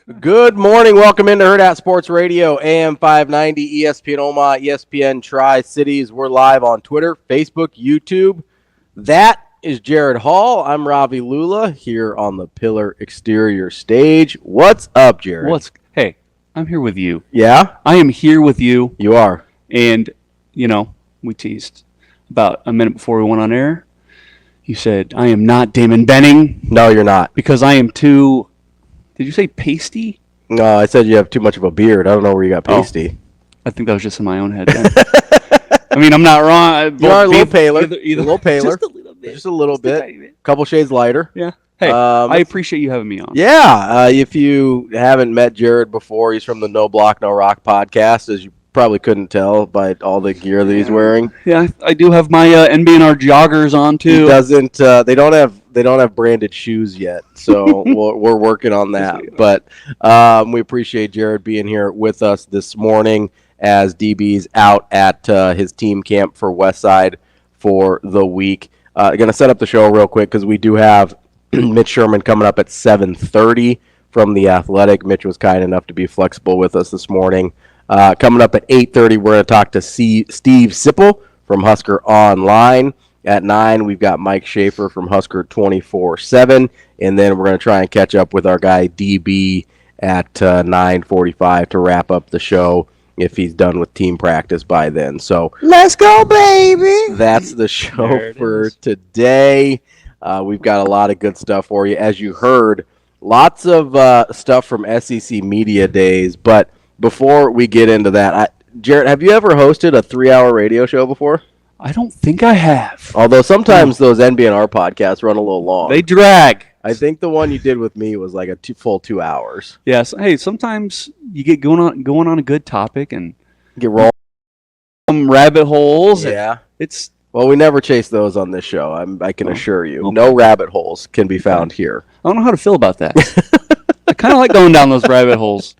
Good morning. Welcome into Hurrdat Sports Radio, AM 590, ESPN Omaha, ESPN Tri-Cities. We're live on Twitter, Facebook, YouTube. That is Jared Hall. I'm Ravi Lulla here on the Pillar Exterior stage. What's up, Jared? Hey, I'm here with you. Yeah? I am here with you. You are. And, we teased about a minute before we went on air. You said, I am not Damon Benning. No, you're not. Because I am too... Did you say pasty? No, I said you have too much of a beard. I don't know where you got pasty. I think that was just in my own head then. I mean, I'm not wrong. You are a little paler. Either. A little paler. Just a little bit. Just a little bit. A couple shades lighter. Yeah. Hey, I appreciate you having me on. Yeah. If you haven't met Jared before, he's from the No Block, No Rock podcast, as you probably couldn't tell by all the gear that he's wearing. Yeah, I do have my NBNR joggers on too. He doesn't. They don't have branded shoes yet, so we're working on that. But we appreciate Jared being here with us this morning as DB's out at his team camp for Westside for the week. Going to set up the show real quick because we do have Mitch Sherman coming up at 7:30 from The Athletic. Mitch was kind enough to be flexible with us this morning. Coming up at 8:30, we're going to talk to Steve Sipple from Husker Online. At 9, we've got Mike Schaefer from Husker 24/7. And then we're going to try and catch up with our guy DB at 9:45 to wrap up the show if he's done with team practice by then. So let's go, baby. That's the show for today. We've got a lot of good stuff for you. As you heard, lots of stuff from SEC Media Days, but before we get into that, Jared, have you ever hosted a 3-hour radio show before? I don't think I have. Although sometimes those NBNR podcasts run a little long. They drag. I think the one you did with me was like a full 2 hours. Yes. Hey, sometimes you get going on a good topic and get rolled some rabbit holes. Yeah. Well, we never chase those on this show. I can assure you. Okay. No rabbit holes can be found here. I don't know how to feel about that. I kind of like going down those rabbit holes.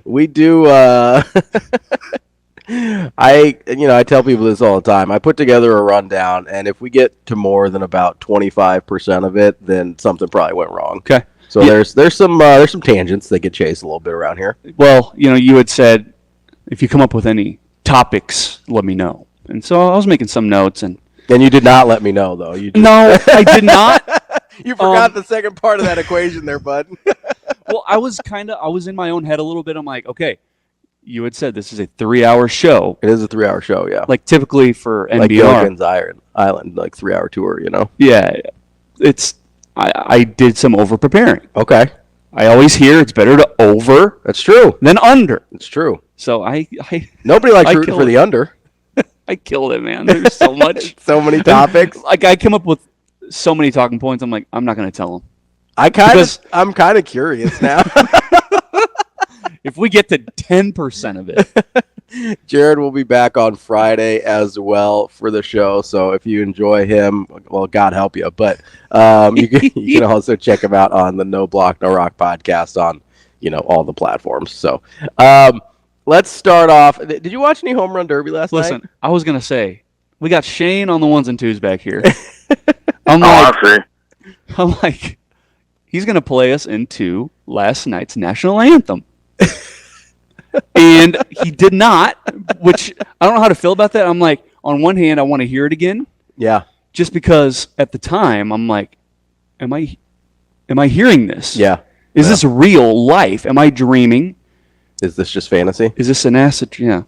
We do. I tell people this all the time. I put together a rundown, and if we get to more than about 25% of it, then something probably went wrong. Okay. So there's some tangents that get chased a little bit around here. Well, you had said if you come up with any topics, let me know. And so I was making some notes, and you did not let me know though. No, I did not. You forgot the second part of that equation there, bud. Well, I was in my own head a little bit. I'm like, okay, you had said this is a 3-hour show. It is a 3-hour show, yeah. Like typically for NBR. Like Gilligan's Island, like 3-hour tour, Yeah, I did some over preparing. Okay. I always hear it's better to over. That's true. Than under. It's true. So nobody likes rooting for the under. I killed it, man. There's so much. So many topics. Like I come up with so many talking points. I'm like, I'm not going to tell them. I'm kind of curious now. If we get to 10% of it. Jared will be back on Friday as well for the show. So if you enjoy him, well, God help you. But you can also check him out on the No Block, No Rock podcast on, all the platforms. So let's start off. Did you watch any home run derby last night? Listen, I was going to say, we got Shane on the ones and twos back here. I'm like, he's going to play us into last night's national anthem. And he did not, which I don't know how to feel about that. I'm like, on one hand, I want to hear it again. Yeah. Just because at the time, I'm like, am I hearing this? Yeah. Is this real life? Am I dreaming? Is this just fantasy? Is this an acid? Yeah.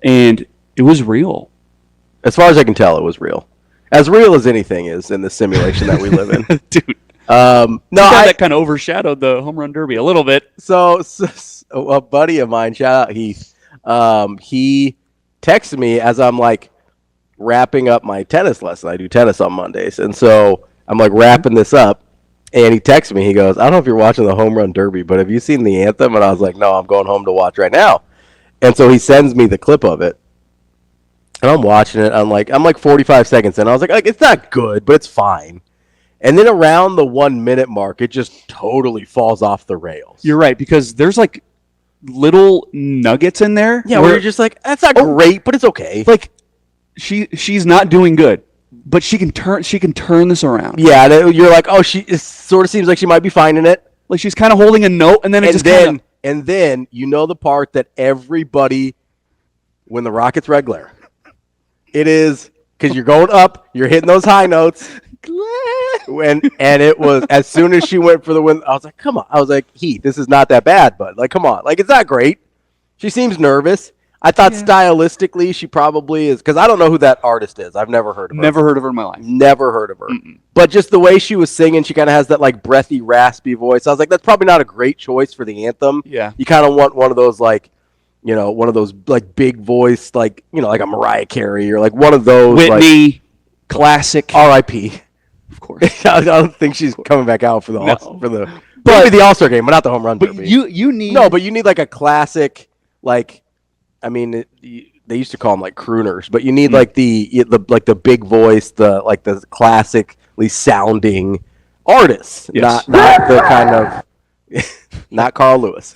And it was real. As far as I can tell, it was real. As real as anything is in the simulation that we live in. Dude. That kind of overshadowed the home run derby a little bit. So a buddy of mine, shout out Heath, he texted me as I'm like wrapping up my tennis lesson. I do tennis on Mondays. And so I'm like wrapping this up, and he texted me. He goes, I don't know if you're watching the home run derby, but have you seen the anthem? And I was like, no, I'm going home to watch right now. And so he sends me the clip of it. And I'm watching it. I'm like 45 seconds in. I was like, it's not good, but it's fine. And then around the 1 minute mark, it just totally falls off the rails. You're right, because there's like little nuggets in there. Yeah, where you're just like, that's not great, but it's okay. Like she's not doing good, but she can turn this around. Yeah, you're like, it sort of seems like she might be finding it. Like she's kind of holding a note, and then and then you know the part that everybody, when the Rockets red glare, it is because you're going up, you're hitting those high notes. And it was as soon as she went for the win, I was like, come on. I was like, Heath, this is not that bad, bud. Like, come on. Like, it's not great. She seems nervous. I thought stylistically she probably is, because I don't know who that artist is. I've never heard of her. Never heard of her in my life. Never heard of her. But just the way she was singing, she kind of has that like breathy, raspy voice. I was like, that's probably not a great choice for the anthem. Yeah. You kind of want one of those like, you know, one of those like big voice, like, you know, like a Mariah Carey or like one of those. Whitney, like, classic. R.I.P. Of course. I don't think she's coming back out for the but, maybe the All-Star game, but not the home run derby. But you need but you need like a classic, like, I mean, they used to call them like crooners, but you need like the big voice, the classically sounding artists, not the kind of not Carl Lewis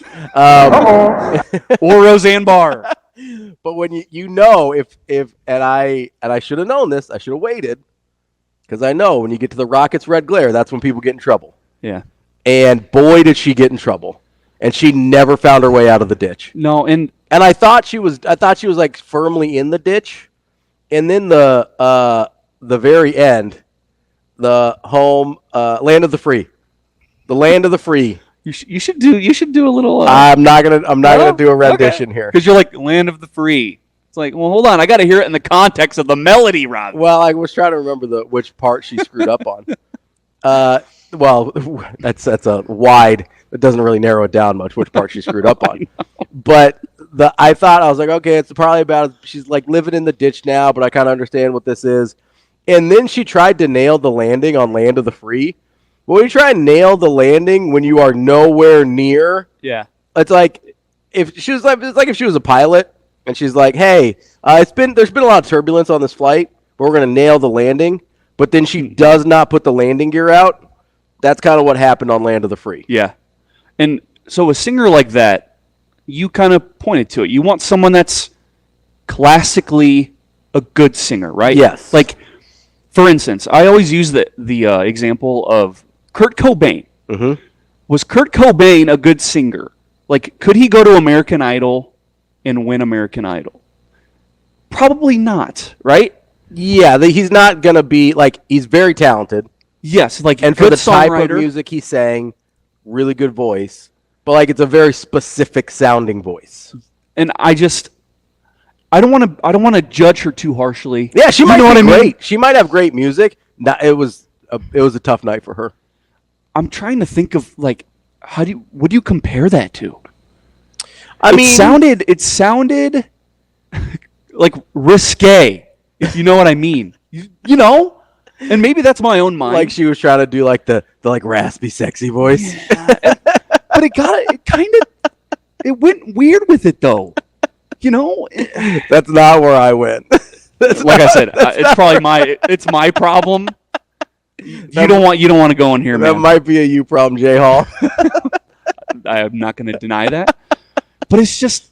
or Roseanne Barr. But when if I should have known this, I should have waited, because I know when you get to the Rockets red glare, that's when people get in trouble. Yeah, and boy did she get in trouble, and she never found her way out of the ditch. No, and I thought she was like firmly in the ditch, and then the very end, the home land of the free, the land of the free. You should do a little. I'm not gonna do a rendition here, because you're like land of the free. It's like, well, hold on, I got to hear it in the context of the melody, Ravi. Well, I was trying to remember which part she screwed up on. Well, that's a wide. It doesn't really narrow it down much which part she screwed up on. But I was like, okay, it's probably about she's like living in the ditch now, but I kind of understand what this is. And then she tried to nail the landing on Land of the Free. When you try and nail the landing when you are nowhere near, it's like it's like if she was a pilot and she's like, hey, there's been a lot of turbulence on this flight, but we're gonna nail the landing. But then she does not put the landing gear out. That's kind of what happened on Land of the Free. Yeah. And so a singer like that, you kind of pointed to it. You want someone that's classically a good singer, right? Yes. Like, for instance, I always use the example of Kurt Cobain. Mm-hmm. Was Kurt Cobain a good singer? Like, could he go to American Idol and win American Idol? Probably not, right? Yeah, he's not going to be, like, he's very talented. Yes, like, and for the type of music he sang, really good voice, but like it's a very specific sounding voice. And I don't want to judge her too harshly. Yeah, she might be great. Mean? She might have great music. It was a tough night for her. I'm trying to think of like what do you compare that to? It sounded like risque, if you know what I mean. You know? And maybe that's my own mind. Like she was trying to do like the like raspy, sexy voice. Yeah. But it went weird with it though. You know? That's not where I went. Like I said, it's probably my problem. You don't want to go in here, man. That might be a you problem, J Hall. I am not going to deny that. But it's just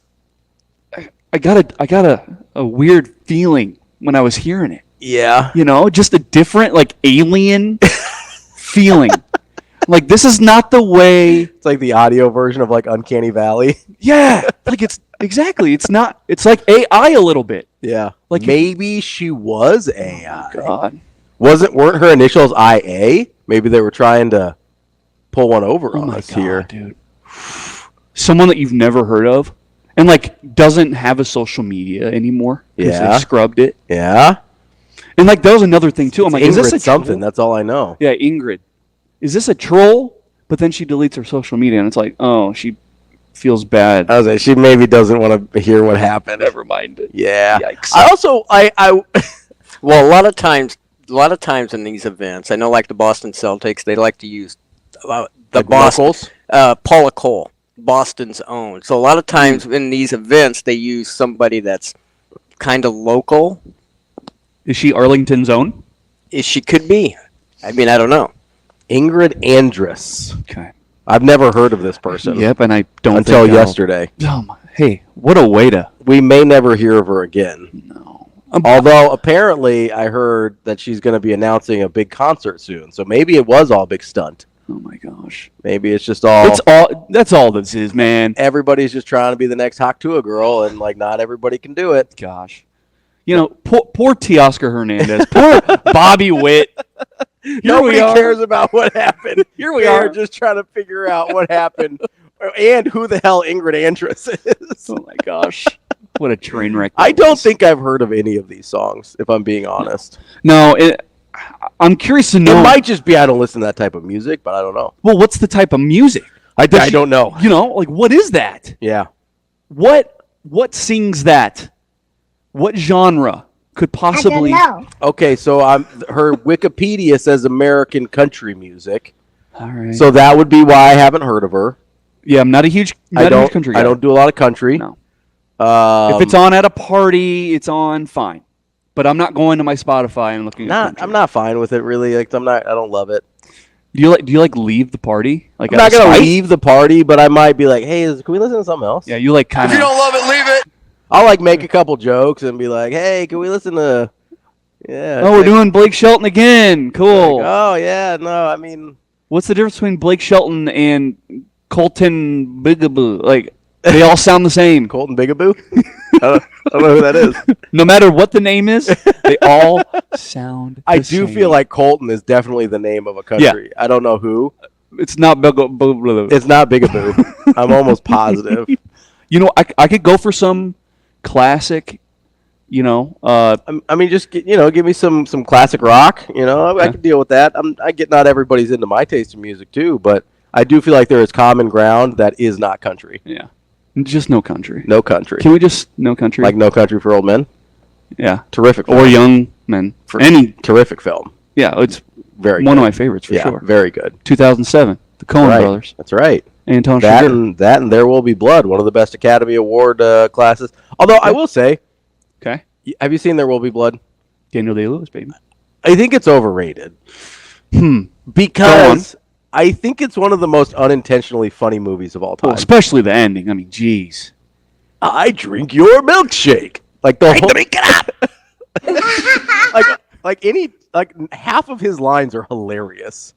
I got a weird feeling when I was hearing it. Yeah. You know, just a different, like, alien feeling. Like, this is not the way... It's like the audio version of, like, Uncanny Valley. Yeah. Like, it's... Exactly. It's not... It's like AI a little bit. Yeah. Like maybe she was AI. Oh, God. Weren't her initials IA? Maybe they were trying to pull one over on us here. Dude. Someone that you've never heard of and, like, doesn't have a social media anymore. Because they scrubbed it. Yeah. And, like, that was another thing, too. I'm like, Ingrid, is this a something? troll? That's all I know. Yeah, Ingrid. Is this a troll? But then she deletes her social media, and it's like, oh, she feels bad. I was like, she maybe doesn't want to hear what happened. Never mind. Yeah. Yikes. I also, well, a lot of times in these events, I know, like the Boston Celtics, they like to use the like Boston, Paula Cole, Boston's own. So a lot of times in these events, they use somebody that's kind of local. Is she Arlington's own? She could be. I mean, I don't know. Ingrid Andress. Okay. I've never heard of this person. Yep, and I don't until yesterday. Oh my, hey, what a way to... We may never hear of her again. No. Although apparently I heard that she's going to be announcing a big concert soon, so maybe it was all a big stunt. Oh my gosh. Maybe it's just all. That's all this is, man. Everybody's just trying to be the next Hawktua girl, and like not everybody can do it. Gosh. You know, poor Teoscar Hernandez, poor Bobby Witt. Nobody cares about what happened. Here we are, just trying to figure out what happened and who the hell Ingrid Andress is. Oh my gosh. What a train wreck. I don't think I've heard of any of these songs, if I'm being honest. No, I'm curious to know. It might just be I don't listen to that type of music, but I don't know. Well, what's the type of music? I don't know. You know, like what is that? Yeah. What sings that? What genre could possibly? I don't know. Okay, so her Wikipedia says American country music. All right. So that would be why I haven't heard of her. Yeah, I'm not a huge country guy. I don't do a lot of country. No. If it's on at a party, it's on fine. But I'm not going to my Spotify and looking at country. I'm not fine with it really. Like I don't love it. Do you like leave the party? Like I'm not gonna leave the party, but I might be like, hey, can we listen to something else? Yeah, you like kind of. If you don't love it, leave it. I'll like make a couple jokes and be like, hey, can we listen to? Yeah. Oh, we're doing Blake Shelton again. Cool. Like, oh yeah, no, I mean, what's the difference between Blake Shelton and Colton Bigaboo? Like they all sound the same. Colton Bigaboo? I don't know who that is. No matter what the name is, they all sound the same. Feel like Colton is definitely the name of a country. Yeah. I don't know who. It's not Bigaboo. It's not Bigaboo. I'm almost positive. You know, I could go for some classic, you know. I mean, just give me some classic rock. You know, I can deal with that. I get not everybody's into my taste in music too, but I do feel like there is common ground that is not country. Yeah, just no country. No country. Can we just no country? Like No Country for Old Men? Yeah, terrific. Film. Or Young Men. For any terrific film. Yeah, it's very one good. of my favorites for sure. Very good. 2007, the Coen brothers. That's right. Anton that Chigurh. and There Will Be Blood, one of the best Academy Award classes. Although I will say, okay, have you seen There Will Be Blood? Daniel Day-Lewis, baby. I think it's overrated. Because I think it's one of the most unintentionally funny movies of all time. Well, especially the ending. I mean, geez. I drink your milkshake. Like the whole. Drink it up. like half of his lines are hilarious.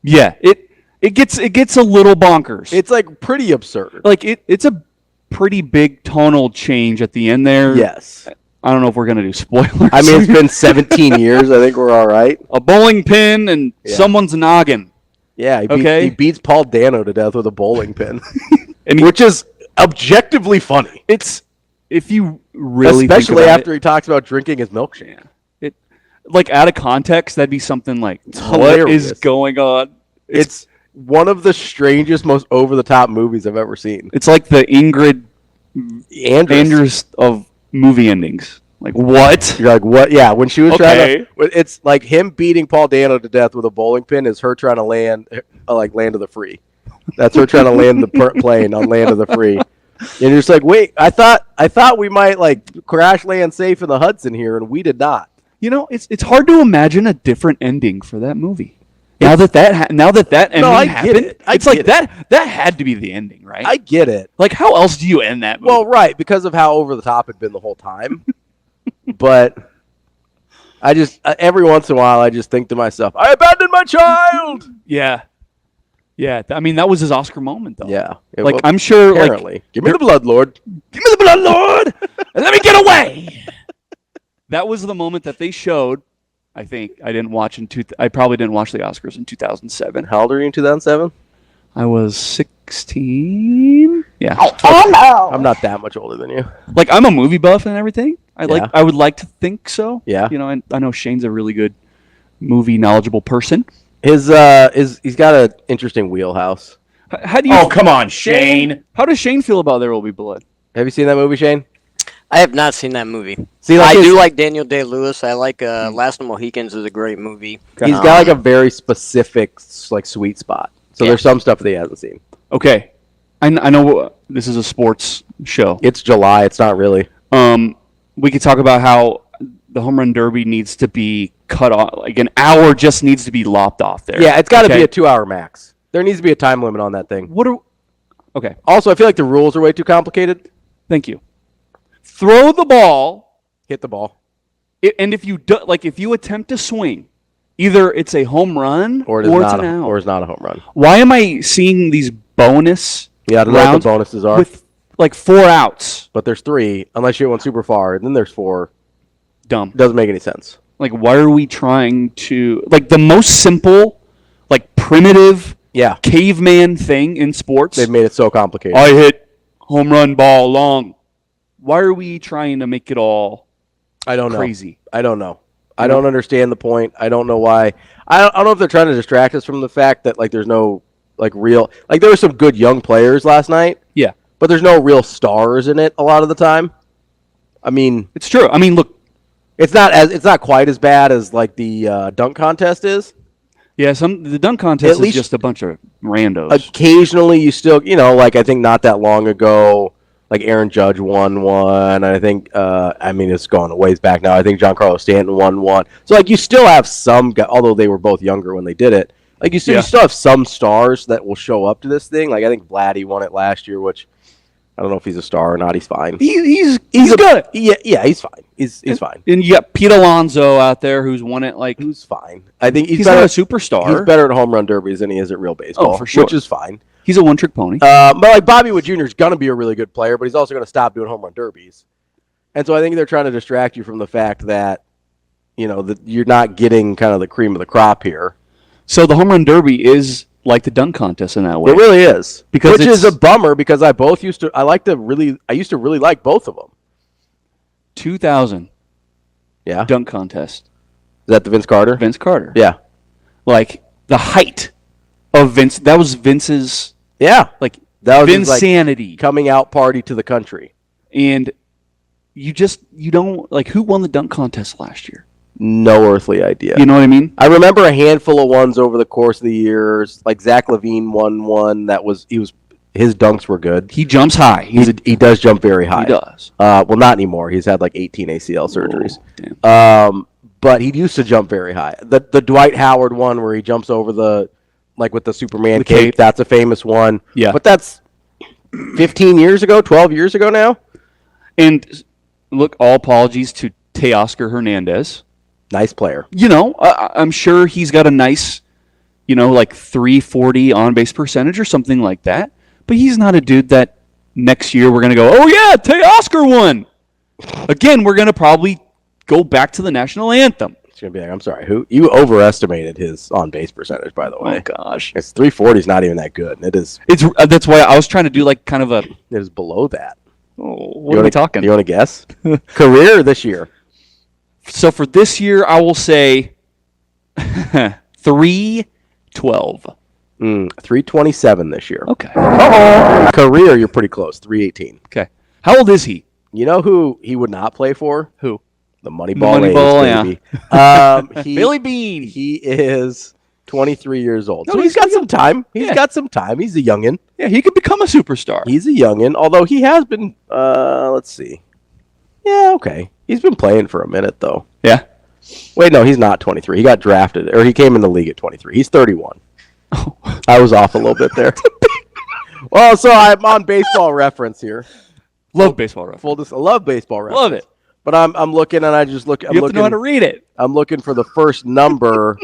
Yeah, it gets a little bonkers. It's like pretty absurd. Like it's a pretty big tonal change at the end there. Yes. I don't know if we're gonna do spoilers. I mean, it's been 17 years. I think we're all right. A bowling pin and someone's noggin. Yeah. He beats Paul Dano to death with a bowling pin, which is objectively funny. It's if you really especially think about after he talks about drinking his milkshake. Yeah. Like out of context, that'd be something like, what hilarious. is going on? It's one of the strangest, most over-the-top movies I've ever seen. It's like the Ingrid Andress of movie endings. Like, what? You're like, what? Yeah, when she was trying to... It's like him beating Paul Dano to death with a bowling pin is her trying to land of the free. That's her trying to land the plane on Land of the Free. And you're just like, wait, I thought we might like crash land safe in the Hudson here, and we did not. You know, it's hard to imagine a different ending for that movie. Now that ending happened, it's like that had to be the ending, right? I get it. Like, how else do you end that movie? Well, right, because of how over the top it'd been the whole time. But I just every once in a while I just think to myself, I abandoned my child. Yeah. I mean, that was his Oscar moment, though. Yeah. Like, I'm sure. Apparently, like, give me the blood, Lord. Give me the blood, Lord, and let me get away. That was the moment that they showed. I think I probably didn't watch the Oscars in 2007. How old are you in 2007? I was 16. Yeah. I'm not that much older than you. Like, I'm a movie buff and everything. I would like to think so. Yeah. You know, and I know Shane's a really good movie knowledgeable person. He's got an interesting wheelhouse. How do you? Oh, come on, Shane. How does Shane feel about There Will Be Blood? Have you seen that movie, Shane? I have not seen that movie. See, I do like Daniel Day-Lewis. I like Last of the Mohicans is a great movie. He's got like a very specific like sweet spot. So there's some stuff that he hasn't seen. Okay, I know this is a sports show. It's July. It's not really. We could talk about how the home run derby needs to be cut off. Like an hour just needs to be lopped off there. Yeah, it's got to be a 2-hour max. There needs to be a time limit on that thing. Okay. Also, I feel like the rules are way too complicated. Thank you. Throw the ball. Hit the ball. And if you if you attempt to swing, either it's a home run or it's an out. Or it's not a home run. Why am I seeing these bonus Yeah, I don't know what rounds the bonuses are. with like 4 outs? But there's 3, unless you hit one super far, and then there's 4. Dumb. Doesn't make any sense. Like, why are we trying to like the most simple, like primitive, caveman thing in sports? They've made it so complicated. I hit home run ball long. Why are we trying to make it all? I don't know. Crazy. I don't know. I don't understand the point. I don't know why. I don't know if they're trying to distract us from the fact that like there's no like real like there were some good young players last night. Yeah, but there's no real stars in it a lot of the time. I mean, it's true. I mean, look, it's not quite as bad as like the dunk contest is. Yeah, the dunk contest is just a bunch of randos. Occasionally, you still like I think not that long ago. Like Aaron Judge won one, and I think I mean it's going a ways back now. I think Giancarlo Stanton won one. So like you still have some, although they were both younger when they did it. Like you still have some stars that will show up to this thing. Like I think Vladdy won it last year, which I don't know if he's a star or not. He's fine. He's good. Yeah, he's fine. He's fine. And you got Pete Alonso out there who's won it. Like who's fine. I think he's not a superstar. He's better at home run derbies than he is at real baseball. For sure, which is fine. He's a one-trick pony. But like Bobby Wood Jr. is going to be a really good player, but he's also going to stop doing home run derbies. And so I think they're trying to distract you from the fact that, that you're not getting kind of the cream of the crop here. So the home run derby is like the dunk contest in that way. It really is. Which is a bummer because I used to really like both of them. 2000. Yeah. Dunk contest. Is that the Vince Carter? Vince Carter. Yeah. Like the height of Vince. That was Vince's. Yeah. Like that was Vinsanity. Like coming out party to the country. And you don't like who won the dunk contest last year? No earthly idea. You know what I mean? I remember a handful of ones over the course of the years. Like Zach LaVine won one his dunks were good. He jumps high. He does jump very high. He does. Well, not anymore. He's had like 18 ACL surgeries. But he used to jump very high. The Dwight Howard one where he jumps over with the Superman cape. That's a famous one. Yeah. But that's 15 years ago, 12 years ago now. And look, all apologies to Teoscar Hernandez. Nice player. I'm sure he's got a nice, like 340 on-base percentage or something like that. But he's not a dude that next year we're going to go, oh, yeah, Teoscar won. Again, we're going to probably go back to the national anthem. It's going to be like, I'm sorry, who? You overestimated his on-base percentage, by the way. Oh, gosh. It's 340 is not even that good. It is. That's why I was trying to do like kind of a. It is below that. Oh, what are we talking? You want to guess? Career or this year? So for this year, I will say 312. 327 this year. Okay. Career, you're pretty close. 318. Okay. How old is he? You know who he would not play for? Who? The Moneyball A's, baby. Billy Bean. He is 23 years old. No, So he's got some time. He's got some time. He's a youngin. Yeah, he could become a superstar. He's a youngin, although he has been, let's see. Yeah, okay. He's been playing for a minute, though. Yeah. Wait, no, he's not 23. He got drafted, or he came in the league at 23. He's 31. Oh. I was off a little bit there. Well, so I'm on Baseball Reference here. Love Baseball Reference. I love Baseball Reference. Love it. But I'm looking, and I just look. You have to know how to read it. I'm looking for the first number,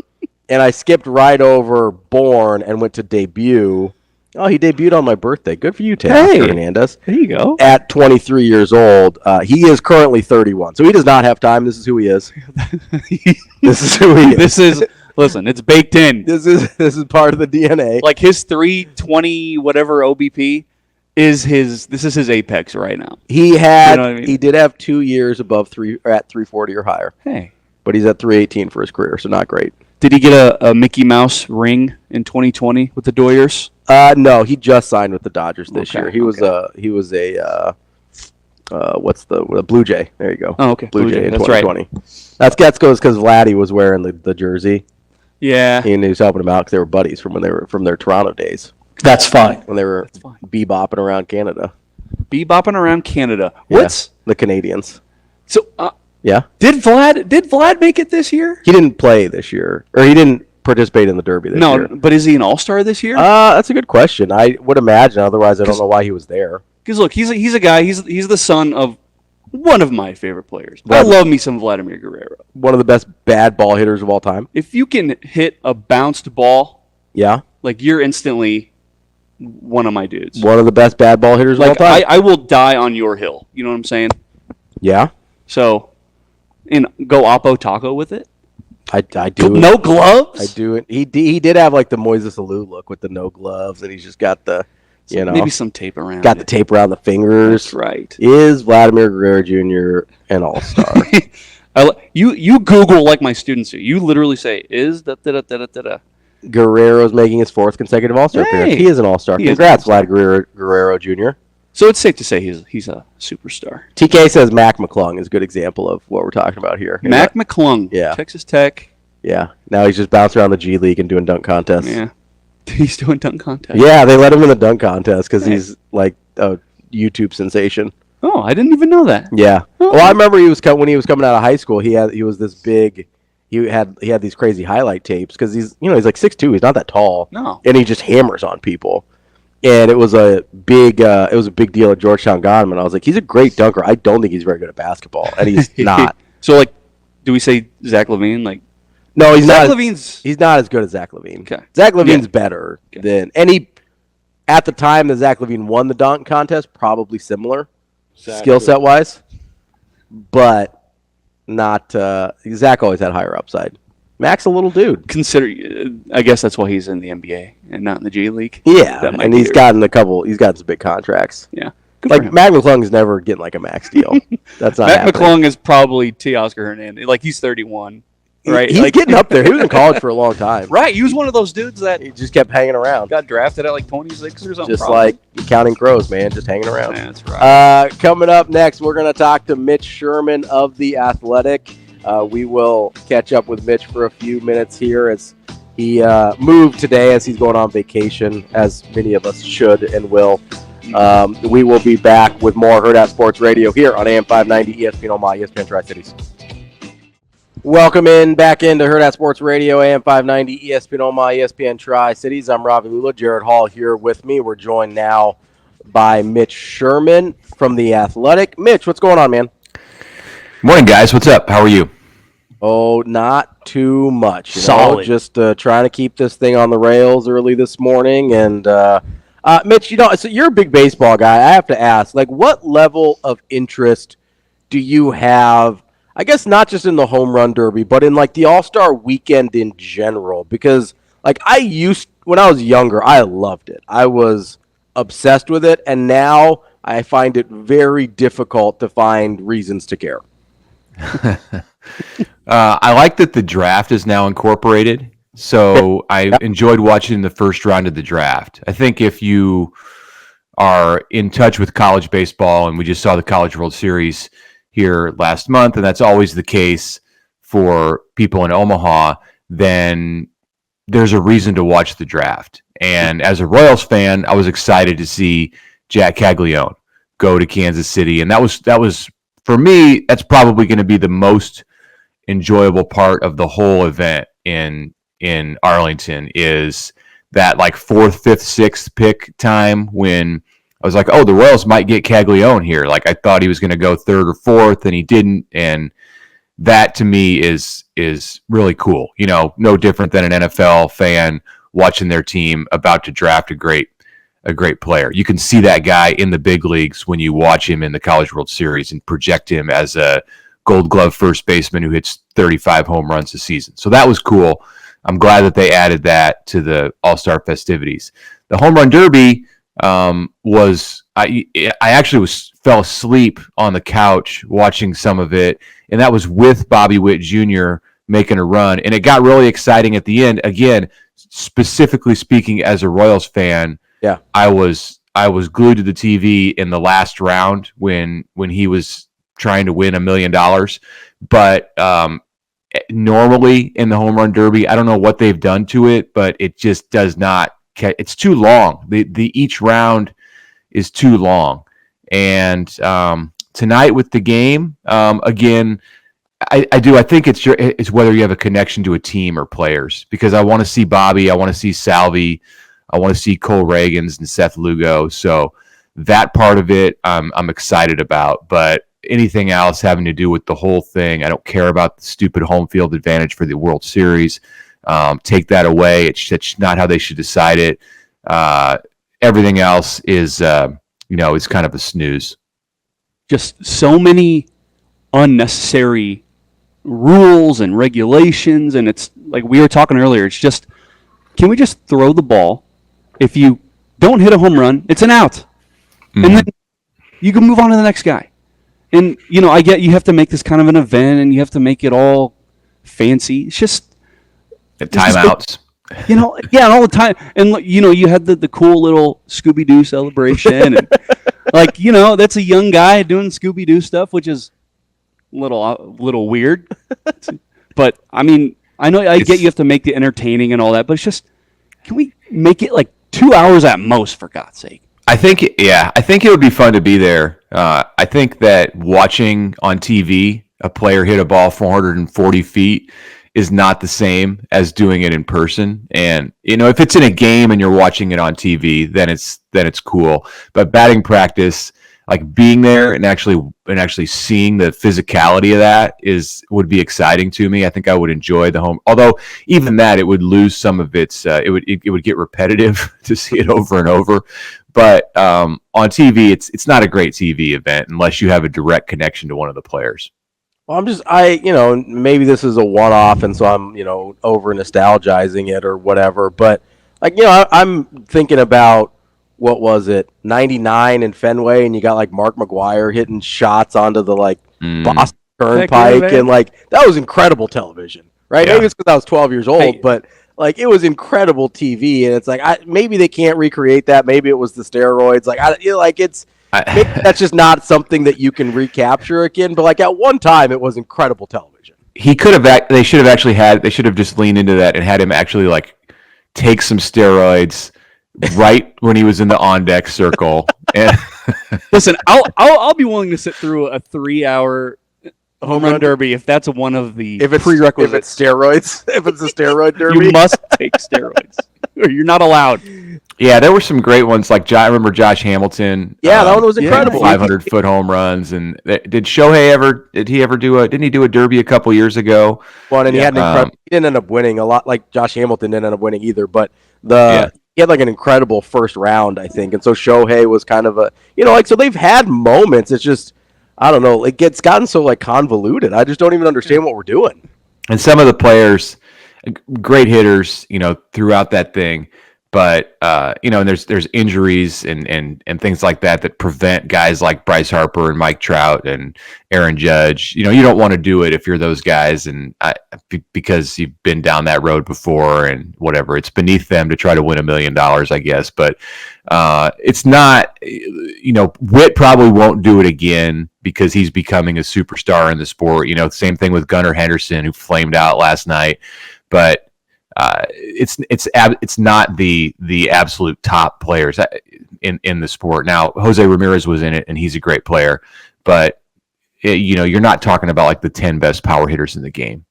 and I skipped right over born and went to debut. Oh, he debuted on my birthday. Good for you, Teoscar Hernandez. There you go. At 23 years old. He is currently 31, so he does not have time. This is who he is. This is who he is. Listen, it's baked in. This is part of the DNA. Like his 320 whatever OBP is his apex right now. He had what I mean? He did have 2 years above at 340 or higher. Hey. But he's at 318 for his career, so not great. Did he get a Mickey Mouse ring in 2020 with the Doyers? No, he just signed with the Dodgers this year. He was a what's the Blue Jay? There you go. Oh, okay. Blue Jay in That's 2020. Right. That goes because Vladdy was wearing the jersey. Yeah. And he was helping him out because they were buddies from their Toronto days. That's fine. When they were bebopping around Canada. Bebopping around Canada. What's the Canadians? So yeah. Did Vlad make it this year? He didn't play this year, or he didn't participate in the Derby this year. No, but is he an All-Star this year? That's a good question. I would imagine. Otherwise, I don't know why he was there. Because look, he's a guy. He's the son of One of my favorite players. Well, I love me some Vladimir Guerrero. One of the best bad ball hitters of all time. If you can hit a bounced ball, Yeah. like you're instantly one of my dudes. One of the best bad ball hitters of all Like time. I will die on your hill. You know what I'm saying? Yeah. So, and go Oppo Taco with it. I do. No gloves. I do it. He did have like the Mozee look with the no gloves, and he's just got the, Maybe some tape around. got the tape around the fingers. That's right. Is Vladimir Guerrero Jr. an all-star? You Google like my students do. You literally say, "Is da da da da da da." Guerrero's making his 4th consecutive all-star appearance. He is an all-star. He is Congrats, Vladimir Guerrero Jr. So it's safe to say he's a superstar. TK says Mac McClung is a good example of what we're talking about here. Mac McClung, Yeah. Texas Tech. Yeah. Now he's just bouncing around the G League and doing dunk contests. Yeah, he's doing dunk contest. Yeah, they let him in the dunk contest because he's like a YouTube sensation. Oh, I didn't even know that. Yeah. Oh. Well, I remember when he was coming out of high school. He was this big. He had these crazy highlight tapes because he's like 6'2". He's not that tall. No. And he just hammers on people. And it was a big deal at Georgetown got him, and I was like, he's a great dunker. I don't think he's very good at basketball, and he's not. So like, do we say Zach LaVine? Like, No, he's Zach not. LaVine's. He's not as good as Zach LaVine. Okay. Zach LaVine's Yeah. better Okay. than at the time that Zach LaVine won the dunk contest, probably similar skill set wise, but not. Zach always had higher upside. Mac's a little dude. I guess that's why he's in the NBA and not in the G League. Yeah, That might and be he's it. gotten some big contracts. Yeah. Good for Like him. Mac McClung's never getting like a max deal. That's not Mac happening. McClung is probably T. Oscar Hernandez. Like he's 31, right? He's Like, getting up there. He was in college for a long time. right. He was one of those dudes that He just kept hanging around, got drafted at like 26 or something. just probably. like counting crows, man, just hanging around. Yeah, that's right. Coming up next, we're going to talk to Mitch Sherman of The Athletic. We will catch up with Mitch for a few minutes here as he moved today as he's going on vacation, as many of us should and will. We will be back with more Hurrdat Sports Radio here on AM 590 ESPN Omaha, ESPN Tri-Cities. Welcome back into Hurrdat Sports Radio, AM 590 ESPN Omaha, ESPN Tri-Cities. I'm Ravi, Lulla. Jared Hall here with me. We're joined now by Mitch Sherman from The Athletic. Mitch, what's going on, man? Morning, guys. What's up? How are you? Oh, not too much. Solid. Just trying to keep this thing on the rails early this morning. And, Mitch, so you're a big baseball guy. I have to ask, like, what level of interest do you have, I guess not just in the home run derby, but in, like, the All-Star weekend in general? Because, like, when I was younger, I loved it. I was obsessed with it. And now I find it very difficult to find reasons to care. I like that the draft is now incorporated. So I enjoyed watching the first round of the draft. I think if you are in touch with college baseball, and we just saw the College World Series here last month, and that's always the case for people in Omaha, then there's a reason to watch the draft. And as a Royals fan, I was excited to see Jack Caglione go to Kansas City. And that was for me, that's probably going to be the most enjoyable part of the whole event in Arlington, is that like 4th, 5th, 6th pick time when I was like, oh, the Royals might get Caglione here. Like I thought he was going to go 3rd or 4th, and he didn't. And that to me is really cool. You know, no different than an NFL fan watching their team about to draft a great player. You can see that guy in the big leagues when you watch him in the College World Series and project him as a Gold Glove first baseman who hits 35 home runs a season. So that was cool. I'm glad that they added that to the All-Star festivities. The Home Run Derby was I actually fell asleep on the couch watching some of it, and that was with Bobby Witt Jr. making a run, and it got really exciting at the end. Again, specifically speaking, as a Royals fan, yeah, I was glued to the TV in the last round when he was trying to win $1 million. But normally in the Home Run Derby, I don't know what they've done to it, but it just does not. It's too long. The each round is too long. And tonight with the game, again, I think it's whether you have a connection to a team or players, because I want to see Bobby, I want to see Salvi, I want to see Cole Reagans and Seth Lugo. So that part of it, I'm excited about. But anything else having to do with the whole thing. I don't care about the stupid home field advantage for the World Series. Take that away. It's not how they should decide it. Everything else is, is kind of a snooze. Just so many unnecessary rules and regulations, and it's like we were talking earlier. It's just, can we just throw the ball? If you don't hit a home run, it's an out, and then you can move on to the next guy. And I get you have to make this kind of an event, and you have to make it all fancy. It's just timeouts. And all the time. And you had the cool little Scooby-Doo celebration, and that's a young guy doing Scooby-Doo stuff, which is a little weird. But I mean, I get you have to make it entertaining and all that, but it's just, can we make it like 2 hours at most, for God's sake? I think it would be fun to be there. I think that watching on TV a player hit a ball 440 feet is not the same as doing it in person. And if it's in a game and you're watching it on TV, then it's cool. But batting practice, like being there and actually seeing the physicality of that would be exciting to me. I think I would enjoy the home. Although even that, it would lose some of its. It would get repetitive to see it over and over. But on TV, it's not a great TV event unless you have a direct connection to one of the players. Well, maybe this is a one-off, and so I'm, over nostalgizing it or whatever. But I'm thinking about, what was it, 99 in Fenway, and you got like Mark McGwire hitting shots onto the Boston Turnpike, and that was incredible television, right? Yeah. Maybe it's because I was 12 years old, but it was incredible TV, and it's maybe they can't recreate that. Maybe it was the steroids. Maybe that's just not something that you can recapture again. But at one time, it was incredible television. He could have. They should have just leaned into that and had him actually take some steroids right when he was in the on deck circle. And listen, I'll be willing to sit through a 3-hour home run derby if that's one of the prerequisites. If it's steroids, if it's a steroid derby, you must take steroids, or you're not allowed. Yeah, there were some great ones. I remember Josh Hamilton. Yeah, that one was incredible. 500-foot home runs. And did Shohei ever? Didn't he do a derby a couple years ago? Well, and he had he didn't end up winning a lot. Like Josh Hamilton didn't end up winning either, but he had an incredible first round, I think. And so Shohei was kind of a so they've had moments. It's just, I don't know. It's gotten so convoluted. I just don't even understand what we're doing. And some of the players, great hitters, throughout that thing. But and there's injuries and things like that prevent guys like Bryce Harper and Mike Trout and Aaron Judge. You don't want to do it if you're those guys, and because you've been down that road before and whatever. It's beneath them to try to win $1 million, I guess. But it's not. Witt probably won't do it again because he's becoming a superstar in the sport. Same thing with Gunnar Henderson, who flamed out last night, but. It's not the absolute top players in the sport. Now, Jose Ramirez was in it, and he's a great player, but you're not talking about the 10 best power hitters in the game.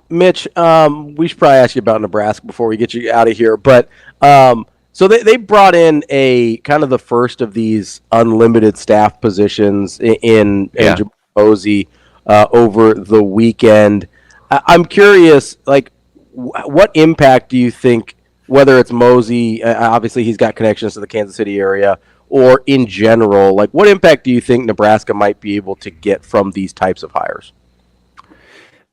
Mitch, we should probably ask you about Nebraska before we get you out of here. But so they brought in a kind of the first of these unlimited staff positions in Mozee over the weekend. I'm curious, what impact do you think, whether it's Mozee, obviously he's got connections to the Kansas City area, or in general, what impact do you think Nebraska might be able to get from these types of hires?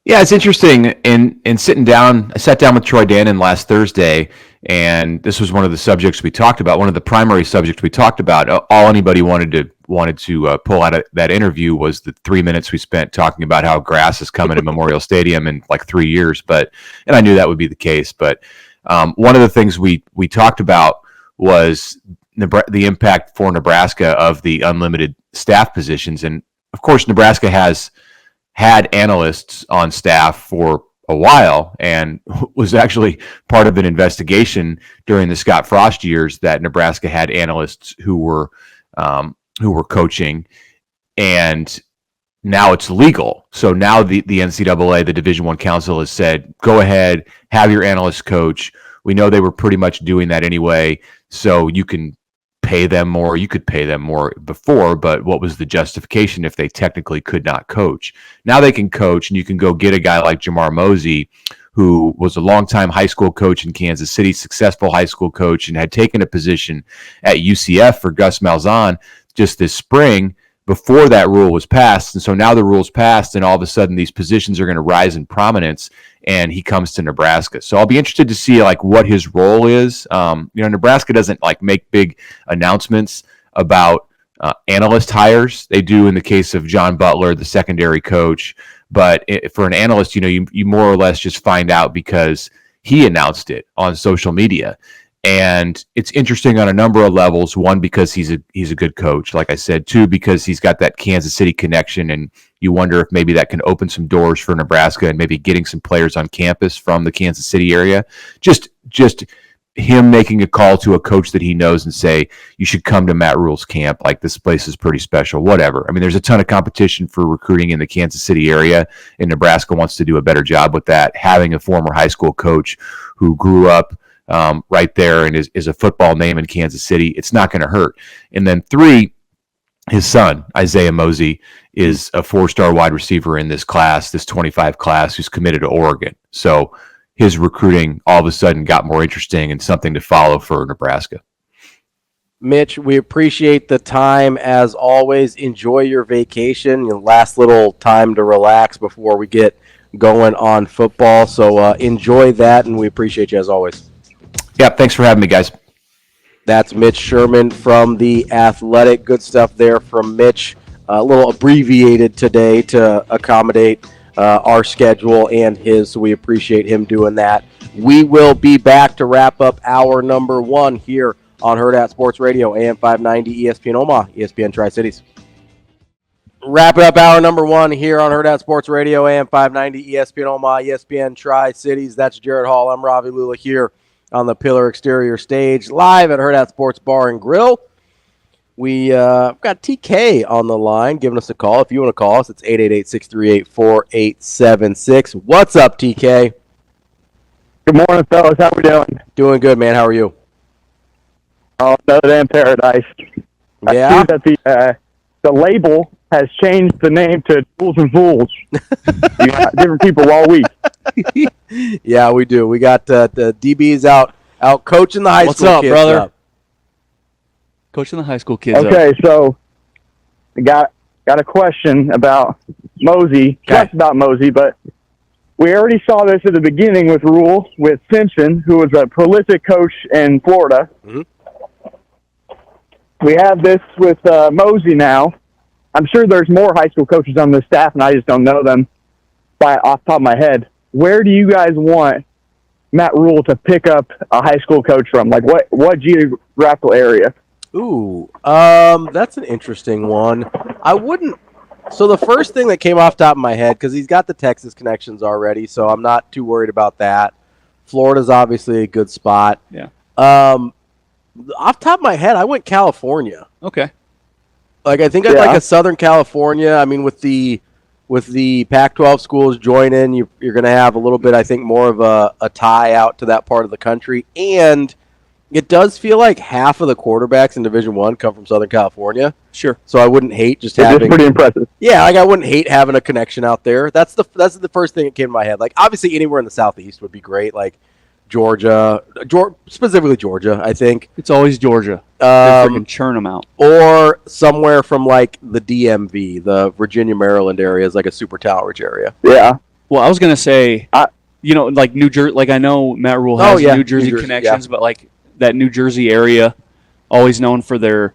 Yeah, it's interesting. In sitting down, I sat down with Troy Dannon last Thursday, and this was one of the subjects we talked about. One of the primary subjects we talked about. All anybody wanted to pull out of that interview was the 3 minutes we spent talking about how grass is coming to Memorial Stadium in 3 years. And I knew that would be the case. But one of the things we talked about was the impact for Nebraska of the unlimited staff positions. And of course, Nebraska has had analysts on staff for a while and was actually part of an investigation during the Scott Frost years that Nebraska had analysts who were coaching, and now it's legal. So now the NCAA, the Division I Council, has said, go ahead, have your analysts coach. We know they were pretty much doing that anyway, so you can pay them more. You could pay them more before, but what was the justification if they technically could not coach? Now they can coach, and you can go get a guy like Jamar Mozee, who was a longtime high school coach in Kansas City, successful high school coach, and had taken a position at UCF for Gus Malzahn just this spring before that rule was passed. And so now the rule's passed, and all of a sudden these positions are going to rise in prominence, and he comes to Nebraska. So I'll be interested to see like what his role is. Nebraska doesn't like make big announcements about analyst hires. They do in the case of John Butler, the secondary coach. But for an analyst, you more or less just find out because he announced it on social media. And it's interesting on a number of levels. One, because he's a good coach, like I said. Two, because he's got that Kansas City connection, and you wonder if maybe that can open some doors for Nebraska and maybe getting some players on campus from the Kansas City area. Just him making a call to a coach that he knows and say, you should come to Matt Rhule's camp. Like, this place is pretty special, whatever. I mean, there's a ton of competition for recruiting in the Kansas City area, and Nebraska wants to do a better job with that. Having a former high school coach who grew up right there and is a football name in Kansas City, it's not going to hurt. And then three, his son, Isaiah Mozee, is a 4-star wide receiver in this class, this 25 class, who's committed to Oregon. So his recruiting all of a sudden got more interesting and something to follow for Nebraska. Mitch, we appreciate the time as always. Enjoy your vacation, your last little time to relax before we get going on football. So enjoy that, and we appreciate you as always. Yeah, thanks for having me, guys. That's Mitch Sherman from The Athletic. Good stuff there from Mitch. A little abbreviated today to accommodate our schedule and his, so we appreciate him doing that. We will be back to wrap up hour number 1 here on Hurrdat Sports Radio, AM 590, ESPN Omaha, ESPN Tri-Cities. Wrapping up hour number 1 here on Hurrdat Sports Radio, AM 590, ESPN Omaha, ESPN Tri-Cities. That's Jared Hall. I'm Ravi Lulla here on the Pillar Exterior stage, live at Hurrdat Sports Bar and Grill. We got TK on the line giving us a call. If you want to call us, it's 888-638-4876. What's up, TK? Good morning, fellas. How we doing? Doing good, man. How are you? Oh, another damn paradise. Yeah? I see that the label has changed the name to Fools and Fools. You got different people all week. Yeah, we do. We got the DBs out coaching the high What's school up, kids. brother? Up. Coaching the high school kids up. Okay, so I got a question about Mozee. Okay. Just about Mozee, but we already saw this at the beginning with Rhule, with Simpson, who was a prolific coach in Florida. Mm-hmm. We have this with Mozee now. I'm sure there's more high school coaches on the staff, and I just don't know them off the top of my head. Where do you guys want Matt Rhule to pick up a high school coach from? Like, what geographical area? Ooh, that's an interesting one. I wouldn't. So the first thing that came off the top of my head, because he's got the Texas connections already, so I'm not too worried about that. Florida's obviously a good spot. Yeah. Off the top of my head, I went California. Okay. Like, I think I'd like a Southern California. I mean, with the Pac-12 schools joining, you're going to have a little bit, I think, more of a tie out to that part of the country. And it does feel like half of the quarterbacks in Division I come from Southern California. Sure. So I wouldn't hate just having. It's pretty impressive. Yeah, like I wouldn't hate having a connection out there. That's the first thing that came to my head. Like, obviously anywhere in the Southeast would be great. Like Georgia, specifically Georgia, I think. It's always Georgia. They freaking churn them out. Or somewhere from like the DMV, the Virginia, Maryland area is like a super talent rich area. Yeah. Well, I was gonna say, like New Jersey. Like I know Matt Rhule has New Jersey connections, but like that New Jersey area, always known for their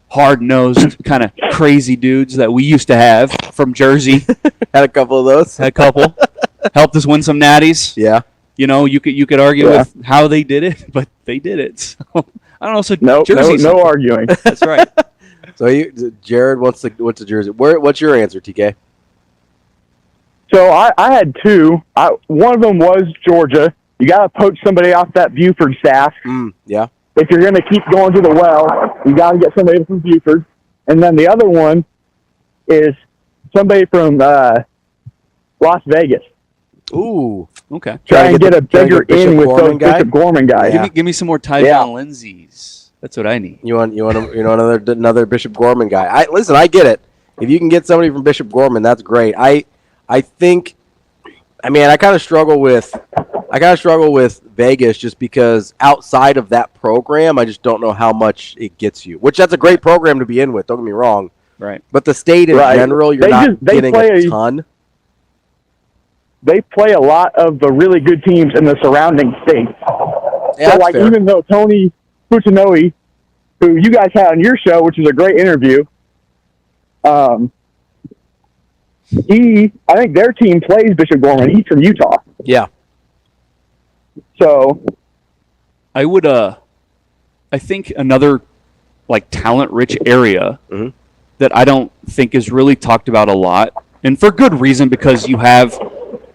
hard-nosed, kind of crazy dudes that we used to have from Jersey. Had a couple of those. Had a couple. Helped us win some natties. Yeah. You know, you could argue with how they did it, but they did it. So I don't know. So no arguing. That's right. So Jared wants to Jersey. What's your answer, TK? So I had two. One of them was Georgia. You got to poach somebody off that Buford staff. Yeah. If you're going to keep going to the well, you got to get somebody from Buford. And then the other one is somebody from Las Vegas. Ooh. Okay. Try and get a bigger in with those Gorman Bishop Gorman guys. Yeah. Give me some more Tyjon Lindsay's. That's what I need. You want another Bishop Gorman guy. I get it. If you can get somebody from Bishop Gorman, that's great. I think, I mean, I kind of struggle with Vegas just because outside of that program, I just don't know how much it gets you. Which that's a great program to be in with. Don't get me wrong. Right. But the state in general, you're not getting a ton. They play a lot of the really good teams in the surrounding states. Yeah, so, like, fair. even though Tony Fucinoe, who you guys had on your show, which is a great interview, I think their team plays Bishop Gorman. He's from Utah. Yeah. So I would, I think another like talent-rich area that I don't think is really talked about a lot, and for good reason, because you have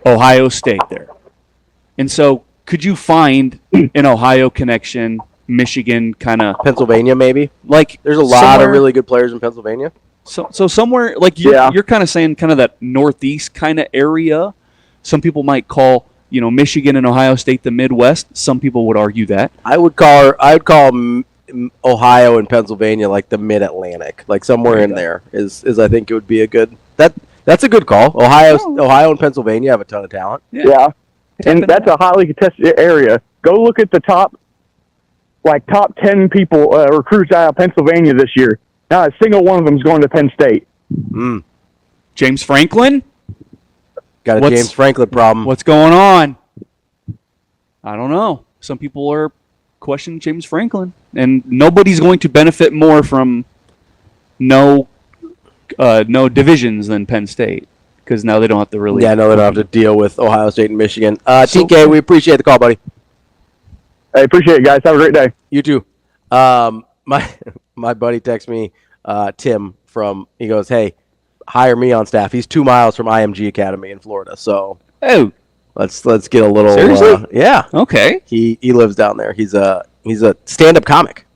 Ohio State there, and so could you find an Ohio connection, Michigan kind of, Pennsylvania maybe? like There's a lot of really good players in Pennsylvania. So somewhere like you're kind of saying kind of that northeast kind of area. Some people might call Michigan and Ohio State the Midwest. Some people would argue that. I would call Ohio and Pennsylvania like the Mid-Atlantic, like somewhere in there is I think it would be a good that's a good call. Ohio and Pennsylvania have a ton of talent. yeah. And that's a highly contested area. Go look at the top 10 people recruits out of Pennsylvania this year. Not a single one of them is going to Penn State. James Franklin? Got a James Franklin problem. What's going on? I don't know. Some people are questioning James Franklin, and nobody's going to benefit more from no divisions than Penn State, because now they don't have to really. Yeah, no, they don't have to deal with Ohio State and Michigan. TK, we appreciate the call, buddy. I appreciate it, guys. Have a great day. You too. My buddy texts me, Tim he goes, hey, hire me on staff. He's 2 miles from IMG Academy in Florida. So let's get a little. Seriously? Yeah. Okay. He lives down there. He's a stand-up comic.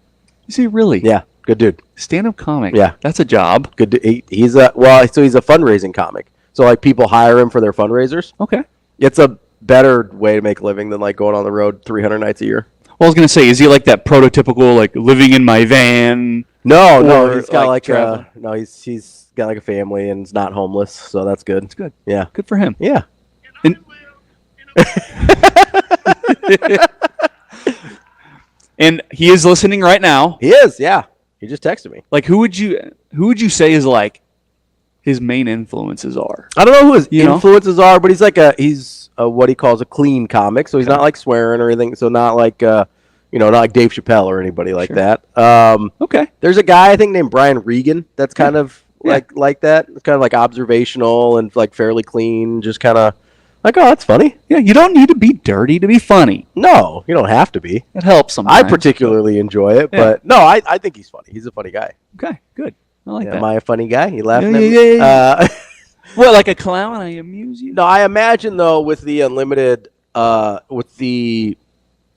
Is he really? Yeah. Good dude. Stand-up comic. Yeah. That's a job. Good. He's a fundraising comic. So like people hire him for their fundraisers. Okay. It's a better way to make a living than like going on the road 300 nights a year. Well, I was gonna say, is he like that prototypical like living in my van? No, he's got like he's got like a family and is not homeless, so that's good. That's good. Yeah. Good for him. Yeah. And he is listening right now. He is, yeah. He just texted me. Like, who would you say is like his main influences are? I don't know who his influences are, but he's what he calls a clean comic, so he's not like swearing or anything. So not like not like Dave Chappelle or anybody like that. Okay. There's a guy I think named Brian Regan that's kind of like that. It's kind of like observational and like fairly clean, just kind of like, oh, that's funny. Yeah, you don't need to be dirty to be funny. No, you don't have to be. It helps sometimes. I particularly enjoy it, but no, I think he's funny. He's a funny guy. Okay, good. I like that. Am I a funny guy? You laughing at Yeah. me? What, like a clown? I amuse you? No, I imagine though with the unlimited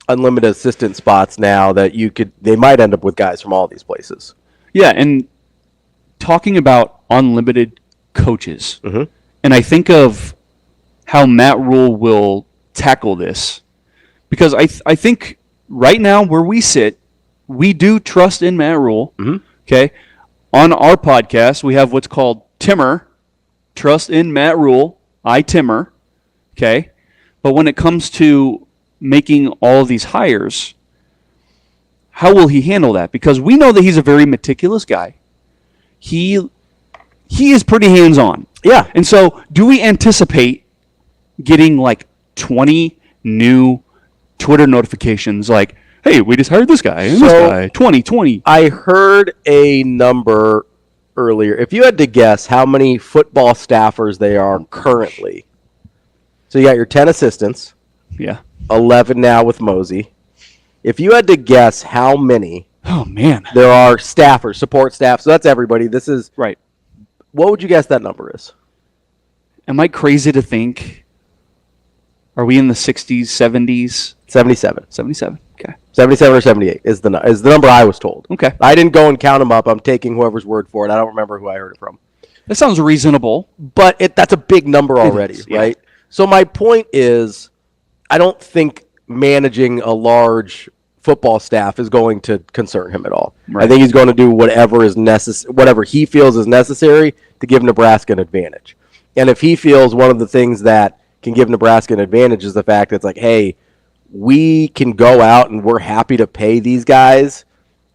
assistant spots now that they might end up with guys from all these places. Yeah, and talking about unlimited coaches, and I think of how Matt Rhule will tackle this, because I think right now where we sit, we do trust in Matt Rhule. Okay, on our podcast we have what's called Timmer. Trust in Matt Rhule. I Timmer. Okay. But when it comes to making all of these hires, how will he handle that? Because we know that he's a very meticulous guy. He is pretty hands-on. Yeah. And so do we anticipate getting like 20 new Twitter notifications like, hey, we just hired this guy and this guy, 2020. I heard a number earlier. If you had to guess how many football staffers they are currently, so you got your 10 assistants, 11 now with Mozee. If you had to guess how many, there are staffers, support staff. So that's everybody. This is right. What would you guess that number is? Am I crazy to think? Are we in the 60s, 70s? 77. 77. Okay. 77 or 78 is the number I was told. Okay. I didn't go and count them up. I'm taking whoever's word for it. I don't remember who I heard it from. That sounds reasonable. But that's a big number already, right? So my point is, I don't think managing a large football staff is going to concern him at all. Right. I think he's going to do whatever is whatever he feels is necessary to give Nebraska an advantage. And if he feels one of the things that can give Nebraska an advantage is the fact that it's like, hey, we can go out and we're happy to pay these guys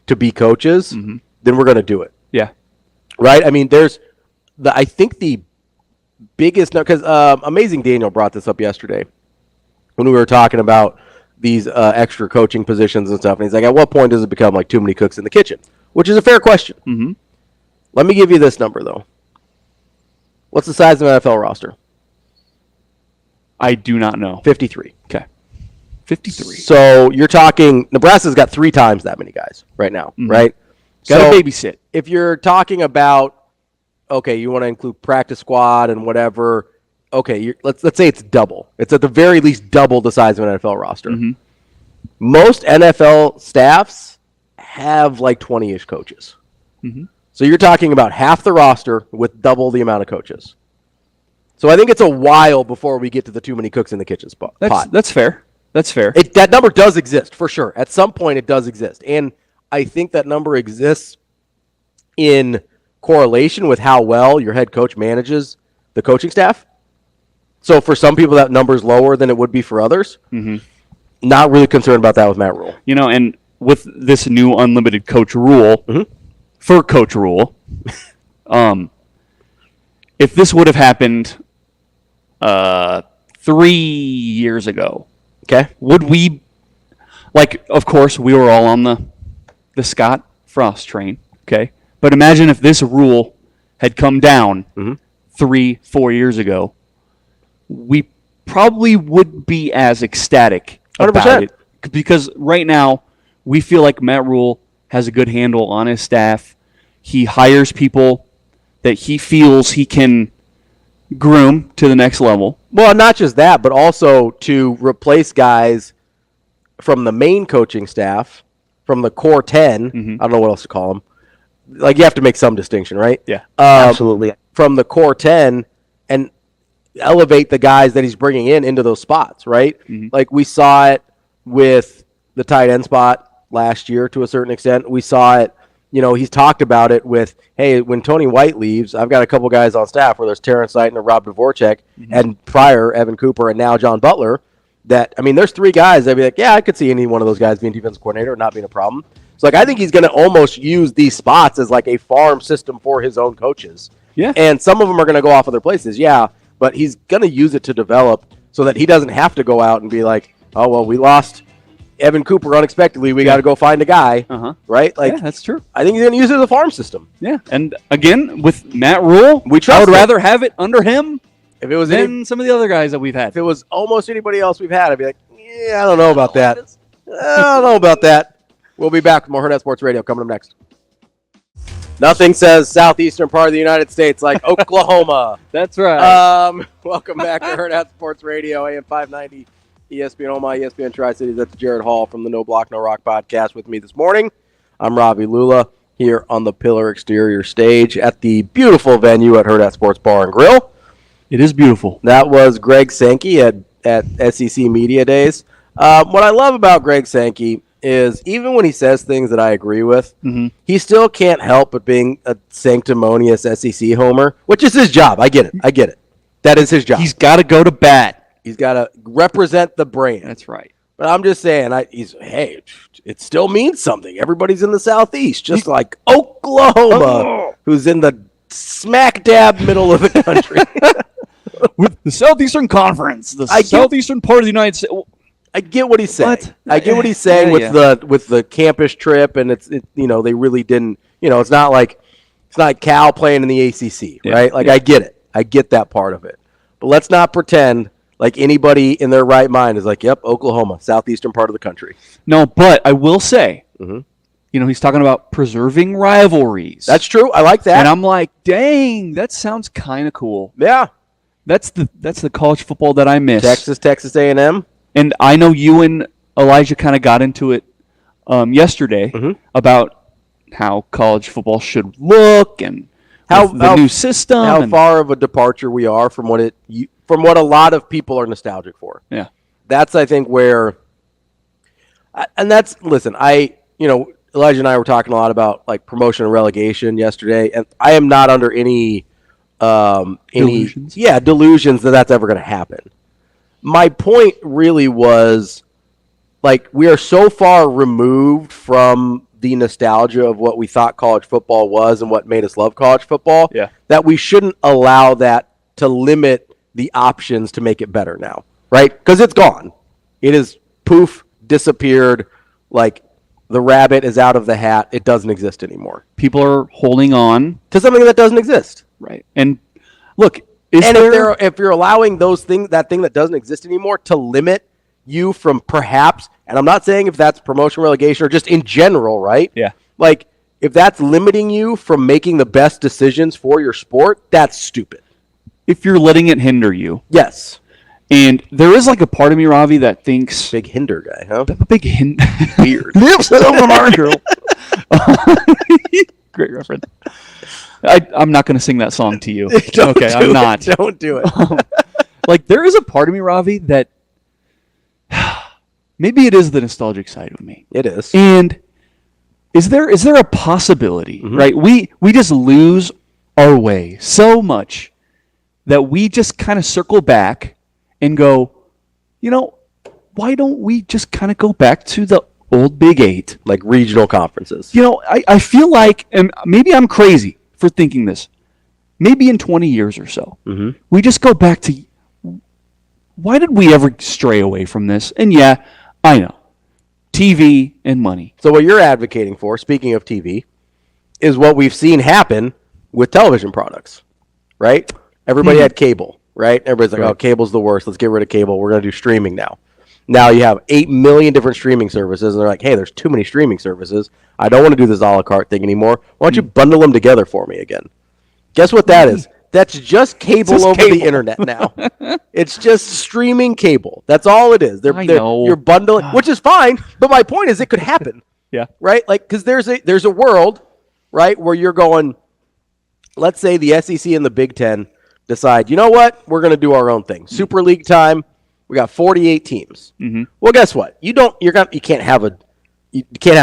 to be coaches, then we're going to do it. Yeah. Right? I mean, I think the biggest, because Amazing Daniel brought this up yesterday when we were talking about these extra coaching positions and stuff. And he's like, at what point does it become like too many cooks in the kitchen? Which is a fair question. Mm-hmm. Let me give you this number, though. What's the size of an NFL roster? I do not know. 53. Okay. 53. So you're talking, Nebraska's got 3 times that many guys right now, right? Got to So babysit. if you're talking about, okay, you want to include practice squad and whatever, okay, let's say it's double. It's at the very least double the size of an NFL roster. Most NFL staffs have like 20-ish coaches. So you're talking about half the roster with double the amount of coaches. So I think it's a while before we get to the too many cooks in the kitchen pot. That's fair. That's fair. That number does exist, for sure. At some point, it does exist. And I think that number exists in correlation with how well your head coach manages the coaching staff. So for some people, that number is lower than it would be for others. Not really concerned about that with Matt Rhule. You know, and with this new unlimited coach rule, for Coach Rhule, if this would have happened 3 years ago, Okay. would we, like, of course, we were all on the Scott Frost train, okay? But imagine if this rule had come down 3-4 years ago, we probably wouldn't be as ecstatic about 100%. it. Because right now, we feel like Matt Rhule has a good handle on his staff. He hires people that he feels he can groom to the next level. Well, not just that, but also to replace guys from the main coaching staff, from the core 10. I don't know what else to call them. Like, you have to make some distinction, right? Yeah. Absolutely. From the core 10 and elevate the guys that he's bringing into those spots, right? Like, we saw it with the tight end spot last year to a certain extent. We saw it, he's talked about it with, hey, when Tony White leaves, I've got a couple guys on staff where there's Terrence Knight and Rob Dvorak, and prior Evan Cooper, and now John Butler. There's 3 guys that'd be like, yeah, I could see any one of those guys being defensive coordinator and not being a problem. So, I think he's going to almost use these spots as like a farm system for his own coaches. Yeah. And some of them are going to go off other places, yeah, but he's going to use it to develop so that he doesn't have to go out and be like, oh, well, we lost Evan Cooper unexpectedly. We got to go find a guy, right? Like, Yeah, that's true. I think he's going to use it as a farm system. Yeah, and again, with Matt Rhule, We trust I would him. rather have it under him If it was than some of the other guys that we've had. if it was almost anybody else we've had, I'd be like, yeah, I don't know about that. I don't know about that. We'll be back with more Hurrdat Sports Radio coming up next. Nothing says southeastern part of the United States like Oklahoma. That's right. Welcome back to Hurrdat Sports Radio, AM 590, ESPN Omaha, ESPN Tri-Cities. That's Jared Hall from the No Block, No Rock podcast with me this morning. I'm Ravi Lulla here on the Pillar Exterior stage at the beautiful venue at Hurrdat Sports Bar and Grill. It is beautiful. That was Greg Sankey at SEC Media Days. What I love about Greg Sankey is even when he says things that I agree with, he still can't help but being a sanctimonious SEC homer, which is his job. I get it. That is his job. He's got to go to bat. He's got to represent the brand. That's right. But I'm just saying, it still means something. Everybody's in the Southeast, just like Oklahoma, who's in the smack dab middle of the country. With the Southeastern Conference, the southeastern part of the United States. I get what he's saying. What? I get what he's saying with the campus trip, and they really didn't. It's not like Cal playing in the ACC, right? Like I get it. I get that part of it. But let's not pretend like anybody in their right mind is like, yep, Oklahoma, southeastern part of the country. No, but I will say, he's talking about preserving rivalries. That's true. I like that. And I'm like, dang, that sounds kind of cool. Yeah. That's the college football that I miss. Texas A&M. And I know you and Elijah kind of got into it yesterday about how college football should look and the new system. How far of a departure we are from what a lot of people are nostalgic for. Yeah. That's, I think, where And listen, Elijah and I were talking a lot about like promotion and relegation yesterday, and I am not under any delusions that that's ever going to happen. My point really was, like, we are so far removed from the nostalgia of what we thought college football was and what made us love college football that we shouldn't allow that to limit the options to make it better now, right? Because it's gone. It is poof, disappeared, like the rabbit is out of the hat. It doesn't exist anymore. People are holding on to something that doesn't exist. Right. And look, if you're allowing that thing that doesn't exist anymore to limit you from perhaps, and I'm not saying if that's promotion, relegation, or just in general, right? Yeah. Like, if that's limiting you from making the best decisions for your sport, that's stupid. If you're letting it hinder you. Yes. And there is like a part of me, Ravi, that thinks... Big hinder guy, huh? Big hinder. Weird. Great reference. I'm not going to sing that song to you. I'm not. Don't do it. Like, there is a part of me, Ravi, that maybe it is the nostalgic side of me. It is. And is there a possibility, right? We just lose our way so much that we just kind of circle back and go, why don't we just kind of go back to the old Big Eight? Like regional conferences. I feel like, and maybe I'm crazy for thinking this, maybe in 20 years or so, we just go back to, why did we ever stray away from this? And yeah, I know. TV and money. So what you're advocating for, speaking of TV, is what we've seen happen with television products, right? Everybody had cable, right? Everybody's like, oh, cable's the worst. Let's get rid of cable. We're going to do streaming now. Now you have 8 million different streaming services, and they're like, hey, there's too many streaming services. I don't want to do this a la carte thing anymore. Why don't you bundle them together for me again? Guess what that is? That's just cable over the internet now. It's just streaming cable. That's all it is. You're bundling, which is fine. But my point is, it could happen. Yeah. Right. Like, because there's a world, right, where you're going. Let's say the SEC and the Big Ten decide, you know what, we're going to do our own thing. Super League time. We got 48 teams. Well, guess what? You can't have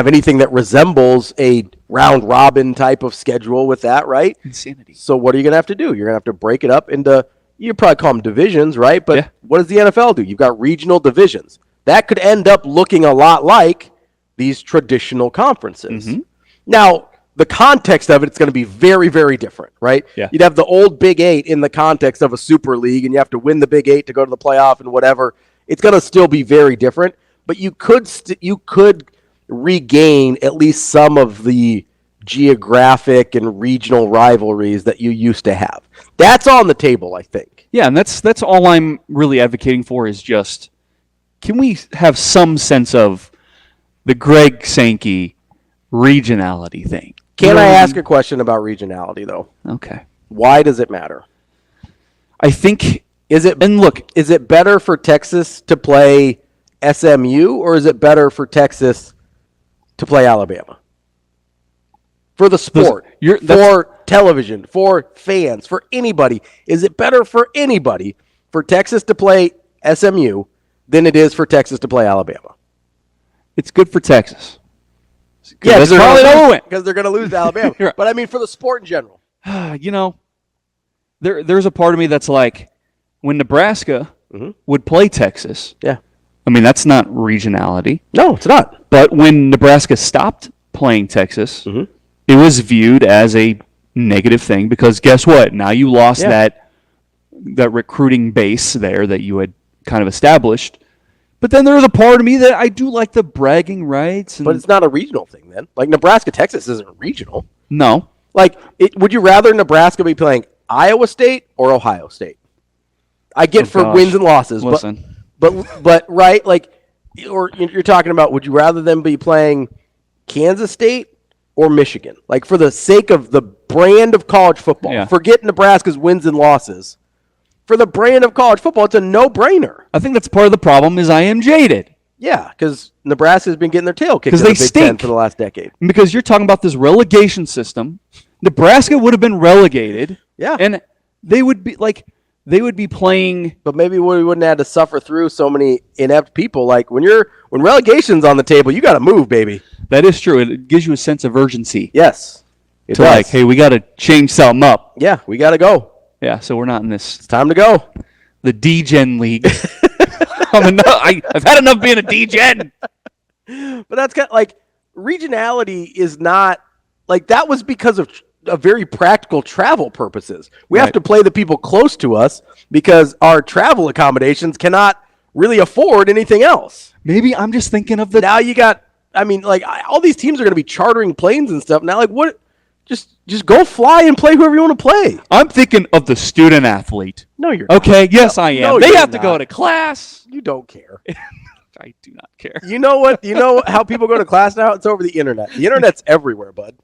anything that resembles a round robin type of schedule with that, right? Insanity. So what are you going to have to do? You're going to have to break it up into, you probably call them divisions, right? But what does the NFL do? You've got regional divisions. That could end up looking a lot like these traditional conferences. Now, the context of it's going to be very, very different, right? Yeah. You'd have the old Big Eight in the context of a Super League, and you have to win the Big Eight to go to the playoff and whatever. It's going to still be very different, but you could regain at least some of the geographic and regional rivalries that you used to have. That's on the table, I think. Yeah, and that's all I'm really advocating for is just, can we have some sense of the Greg Sankey regionality thing? Can I ask a question about regionality, though? Okay. Why does it matter? I think, is it better for Texas to play SMU, or is it better for Texas to play Alabama? For the sport, for television, for fans, for anybody, is it better for anybody for Texas to play SMU than it is for Texas to play Alabama? It's good for Texas. Yeah, because they're going to lose to Alabama. Right. But I mean, for the sport in general. There's a part of me that's like, when Nebraska would play Texas. Yeah. I mean, that's not regionality. No, it's not. But when Nebraska stopped playing Texas, it was viewed as a negative thing because guess what? Now you lost that recruiting base there that you had kind of established. But then there was a part of me that I do like the bragging rights. But it's not a regional thing then. Like Nebraska, Texas isn't regional. No. Like, would you rather Nebraska be playing Iowa State or Ohio State? I get wins and losses. Listen. But right, like, or you're talking about, would you rather them be playing Kansas State or Michigan? Like, for the sake of the brand of college football, forget Nebraska's wins and losses. For the brand of college football, it's a no-brainer. I think that's part of the problem is I am jaded. Yeah, because Nebraska's been getting their tail kicked in the Big Ten for the last decade. Because you're talking about this relegation system. Nebraska would have been relegated. Yeah. And they would be like, they would be playing. But maybe we wouldn't have to suffer through so many inept people. Like when relegation's on the table, you got to move, baby. That is true. It gives you a sense of urgency. Yes. It To does. like, hey, we got to change something up. Yeah, we got to go. Yeah, so we're not in this It's time to go. the D-Gen League. I've had enough being a D-Gen. But that's kind of like regionality is not like that was because of very practical travel purposes. We have Right. to play the people close to us because our travel accommodations cannot really afford anything else. Maybe I'm just thinking of the. Now you got, I mean, like all these teams are going to be chartering planes and stuff. Now, like what? Just go fly and play whoever you want to play. I'm thinking of the student athlete. No, you're Okay, yes, I am. No, they you're have to go not. to class. You don't care. I do not care. You know what? You know how people go to class now? It's over the internet. The internet's everywhere, bud.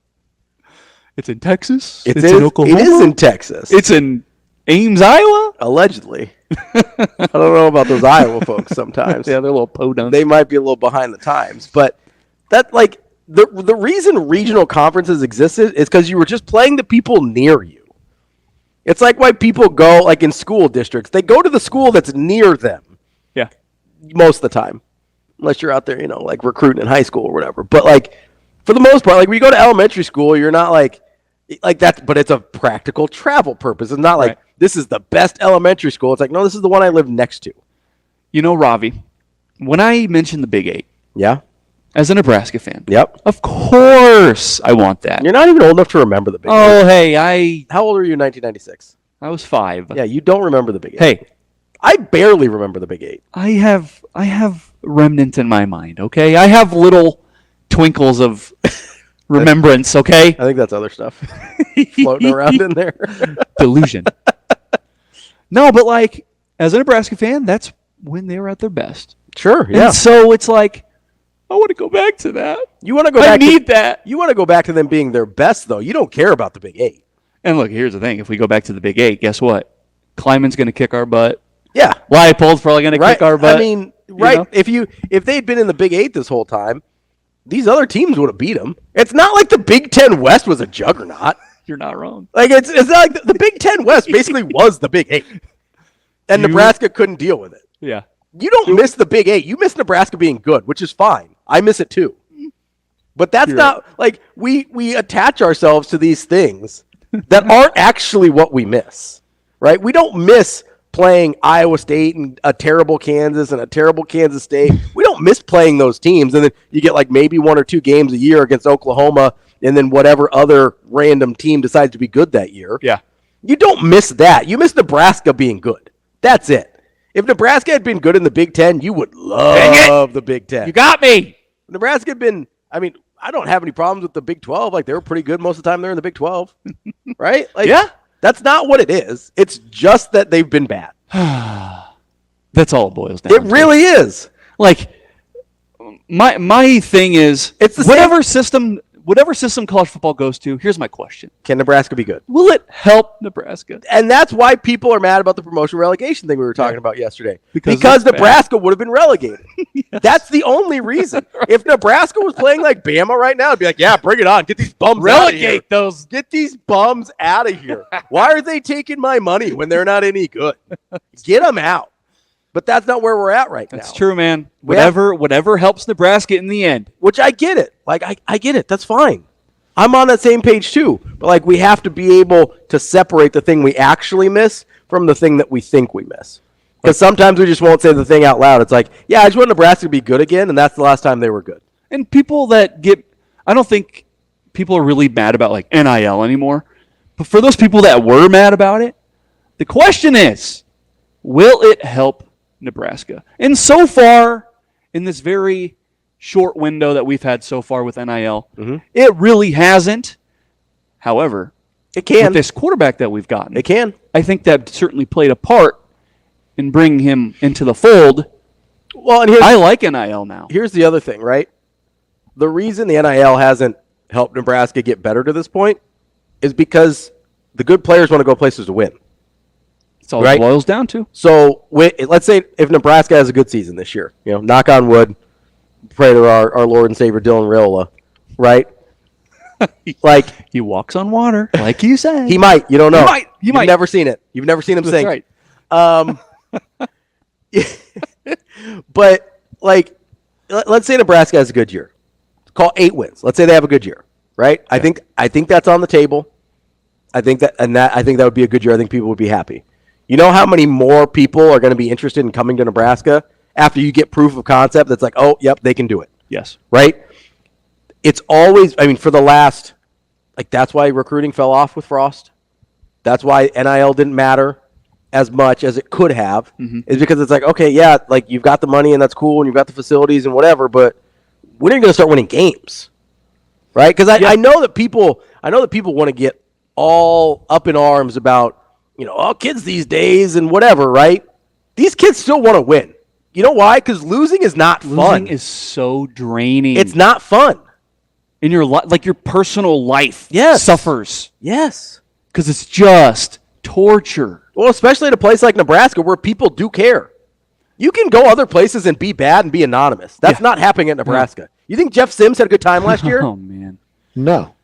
It's in Texas. It's in Oklahoma. It is in Texas. It's in Ames, Iowa. Allegedly. I don't know about those Iowa folks sometimes. Yeah, they're little podunks. They might be a little behind the times. But that, like, the reason regional conferences existed is because you were just playing the people near you. It's like why people go, like in school districts, they go to the school that's near them Yeah. most of the time. Unless you're out there, like recruiting in high school or whatever. But, like, for the most part, like when you go to elementary school, you're not like that, but it's a practical travel purpose. It's not like Right. this is the best elementary school. It's like, no, this is the one I live next to. You know, Ravi, when I mentioned the Big Eight Yeah. as a Nebraska fan, Yep. of course I want that. You're not even old enough to remember the Big Eight. Oh, hey, How old were you in 1996? I was 5. Yeah, you don't remember the Big Eight. Hey, I barely remember the Big Eight. I have remnants in my mind. Okay, I have little twinkles of remembrance. Okay, I think that's other stuff floating around in there. delusion. No, but like as a Nebraska fan, that's when they were at their best. Sure, yeah. And so it's like I want to go back to that. You want to go I back need that. You want to go back to them being their best, though. You don't care about the Big Eight. And look, here's the thing: if we go back to the Big Eight, guess what? Kleiman's going to kick our butt. Yeah. Leipold's probably going to Right. kick our butt. I mean, right. know? If they'd been in the Big Eight this whole time, these other teams would have beat them. It's not like the Big Ten West was a juggernaut. You're not wrong. Like it's not like the Big Ten West basically was the Big Eight, and Nebraska couldn't deal with it. Yeah. You don't miss the Big Eight. You miss Nebraska being good, which is fine. I miss it too. But that's not like we attach ourselves to these things that aren't actually what we miss, right? We don't miss playing Iowa State and a terrible Kansas and a terrible Kansas State. We don't miss playing those teams. And then you get like maybe 1 or 2 games a year against Oklahoma and then whatever other random team decides to be good that year. Yeah. You don't miss that. You miss Nebraska being good. That's it. If Nebraska had been good in the Big Ten, you would love the Big Ten. You got me. Nebraska had been, I mean, I don't have any problems with the Big 12. Like, they were pretty good most of the time they're in the Big 12. Right? Like, Yeah. That's not what it is. It's just that they've been bad. That's all it boils down It to. really is. Like my thing is It's the whatever system college football goes to, here's my question. Can Nebraska be good? Will it help Nebraska? And that's why people are mad about the promotion relegation thing we were talking about yesterday. Because Because it's Nebraska would have been relegated. That's the only reason. If Nebraska was playing like Bama right now, it'd be like, yeah, bring it on. Get these bums out of here. Relegate those. Get these bums out of here. Why are they taking my money when they're not any good? Get them out. But that's not where we're at right now. That's true, man. We have- Whatever helps Nebraska in the end. Which I get it. Like, I get it. That's fine. I'm on that same page too. But, like, we have to be able to separate the thing we actually miss from the thing that we think we miss. Because sometimes we just won't say the thing out loud. It's like, yeah, I just want Nebraska to be good again, and that's the last time they were good. And people that I don't think people are really mad about like NIL anymore. But for those people that were mad about it, the question is, will it help Nebraska? And so far, in this very short window that we've had so far with NIL, it really hasn't. However, It can. with this quarterback that we've gotten, It can. I think that certainly played a part in bringing him into the fold. Well, and I like NIL now. here's the other thing, right? The reason the NIL hasn't helped Nebraska get better to this point is because the good players want to go places to win. That's all Right. it boils down to. So let's say if Nebraska has a good season this year, knock on wood, pray to our Lord and Savior Dylan Raiola, right? Like He walks on water, like you said. he might, you don't know. He might. You've never seen it. You've never seen him That's sing. right. But like, let's say Nebraska has a good year. Call 8 wins. Let's say they have a good year, right? Yeah. I think that's on the table. I think that would be a good year. I think people would be happy. You know how many more people are going to be interested in coming to Nebraska after you get proof of concept that's like, oh, yep, they can do it. Yes. Right? It's always, I mean, for the last, like, that's why recruiting fell off with Frost. That's why NIL didn't matter as much as it could have, is because it's like, okay, yeah, like, you've got the money and that's cool and you've got the facilities and whatever, but when are you going to start winning games? Right? Because I know that people want to get all up in arms about, all kids these days and whatever, right? These kids still want to win. You know why? Because losing is not fun. Losing is so draining. It's not fun. In your your personal life suffers. Yes. Because it's just torture. Well, especially at a place like Nebraska where people do care. You can go other places and be bad and be anonymous. That's not happening at Nebraska. You think Jeff Sims had a good time last year? Oh, man. No.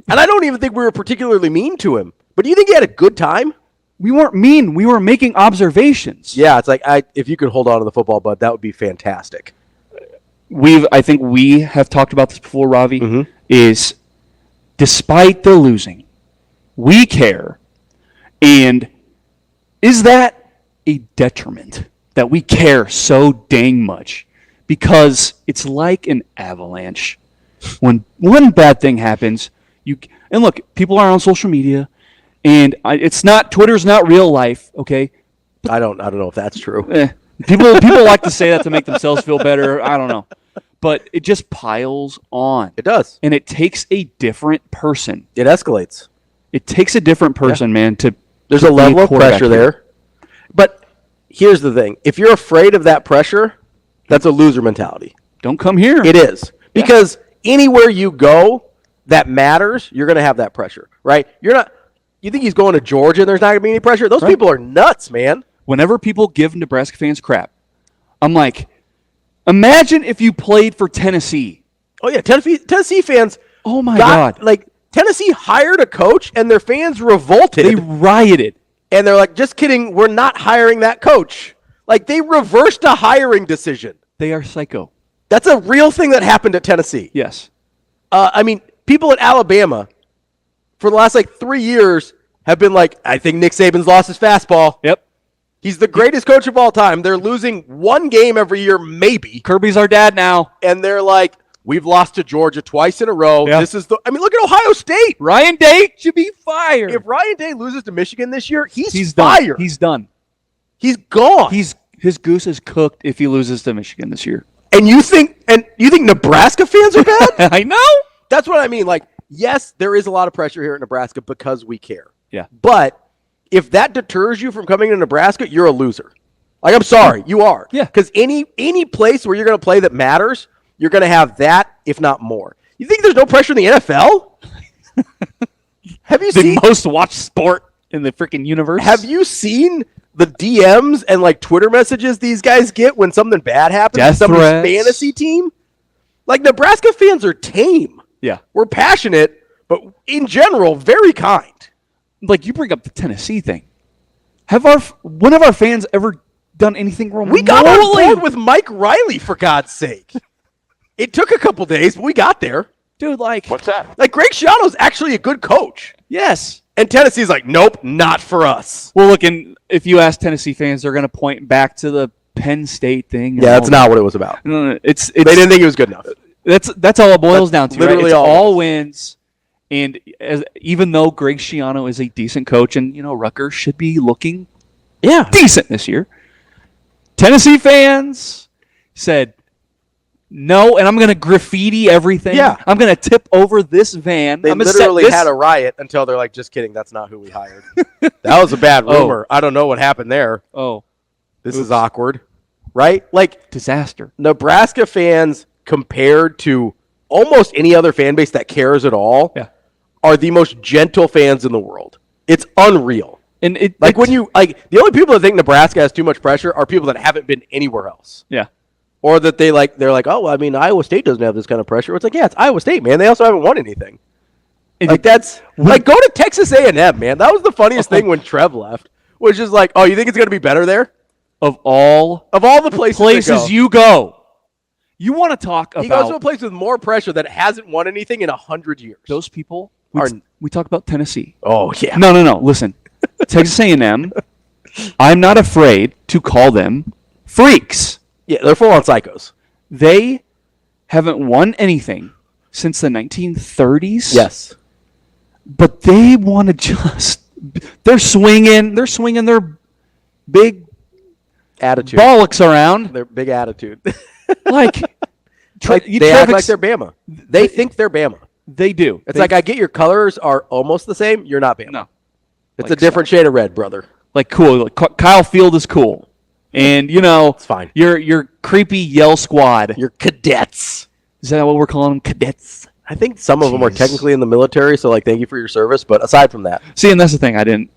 And I don't even think we were particularly mean to him. But do you think he had a good time? We weren't mean. We were making observations. Yeah, it's like, if you could hold on to the football, bud, that would be fantastic. I think we have talked about this before, Ravi, is despite the losing, we care. And is that a detriment that we care so dang much? Because it's like an avalanche. When one bad thing happens, and look, people are on social media, and Twitter's not real life, okay? I don't know if that's true. People like to say that to make themselves feel better. I don't know. But it just piles on. It does. And it takes a different person. It escalates. It takes a different person, man, There's a level of pressure there. But here's the thing. If you're afraid of that pressure, that's a loser mentality. Don't come here. It is. Because anywhere you go that matters, you're going to have that pressure, right? You think he's going to Georgia and there's not going to be any pressure? Those people are nuts, man. Whenever people give Nebraska fans crap, I'm like, imagine if you played for Tennessee. Oh, yeah. Tennessee fans. Oh, my God. Like, Tennessee hired a coach and their fans revolted. They rioted. And they're like, just kidding. We're not hiring that coach. Like, they reversed a hiring decision. They are psycho. That's a real thing that happened at Tennessee. Yes. I mean, people at Alabama for the last 3 years have been like, I think Nick Saban's lost his fastball. Yep. He's the greatest coach of all time. They're losing one game every year, maybe. Kirby's our dad now. And they're like, we've lost to Georgia twice in a row. Yeah. Look at Ohio State. Ryan Day should be fired. If Ryan Day loses to Michigan this year, he's fired. Done. He's done. He's gone. His goose is cooked if he loses to Michigan this year. And you think Nebraska fans are bad? I know. That's what I mean. Like, yes, there is a lot of pressure here at Nebraska because we care. Yeah. But if that deters you from coming to Nebraska, you're a loser. Like, I'm sorry, you are. Yeah. Because any place where you're going to play that matters, you're going to have that, if not more. You think there's no pressure in the NFL? Have you seen the most watched sport in the freaking universe? Have you seen the DMs and Twitter messages these guys get when something bad happens to somebody's fantasy team? Like, Nebraska fans are tame. Yeah. We're passionate, but in general, very kind. Like, you bring up the Tennessee thing. One of our fans ever done anything wrong? We got on board with Mike Riley, for God's sake. It took a couple days, but we got there. Dude, What's that? Like, Greg Schiano's actually a good coach. yes. And Tennessee's like, nope, not for us. Well, look, and if you ask Tennessee fans, they're going to point back to the Penn State thing. Yeah, that's not what it was about. No, it's they didn't think he was good enough. That's all it boils down to. Literally right? It's all wins. And even though Greg Schiano is a decent coach, and Rutgers should be looking decent this year, Tennessee fans said no, and I'm going to graffiti everything. Yeah. I'm going to tip over this van. They literally had a riot until they're like, just kidding, that's not who we hired. That was a bad rumor. I don't know what happened there. Oh. This is awkward, right? Like, disaster. Nebraska fans, compared to almost any other fan base that cares at all, are the most gentle fans in the world. It's unreal. And the only people that think Nebraska has too much pressure are people that haven't been anywhere else. Yeah. Or that they're like, oh, well, I mean, Iowa State doesn't have this kind of pressure. It's like, yeah, it's Iowa State, man. They also haven't won anything. Go to Texas A&M, man. That was the funniest thing when Trev left. which is like, oh, you think it's going to be better there? Of all the places you go, you want to talk about. He goes to a place with more pressure that hasn't won anything in 100 years. Those people. We talk about Tennessee. Oh yeah. No. Listen, Texas A&M. I'm not afraid to call them freaks. Yeah, they're full on psychos. They haven't won anything since the 1930s. Yes. But they want to just. They're swinging their big Attitude. bollocks around. Their big attitude. Like they act like they're Bama. They think they're Bama. They do. It's like, I get your colors are almost the same. You're not Bama. No. It's a different shade of red, brother. Like cool. Like Kyle Field is cool. And, it's fine. Your creepy Yell squad. Your cadets. Is that what we're calling them? Cadets? I think some of them are technically in the military, so, like, thank you for your service. But aside from that. See, and that's the thing. I think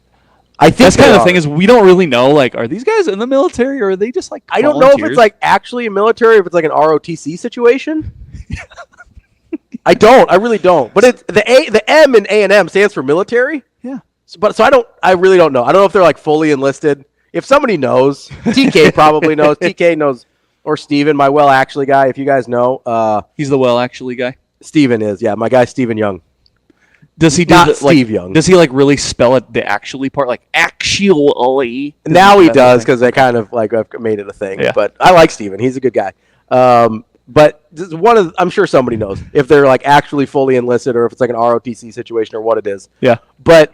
that's kind of the thing is we don't really know, like, are these guys in the military or are they just, like, I don't know if it's, like, actually a military, if it's, like, an ROTC situation. I really don't. But it's the M in A&M stands for military. Yeah. I really don't know. I don't know if they're, like, fully enlisted. If somebody knows, TK probably knows. TK knows, or Steven, my actually guy, if you guys know. He's the actually guy? Steven is, yeah. My guy, Steven Young. Does he do Not Steve Young. Does he, like, really spell it the actually part? Like, actually? Now he does, because they kind of, like, have made it a thing. Yeah. But I like Steven. He's a good guy. But this is I'm sure somebody knows if they're, like, actually fully enlisted or if it's, like, an ROTC situation or what it is. Yeah. But...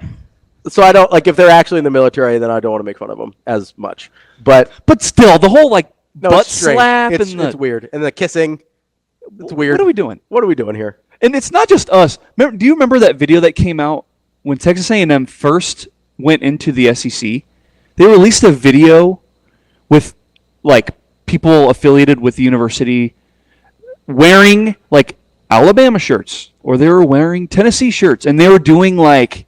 So I don't, like, if they're actually in the military, then I don't want to make fun of them as much. But still, the whole, like, no, butt it's strange. slap It's weird. And the kissing, it's weird. What are we doing? What are we doing here? And it's not just us. Do you remember that video that came out when Texas A&M first went into the SEC? They released a video with, like, people affiliated with the university wearing, like, Alabama shirts, or they were wearing Tennessee shirts, and they were doing, like,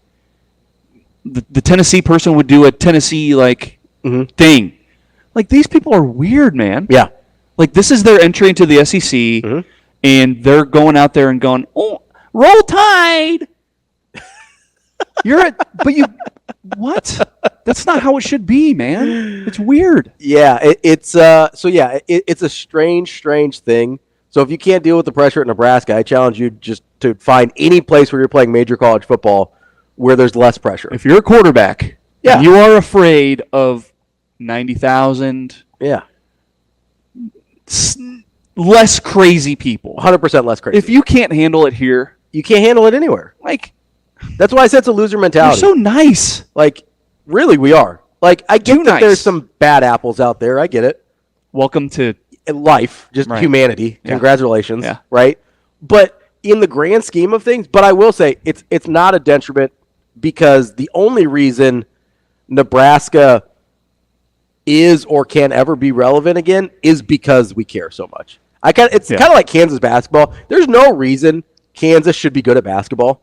the Tennessee person would do a Tennessee, like, thing. Like, these people are weird, man. Yeah. Like, this is their entry into the SEC, and they're going out there and going, oh, roll Tide! What? That's not how it should be, man. It's weird. Yeah, it's a strange thing. So if you can't deal with the pressure at Nebraska, I challenge you just to find any place where you're playing major college football where there's less pressure. If you're a quarterback, yeah, you are afraid of 90,000. Yeah. Less crazy people. 100% less crazy. If you can't handle it here, you can't handle it anywhere. Like, that's why I said it's a loser mentality. You're so nice. Like, really, we are. Like, I get that there's some bad apples out there. I get it. Welcome to life, just humanity. Yeah. Congratulations. Yeah. Right? But in the grand scheme of things, but I will say it's not a detriment because the only reason Nebraska is or can ever be relevant again is because we care so much. It's kind of like Kansas basketball. There's no reason Kansas should be good at basketball.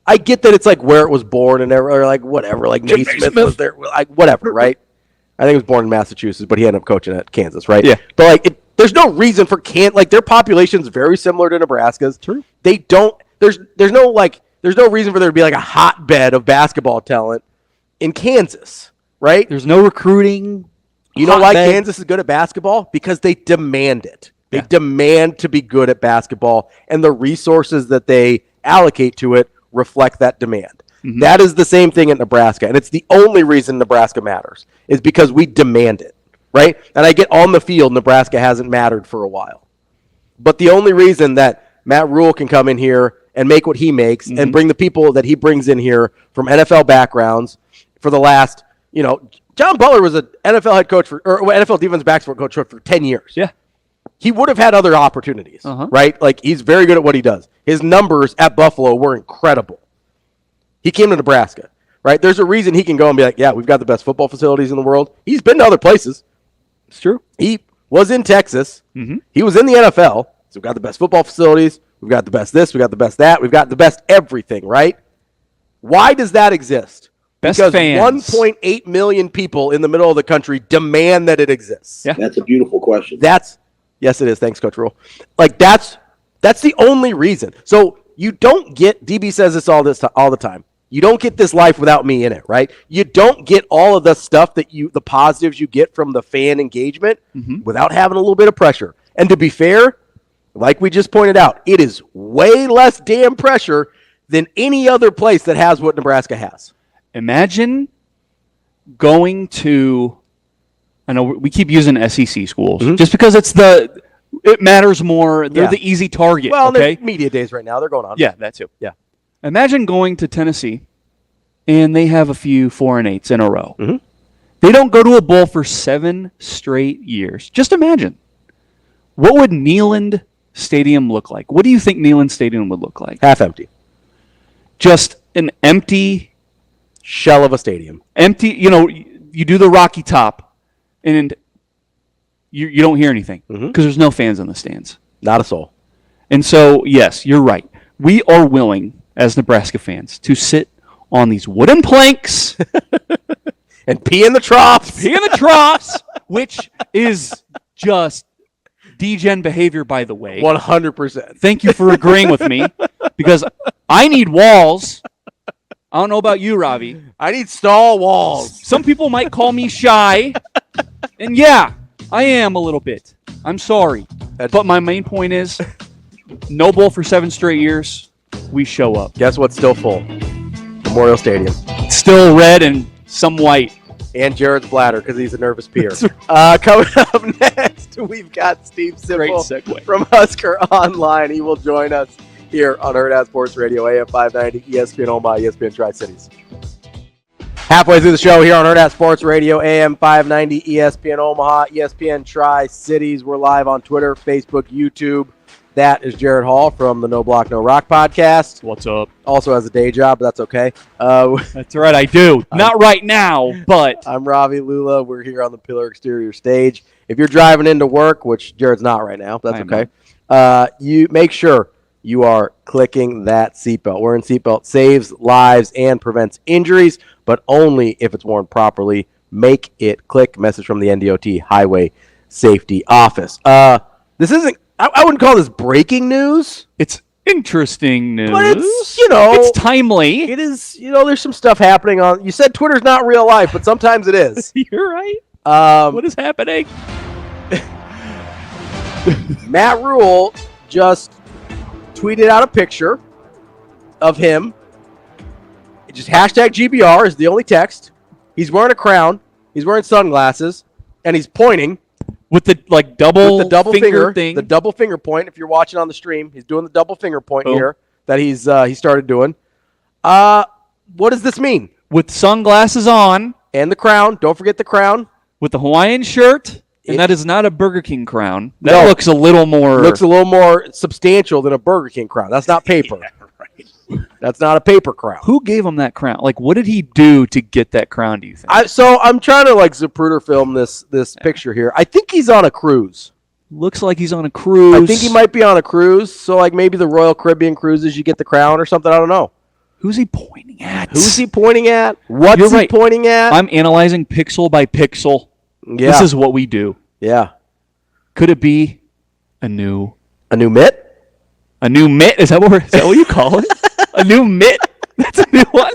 I get that it's like where it was born and or like whatever, like Naismith was there, like whatever, right? I think he was born in Massachusetts, but he ended up coaching at Kansas, right? Yeah. But like, there's no reason for like their population's very similar to Nebraska's. True. They don't. There's no reason for there to be like a hotbed of basketball talent in Kansas, right? There's no recruiting. You know why Kansas is good at basketball? Because they demand it. They demand to be good at basketball, and the resources that they allocate to it reflect that demand. Mm-hmm. That is the same thing at Nebraska, and it's the only reason Nebraska matters is because we demand it, right? And I get on the field, Nebraska hasn't mattered for a while. But the only reason that Matt Rhule can come in here and make what he makes and bring the people that he brings in here from NFL backgrounds for the last, John Butler was an NFL head coach or NFL defensive backs coach for 10 years. Yeah. He would have had other opportunities, right? Like, he's very good at what he does. His numbers at Buffalo were incredible. He came to Nebraska, right? There's a reason he can go and be like, yeah, we've got the best football facilities in the world. He's been to other places. It's true. He was in Texas. Mm-hmm. He was in the NFL. So we've got the best football facilities. We've got the best this. We've got the best that. We've got the best everything, right? Why does that exist? Best because fans. 1.8 million people in the middle of the country demand that it exists. Yeah. That's a beautiful question. Yes, it is. Thanks, Coach Rhule. Like, that's the only reason. So you don't get, DB says this all the time. You don't get this life without me in it, right? You don't get all of the stuff the positives you get from the fan engagement without having a little bit of pressure. And to be fair, like we just pointed out, it is way less damn pressure than any other place that has what Nebraska has. Imagine going to, I know we keep using SEC schools just because it matters more. They're the easy target. Well, okay? Media days right now, they're going on. Yeah, that too. Yeah. Imagine going to Tennessee and they have a few 4-8s in a row. Mm-hmm. They don't go to a bowl for 7 straight years. Just imagine. What would Neyland Stadium look like? What do you think Neyland Stadium would look like? Half empty. Just an empty Shell of a stadium. Empty, you do the Rocky Top and you don't hear anything because there's no fans in the stands. Not a soul. And so, yes, you're right. We are willing, as Nebraska fans, to sit on these wooden planks and pee in the troughs. Which is just degen behavior, by the way. 100%. Thank you for agreeing with me, because I need walls. I don't know about you, Ravi. I need stall walls. Some people might call me shy, and yeah, I am a little bit. I'm sorry. But my main point is, no bowl for 7 straight years, we show up. Guess what's still full? Memorial Stadium. Still red and some white. And Jared's bladder because he's a nervous peer. Coming up next, we've got Steve Sipple from Husker Online. He will join us here on Hurrdat Sports Radio, AM 590, ESPN Omaha, ESPN Tri-Cities. Halfway through the show here on Hurrdat Sports Radio, AM 590, ESPN Omaha, ESPN Tri-Cities. We're live on Twitter, Facebook, YouTube. That is Jared Hall from the No Block, No Rock podcast. What's up? Also has a day job, but that's okay. That's right, I do. Not right now, but... I'm Ravi, Lulla. We're here on the Pillar Exterior stage. If you're driving into work, which Jared's not right now, that's okay. You make sure you are clicking that seatbelt. Wearing seatbelt saves lives and prevents injuries, but only if it's worn properly. Make it click. Message from the NDOT Highway Safety Office. This isn't, I wouldn't call this breaking news. It's interesting news. But it's, it's timely. It is, there's some stuff happening on, you said Twitter's not real life, but sometimes it is. You're right. What is happening? Matt Rhule just tweeted out a picture of him. Just hashtag GBR is the only text. He's wearing a crown. He's wearing sunglasses, and he's pointing with the double finger thing. The double finger point. If you're watching on the stream, he's doing the double finger point here that he started doing. What does this mean? With sunglasses on and the crown. Don't forget the crown. With the Hawaiian shirt. And that is not a Burger King crown. That looks a little more substantial than a Burger King crown. That's not paper. Yeah, right. That's not a paper crown. Who gave him that crown? Like, what did he do to get that crown, do you think? I'm trying to Zapruder film this picture here. I think he's on a cruise. Looks like he's on a cruise. I think he might be on a cruise. So maybe the Royal Caribbean cruises, you get the crown or something. I don't know. Who's he pointing at? What's he pointing at? I'm analyzing pixel by pixel. Yeah. This is what we do. Yeah. Could it be a new mitt? A new mitt? Is that what you call it? A new mitt? That's a new one.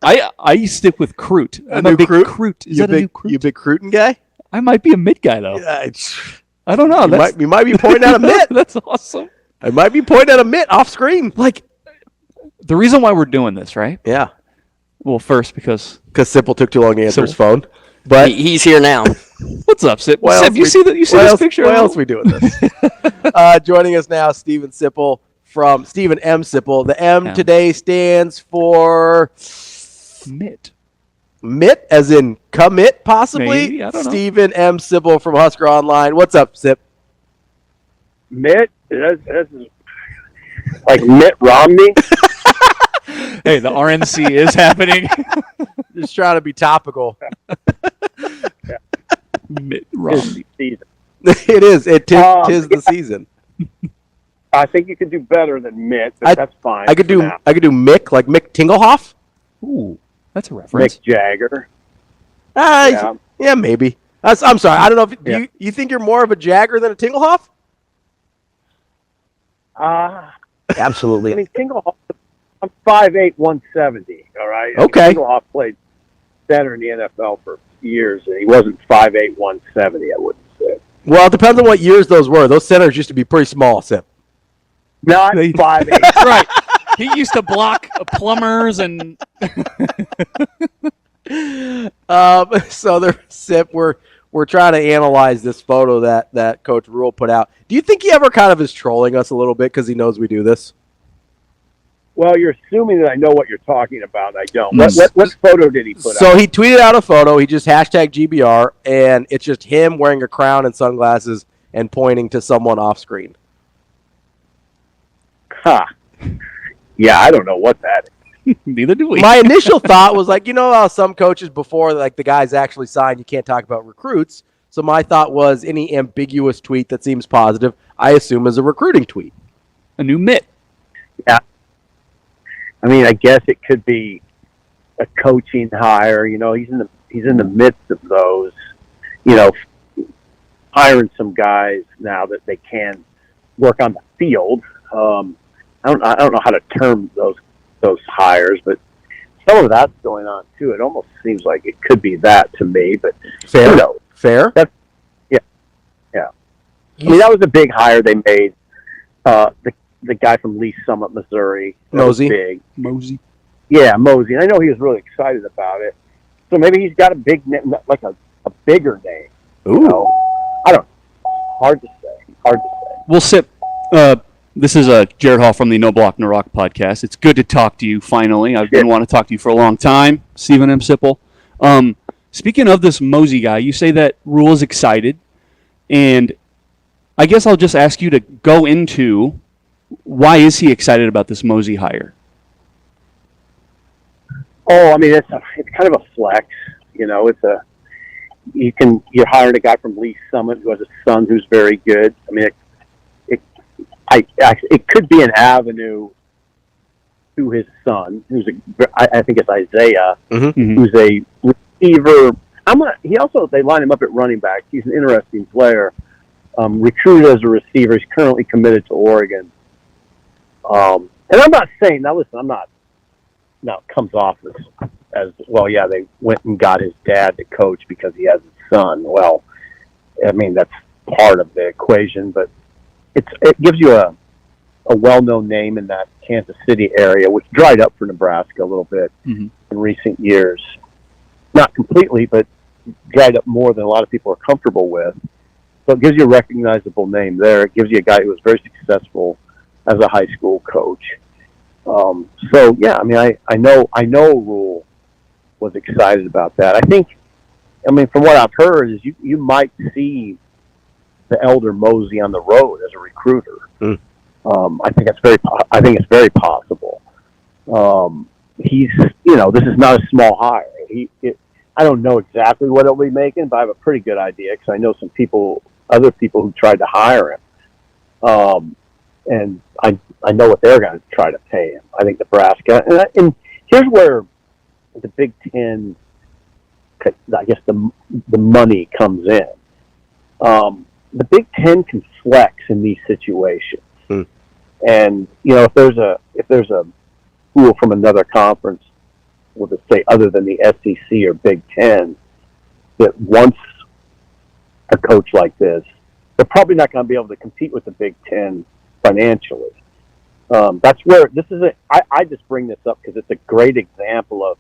I stick with Crute. I'm a big Crute. Is that a new Crute? You a big Crutin guy? I might be a mitt guy though. I don't know. You might be pointing at a mitt. That's awesome. I might be pointing at a mitt off screen. Like the reason why we're doing this, right? Yeah. Well, first because Sipple took too long to answer his phone. But he's here now. What's up, Sip? Sip, you see this picture? Why else are we doing this? Joining us now, Steven Sipple from Steven M. Sipple. The M today stands for Mitt. Mitt, as in commit, possibly? Maybe, I don't know. Steven M. Sipple from Husker Online. What's up, Sip? Mitt? That's like Mitt Romney? Hey, the RNC is happening. Just trying to be topical. Mitt Romney. It is. Tis the season. I think you could do better than Mitt, but that's fine. I could do Mick, like Mick Tingelhoff. Ooh, that's a reference. Mick Jagger. Yeah, maybe. I'm sorry. I don't know if you think you're more of a Jagger than a Tingelhoff. Absolutely. I mean, I'm 5'8", 170. All right. Okay. Single played center in the NFL for years, and he wasn't 5'8", 170. I wouldn't say. Well, it depends on what years those were. Those centers used to be pretty small, Sip. Not 5'8". Right. He used to block plumbers and. So there, Sip, we're trying to analyze this photo that Coach Rhule put out. Do you think he ever kind of is trolling us a little bit because he knows we do this? Well, you're assuming that I know what you're talking about. I don't. Mm. What photo did he put out? So he tweeted out a photo. He just hashtag GBR, and it's just him wearing a crown and sunglasses and pointing to someone off screen. Huh. Yeah, I don't know what that is. Neither do we. My initial thought was like, you know how some coaches before like the guys actually signed, you can't talk about recruits. So my thought was any ambiguous tweet that seems positive, I assume is a recruiting tweet. A new mitt. Yeah. I mean, I guess it could be a coaching hire. You know, he's in the midst of those. You know, hiring some guys now that they can work on the field. I don't know how to term those hires, but some of that's going on too. It almost seems like it could be that to me, but Fair. who knows? Fair. Yeah. I mean, that was a big hire they made. The guy from Lee Summit, Missouri. Mozee. Big. Mozee. Yeah, Mozee. And I know he was really excited about it. So maybe he's got a big name, like a bigger name. Ooh. You know? I don't know. Hard to say. Well, Sip, this is Jared Hall from the No Block No Rock podcast. It's good to talk to you finally. I've been wanting to talk to you for a long time, Stephen M. Sipple. Speaking of this Mozee guy, you say that Rhule is excited, and I guess I'll just ask you to go into why is he excited about this Mozee hire? Oh, I mean, it's kind of a flex. You know, you're hiring a guy from Lee Summit who has a son who's very good. I mean, it could be an avenue to his son, I think it's Isaiah, who's a receiver. They line him up at running back. He's an interesting player. Recruited as a receiver. He's currently committed to Oregon. And I'm not saying, now listen, now it comes off as well, yeah, they went and got his dad to coach because he has his son. Well, I mean, that's part of the equation, but it gives you a well-known name in that Kansas City area, which dried up for Nebraska a little bit in recent years. Not completely, but dried up more than a lot of people are comfortable with. So it gives you a recognizable name there. It gives you a guy who was very successful as a high school coach. So yeah, I mean, I know Rhule was excited about that. I mean, from what I've heard is you might see the elder Mozee on the road as a recruiter. I think it's very possible. He's, this is not a small hire. I don't know exactly what he'll be making, but I have a pretty good idea because I know other people who tried to hire him. And I know what they're going to try to pay him. I think Nebraska. And here's where the Big Ten, I guess the money comes in. The Big Ten can flex in these situations. And, if there's a school from another conference, we'll just say other than the SEC or Big Ten, that wants a coach like this, they're probably not going to be able to compete with the Big Ten financially. That's where this is. I just bring this up because it's a great example of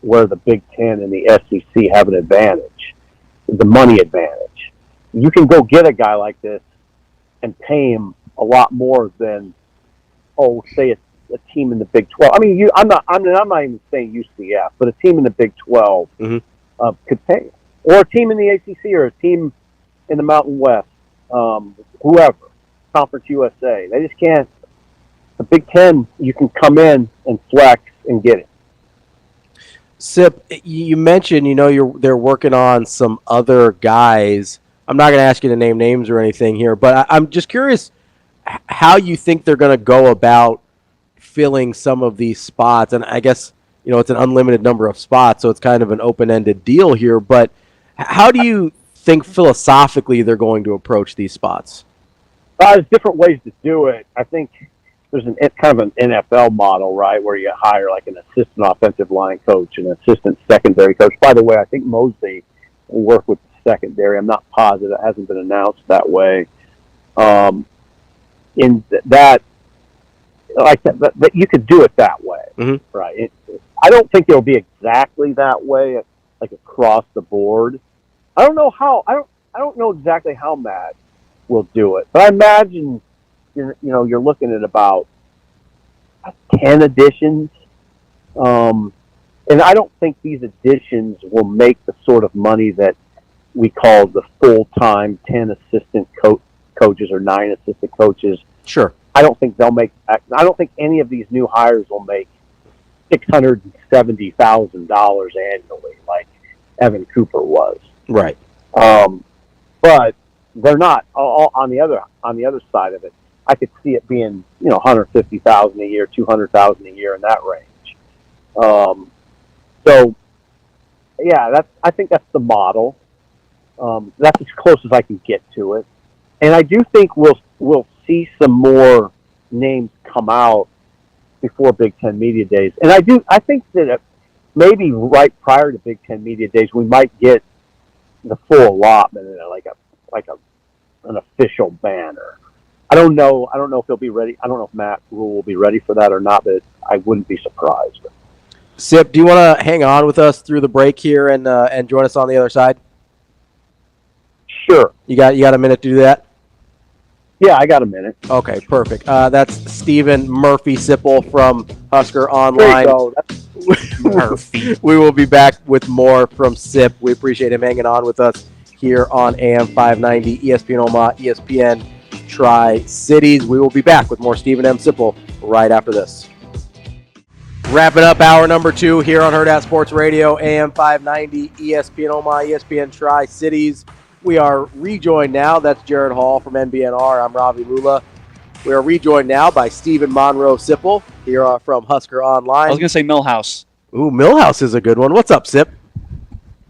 where the Big Ten and the SEC have an advantage, the money advantage. You can go get a guy like this and pay him a lot more than, say a team in the Big 12. I mean, I'm not even saying UCF, but a team in the Big 12 could pay him, or a team in the ACC, or a team in the Mountain West, whoever, Conference USA. They just can't. The Big Ten, you can come in and flex and get it. Sip, you mentioned, they're working on some other guys. I'm not going to ask you to name names or anything here, but I'm just curious how you think they're going to go about filling some of these spots. And I guess, it's an unlimited number of spots, so it's kind of an open-ended deal here. But how do you think philosophically they're going to approach these spots? There's different ways to do it. I think it's kind of an NFL model, right, where you hire like an assistant offensive line coach and an assistant secondary coach. By the way, I think Mozee will work with the secondary. I'm not positive; it hasn't been announced that way. In that, like that you could do it that way, right? I don't think it'll be exactly that way, like across the board. I don't know how. I don't know exactly how Matt will do it, but I imagine you're looking at about 10 additions, and I don't think these additions will make the sort of money that we call the full-time 10 assistant coaches or 9 assistant coaches. Sure. I don't think they'll make. I don't think any of these new hires will make $670,000 annually, like Evan Cooper was. Right. But they're not. On the other side of it, I could see it being $150,000 a year, $200,000 a year in that range. So yeah, I think that's the model. That's as close as I can get to it, and I do think we'll see some more names come out before Big Ten Media Days, and I think that maybe right prior to Big Ten Media Days we might get the full allotment in an official banner. I don't know if he'll be ready. I don't know if Matt Rhule will be ready for that or not, but I wouldn't be surprised. Sip, do you want to hang on with us through the break here and join us on the other side? Sure. You got a minute to do that? Yeah, I got a minute. Okay, perfect. That's Stephen Murphy Sipple from Husker There Online. you go. Murphy. We will be back with more from Sip. We appreciate him hanging on with us here on AM 590, ESPN Omaha, ESPN Tri-Cities. We will be back with more Stephen M. Sipple right after this. Wrapping up hour number 2 here on Hurrdat Sports Radio, AM 590, ESPN Omaha, ESPN Tri-Cities. We are rejoined now. That's Jared Hall from NBNR. I'm Ravi Lulla. We are rejoined now by Stephen Monroe Sipple here from Husker Online. I was going to say Millhouse. Ooh, Millhouse is a good one. What's up, Sip?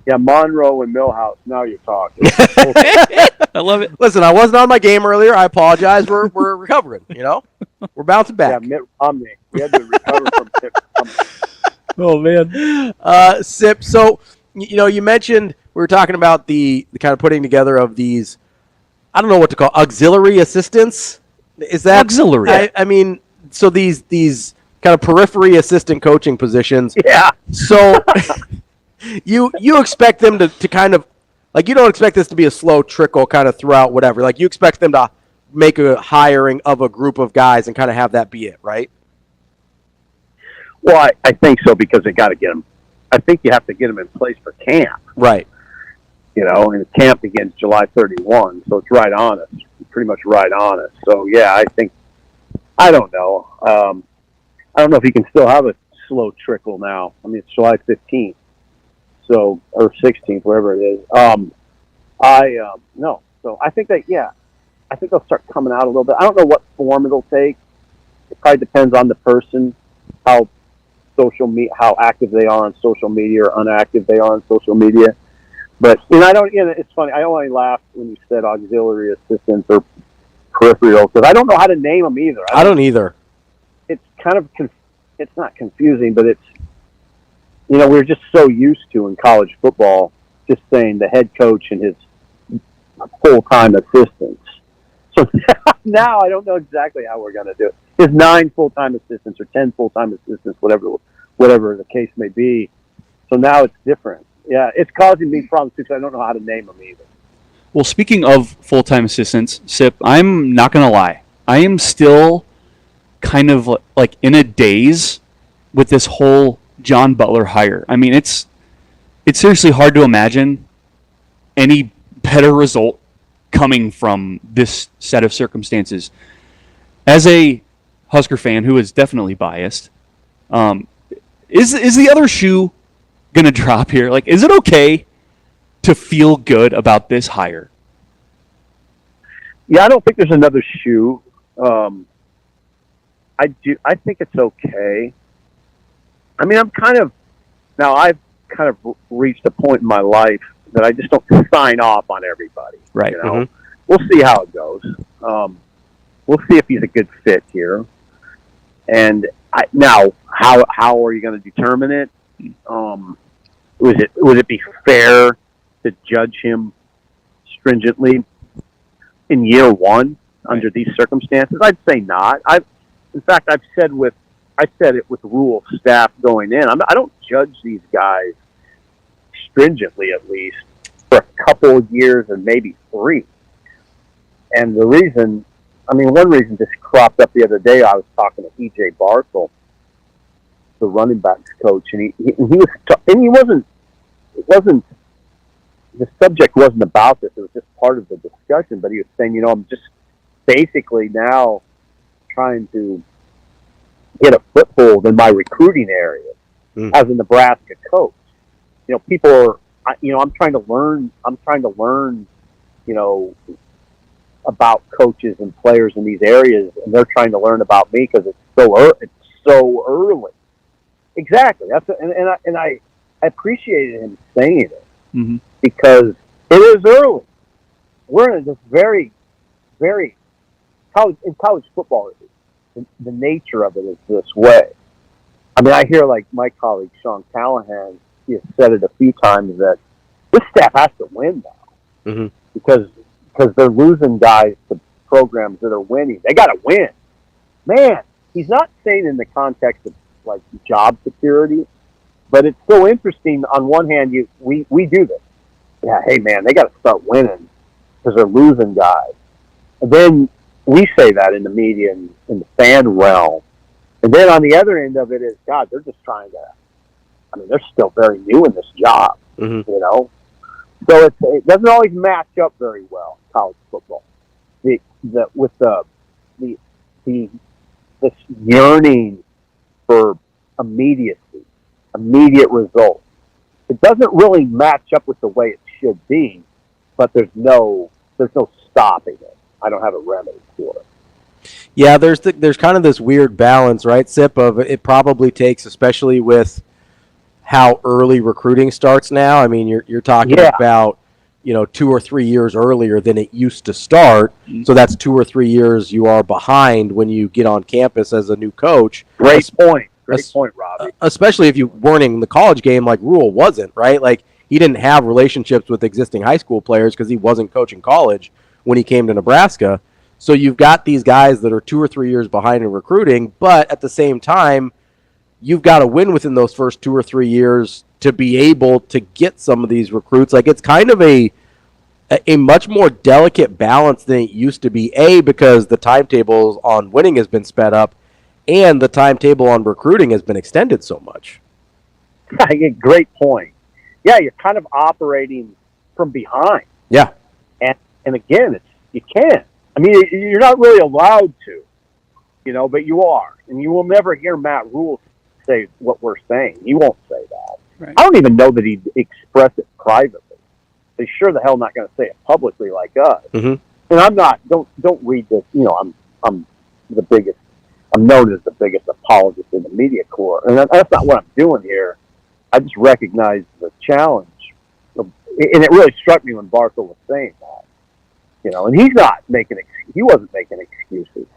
Yeah, Monroe and Millhouse. Now you're talking. I love it. Listen, I wasn't on my game earlier. I apologize. We're recovering, We're bouncing back. Yeah, Mitt Romney. We had to recover from Mitt Romney. Oh, man. Sip, so, you mentioned we were talking about the kind of putting together of these, I don't know what to call, auxiliary assistants? Is that auxiliary? I mean, so these kind of periphery assistant coaching positions. Yeah. So you expect them to kind of, like, you don't expect this to be a slow trickle kind of throughout whatever. Like, you expect them to make a hiring of a group of guys and kind of have that be it, right? Well, I think so, because they got to get them. I think you have to get them in place for camp. Right. And camp begins July 31, so it's right on us, pretty much right on us. So, yeah, I don't know. I don't know if you can still have a slow trickle now. I mean, it's July 15th, or 16th, wherever it is. No. So I think I think they'll start coming out a little bit. I don't know what form it'll take. It probably depends on the person, how active they are on social media or inactive they are on social media. But it's funny. I only laughed when you said auxiliary assistants or peripheral, because I don't know how to name them either. I don't either. It's kind of it's not confusing, but it's we're just so used to in college football just saying the head coach and his full-time assistants. So now I don't know exactly how we're going to do it. His 9 full-time assistants or 10 full-time assistants, whatever the case may be. So now it's different. Yeah, it's causing me problems too, because I don't know how to name them either. Well, speaking of full-time assistants, Sip, I'm not going to lie. I am still kind of like in a daze with this whole John Butler hire. I mean, it's seriously hard to imagine any better result coming from this set of circumstances. As a Husker fan who is definitely biased, is the other shoe going to drop here? Like, is it okay to feel good about this hire? Yeah, I don't think there's another shoe. I think it's okay. I mean, I've kind of reached a point in my life that I just don't sign off on everybody. Right. We'll see how it goes. We'll see if he's a good fit here. And now, how are you going to determine it? Would it be fair to judge him stringently in year one under these circumstances? I'd say not. In fact, I said it with Rhule staff going in. I don't judge these guys stringently, at least for a couple of years and maybe 3. And the reason, one reason just cropped up the other day. I was talking to E.J. Barthel, the running backs coach, and he wasn't. It wasn't. The subject wasn't about this. It was just part of the discussion. But he was saying, I'm just basically now trying to get a foothold in my recruiting area as a Nebraska coach. People are. I'm trying to learn. About coaches and players in these areas, and they're trying to learn about me because it's so early. Exactly. I appreciated him saying it because it is early. We're in this very, very in college football. The nature of it is this way. I hear like my colleague Sean Callahan. He has said it a few times that this staff has to win now because they're losing guys to programs that are winning. They got to win. Man, he's not saying in the context of like job security, but it's so interesting. On one hand, we do this. Yeah, hey man, they got to start winning because they're losing guys. And then we say that in the media and in the fan realm. And then on the other end of it is, God, they're just trying to. They're still very new in this job, So it doesn't always match up very well in college football. With this yearning for immediate results. It doesn't really match up with the way it should be, but there's no stopping it. I don't have a remedy for it. Yeah, there's kind of this weird balance, right, Sip, of it probably takes, especially with how early recruiting starts now. You're talking about 2 or 3 years earlier than it used to start. So that's 2 or 3 years you are behind when you get on campus as a new coach. Great point, Ravi. Especially if you weren't in the college game like Rhule wasn't, right? Like he didn't have relationships with existing high school players because he wasn't coaching college when he came to Nebraska. So you've got these guys that are 2 or 3 years behind in recruiting, but at the same time, you've got to win within those first 2 or 3 years to be able to get some of these recruits. Like it's kind of a much more delicate balance than it used to be, because the timetable on winning has been sped up and the timetable on recruiting has been extended so much. Great point. Yeah, you're kind of operating from behind. Yeah. And again, you can't. You're not really allowed to, but you are. And you will never hear Matt Rhule say what we're saying. He won't say that. Right. I don't even know that he'd express it privately. He's sure the hell not going to say it publicly like us. And I'm not. Don't read this. I'm the biggest. I'm known as the biggest apologist in the media corps, and that's not what I'm doing here. I just recognize the challenge, and it really struck me when Barthel was saying that. And he's not he wasn't making excuses.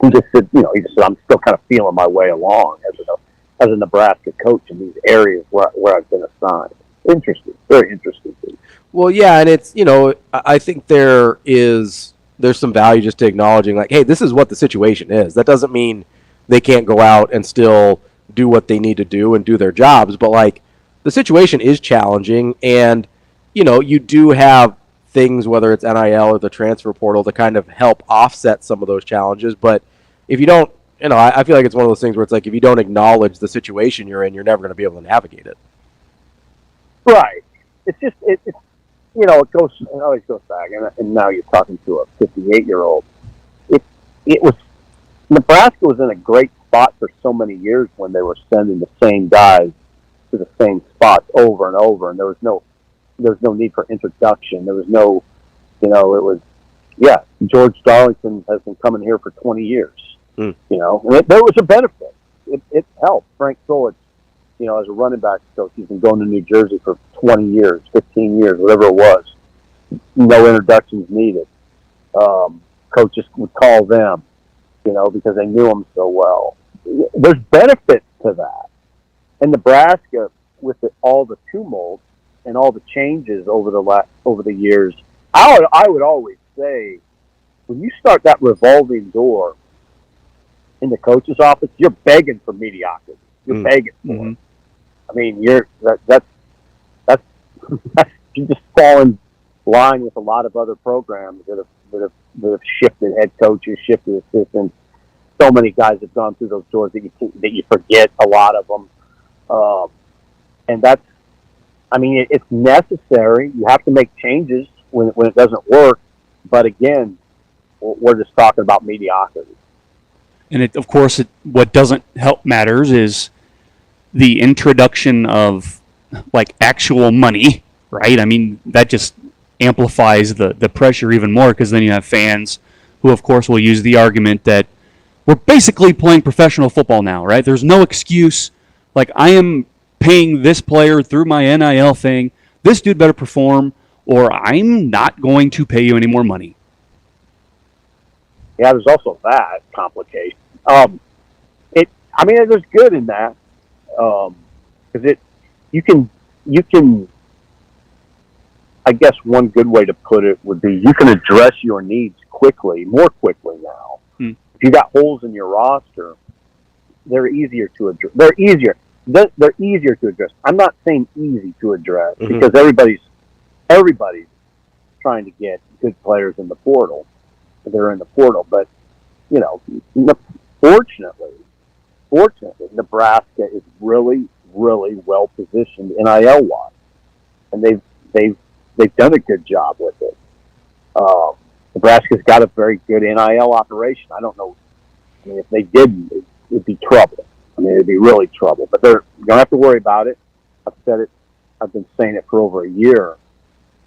He just said, I'm still kind of feeling my way along as a Nebraska coach in these areas where I've been assigned. Interesting, very interesting. Well, yeah, and it's, I think there's some value just to acknowledging, like, hey, this is what the situation is. That doesn't mean they can't go out and still do what they need to do and do their jobs, but like the situation is challenging, and you do have things, whether it's NIL or the transfer portal, to kind of help offset some of those challenges. But if you don't, I feel like it's one of those things where it's like, if you don't acknowledge the situation you're in, you're never going to be able to navigate it. Right. It's just, it always goes back, and now you're talking to a 58-year-old. It was, Nebraska was in a great spot for so many years when they were sending the same guys to the same spots over and over, and there was no need for introduction. There was no, George Darlington has been coming here for 20 years, and there was a benefit. It helped. Frank Solich, as a running back coach, he's been going to New Jersey for 20 years, 15 years, whatever it was. No introductions needed. Coaches would call them, because they knew him so well. There's benefits to that. And Nebraska, with all the tumult and all the changes over the years, I would always say, when you start that revolving door in the coach's office, you're begging for mediocrity. You're begging for it. I mean, that's you just fall in line with a lot of other programs that have shifted head coaches, shifted assistants. So many guys have gone through those doors that you forget a lot of them, and that's. I mean, it's necessary. You have to make changes when it doesn't work. But again, we're just talking about mediocrity. And of course, what doesn't help matters is the introduction of like actual money, right? I mean, that just amplifies the pressure even more, because then you have fans who, of course, will use the argument that we're basically playing professional football now, right? There's no excuse. Like, I am paying this player through my NIL thing. This dude better perform, or I'm not going to pay you any more money. Yeah, there's also that complication. I mean, there's good in that, because you can. I guess one good way to put it would be you can address your needs more quickly now. If you got holes in your roster, they're easier to address. They're easier to address. I'm not saying easy to address, because everybody's trying to get good players in the portal. They're in the portal, but fortunately, Nebraska is really, really well positioned NIL wise, and they've done a good job with it. Nebraska's got a very good NIL operation. I don't know. I mean, if they didn't, it'd be trouble. I mean, it'd be really trouble. But you don't have to worry about it. I've said it. I've been saying it for over a year.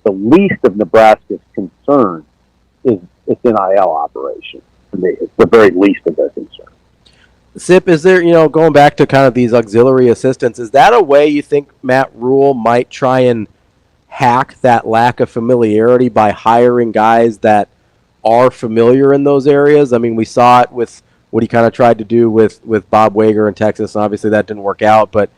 The least of Nebraska's concern is its NIL operation. It's the very least of their concern. Sip, is there, going back to kind of these auxiliary assistants, is that a way you think Matt Rhule might try and hack that lack of familiarity by hiring guys that are familiar in those areas? I mean, we saw it with what he kind of tried to do with Bob Wager in Texas, and obviously that didn't work out, but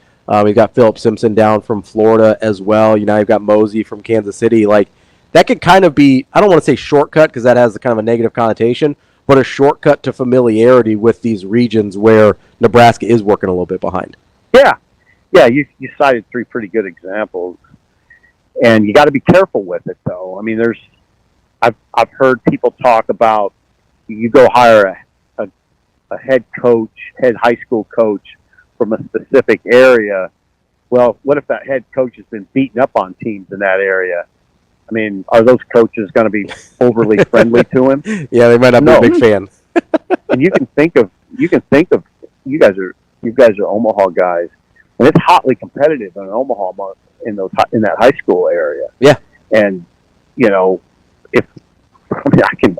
we've got Philip Simpson down from Florida as well. You've got Mozee from Kansas City. Like, that could kind of be, I don't want to say shortcut because that has kind of a negative connotation, but a shortcut to familiarity with these regions where Nebraska is working a little bit behind. Yeah, you cited three pretty good examples, and you got to be careful with it, though. I mean, I've heard people talk about you go hire a head high school coach from a specific area. Well, what if that head coach has been beating up on teams in that area? I mean, are those coaches going to be overly friendly to him? Yeah, they might not be a big fan. And you guys are Omaha guys, and it's hotly competitive in Omaha in that high school area. Yeah, and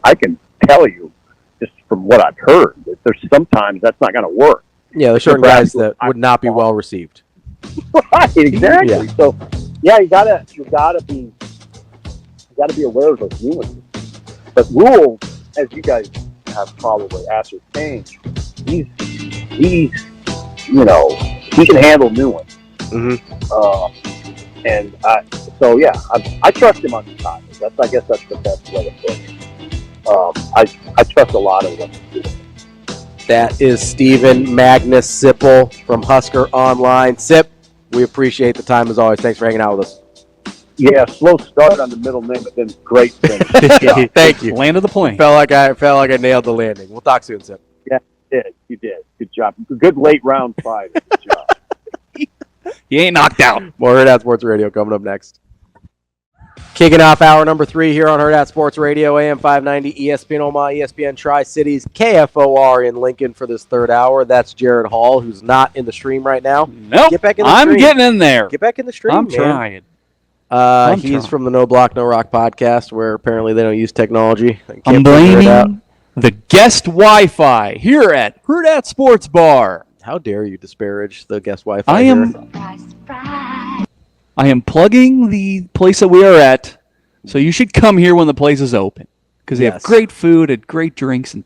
I can tell you just from what I've heard that there's sometimes that's not going to work. Yeah, there's certain guys that would not be well received. Right, exactly. Yeah. So, yeah, you gotta be aware of those nuances. But Rhule, as you guys have probably ascertained, he can handle nuance. And I trust him on the topic. I guess that's the best way to put it. I trust a lot of what he's doing. That is Stephen Magnus Sipple from Husker Online. Sip, we appreciate the time as always. Thanks for hanging out with us. Yeah, slow start on the middle name, but then great finish. Thank you. Land of the plane. Felt like I nailed the landing. We'll talk soon, Sip. Yeah, you did. Good job. Good late round five. Good job. You ain't knocked out. More Hurrdat Sports Radio coming up next. Kicking off hour number 3 here on Hurrdat Sports Radio, AM 590, ESPN Omaha, ESPN Tri-Cities, KFOR in Lincoln for this third hour. That's Jared Hall, who's not in the stream right now. Nope. Get back in the I'm stream. getting in there. Get back in the stream, I'm man. trying. He's from the No Block, No Rock podcast, where apparently they don't use technology. I'm blaming the guest Wi-Fi here at Hurrdat Sports Bar. How dare you disparage the guest Wi-Fi here? I am plugging the place that we are at, so you should come here when the place is open, because they have great food and great drinks, and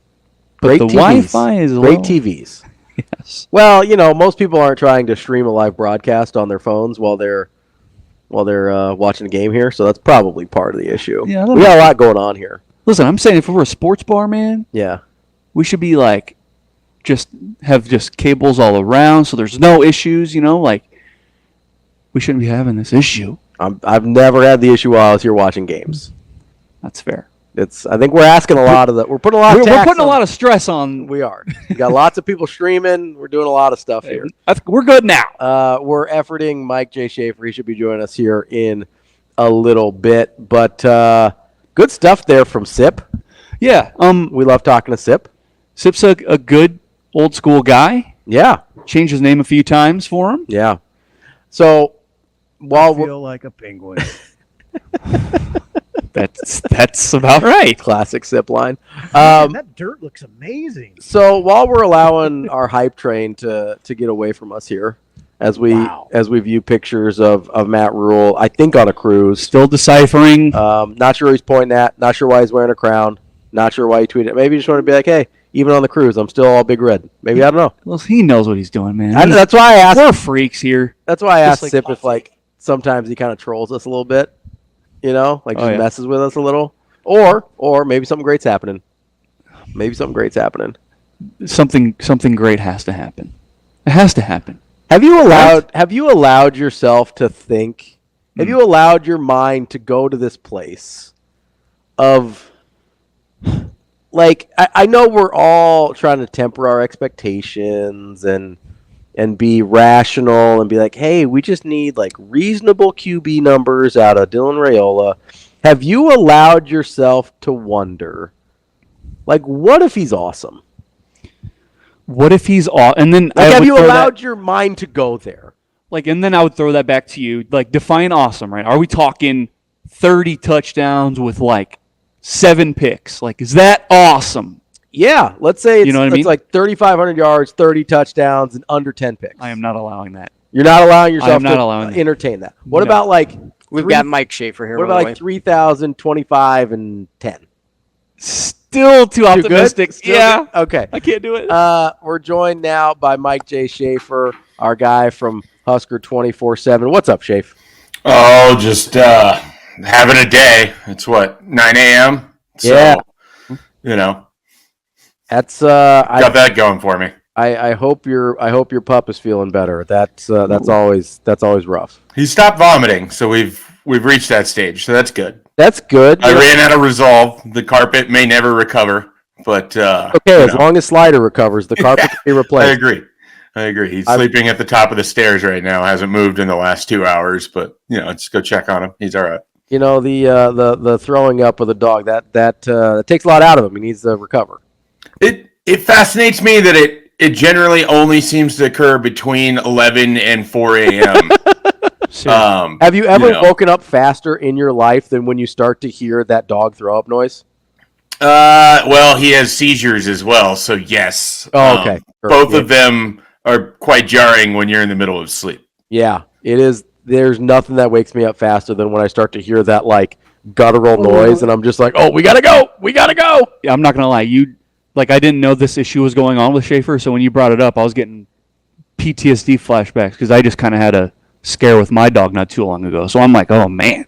But Great the TVs. Wi-Fi is low. Great TVs. Yes. Well, most people aren't trying to stream a live broadcast on their phones while they're watching a game here, so that's probably part of the issue. Yeah, we got a lot going on here. Listen, I'm saying if we're a sports bar, man, Yeah. we should be like, just have cables all around, so there's no issues. Like we shouldn't be having this issue. I've never had the issue while I was here watching games. That's fair. I think we're asking a lot of that. We're putting a lot. We're putting a lot of stress on. We are. We got lots of people streaming. We're doing a lot of stuff here. We're good now. We're efforting Mike J. Schaefer. He should be joining us here in a little bit. But good stuff there from Sip. Yeah. We love talking to Sip. Sip's a good old school guy. Yeah. Changed his name a few times for him. Yeah. So while I feel like a penguin. That's about right. Classic Sip line. Man, that dirt looks amazing. So while we're allowing our hype train to get away from us here, as we view pictures of Matt Rhule, I think on a cruise, Still deciphering. not sure who he's pointing at, not sure why he's wearing a crown, not sure why he tweeted. Maybe he just want to be like, hey, even on the cruise, I'm still all big red. Maybe I don't know. Well, he knows what he's doing, man. That's why I asked. We're freaks here. That's why I asked Just Sip if sometimes he kind of trolls us a little bit, just messes with us a little, or maybe something great's happening. Maybe something great's happening. Something great has to happen. It has to happen. Have you allowed yourself to think? Have you allowed your mind to go to this place of I know we're all trying to temper our expectations and be rational and be like, hey, we just need reasonable QB numbers out of Dylan Raiola. Have you allowed yourself to wonder, what if he's awesome? What if he's and then have you allowed your mind to go there? And then I would throw that back to you. Define awesome, right? Are we talking 30 touchdowns with 7 picks? Is that awesome? Yeah, let's say it's, You know what I mean? 3,500 yards, 30 touchdowns, and under 10 picks. I am not allowing that. You're not allowing yourself not to allowing that. entertain that. What No. about We've got Mike Schaefer here. what by the about way. 3,000, 25, and 10? Still too Too good? optimistic. Still Yeah. good? Okay. I can't do it. We're joined now by Mike J. Schaefer, our guy from Husker 24/7. What's up, Schaefer? Oh, just having a day. It's 9 a.m. So, Yeah. That's got that going for me. I hope your pup is feeling better. That's always rough. He stopped vomiting, so we've reached that stage. So that's good. That's good. I ran out of resolve. The carpet may never recover, but Okay, as long as Slider recovers, the carpet can be I replaced. agree. He's sleeping at the top of the stairs right now. Hasn't moved in the last 2 hours, but just go check on him. He's all right. The throwing up of the dog that takes a lot out of him. He needs to recover. It fascinates me that it generally only seems to occur between 11 and 4 a.m. Have you ever woken up faster in your life than when you start to hear that dog throw up noise? Well, he has seizures as well, so yes. Oh, okay. Both of them are quite jarring when you're in the middle of sleep. Yeah, it is. There's nothing that wakes me up faster than when I start to hear that guttural noise, and I'm just like, oh, we gotta go. Yeah, I'm not gonna lie. I didn't know this issue was going on with Schaefer, so when you brought it up, I was getting PTSD flashbacks because I just kind of had a scare with my dog not too long ago. So I'm like, oh man,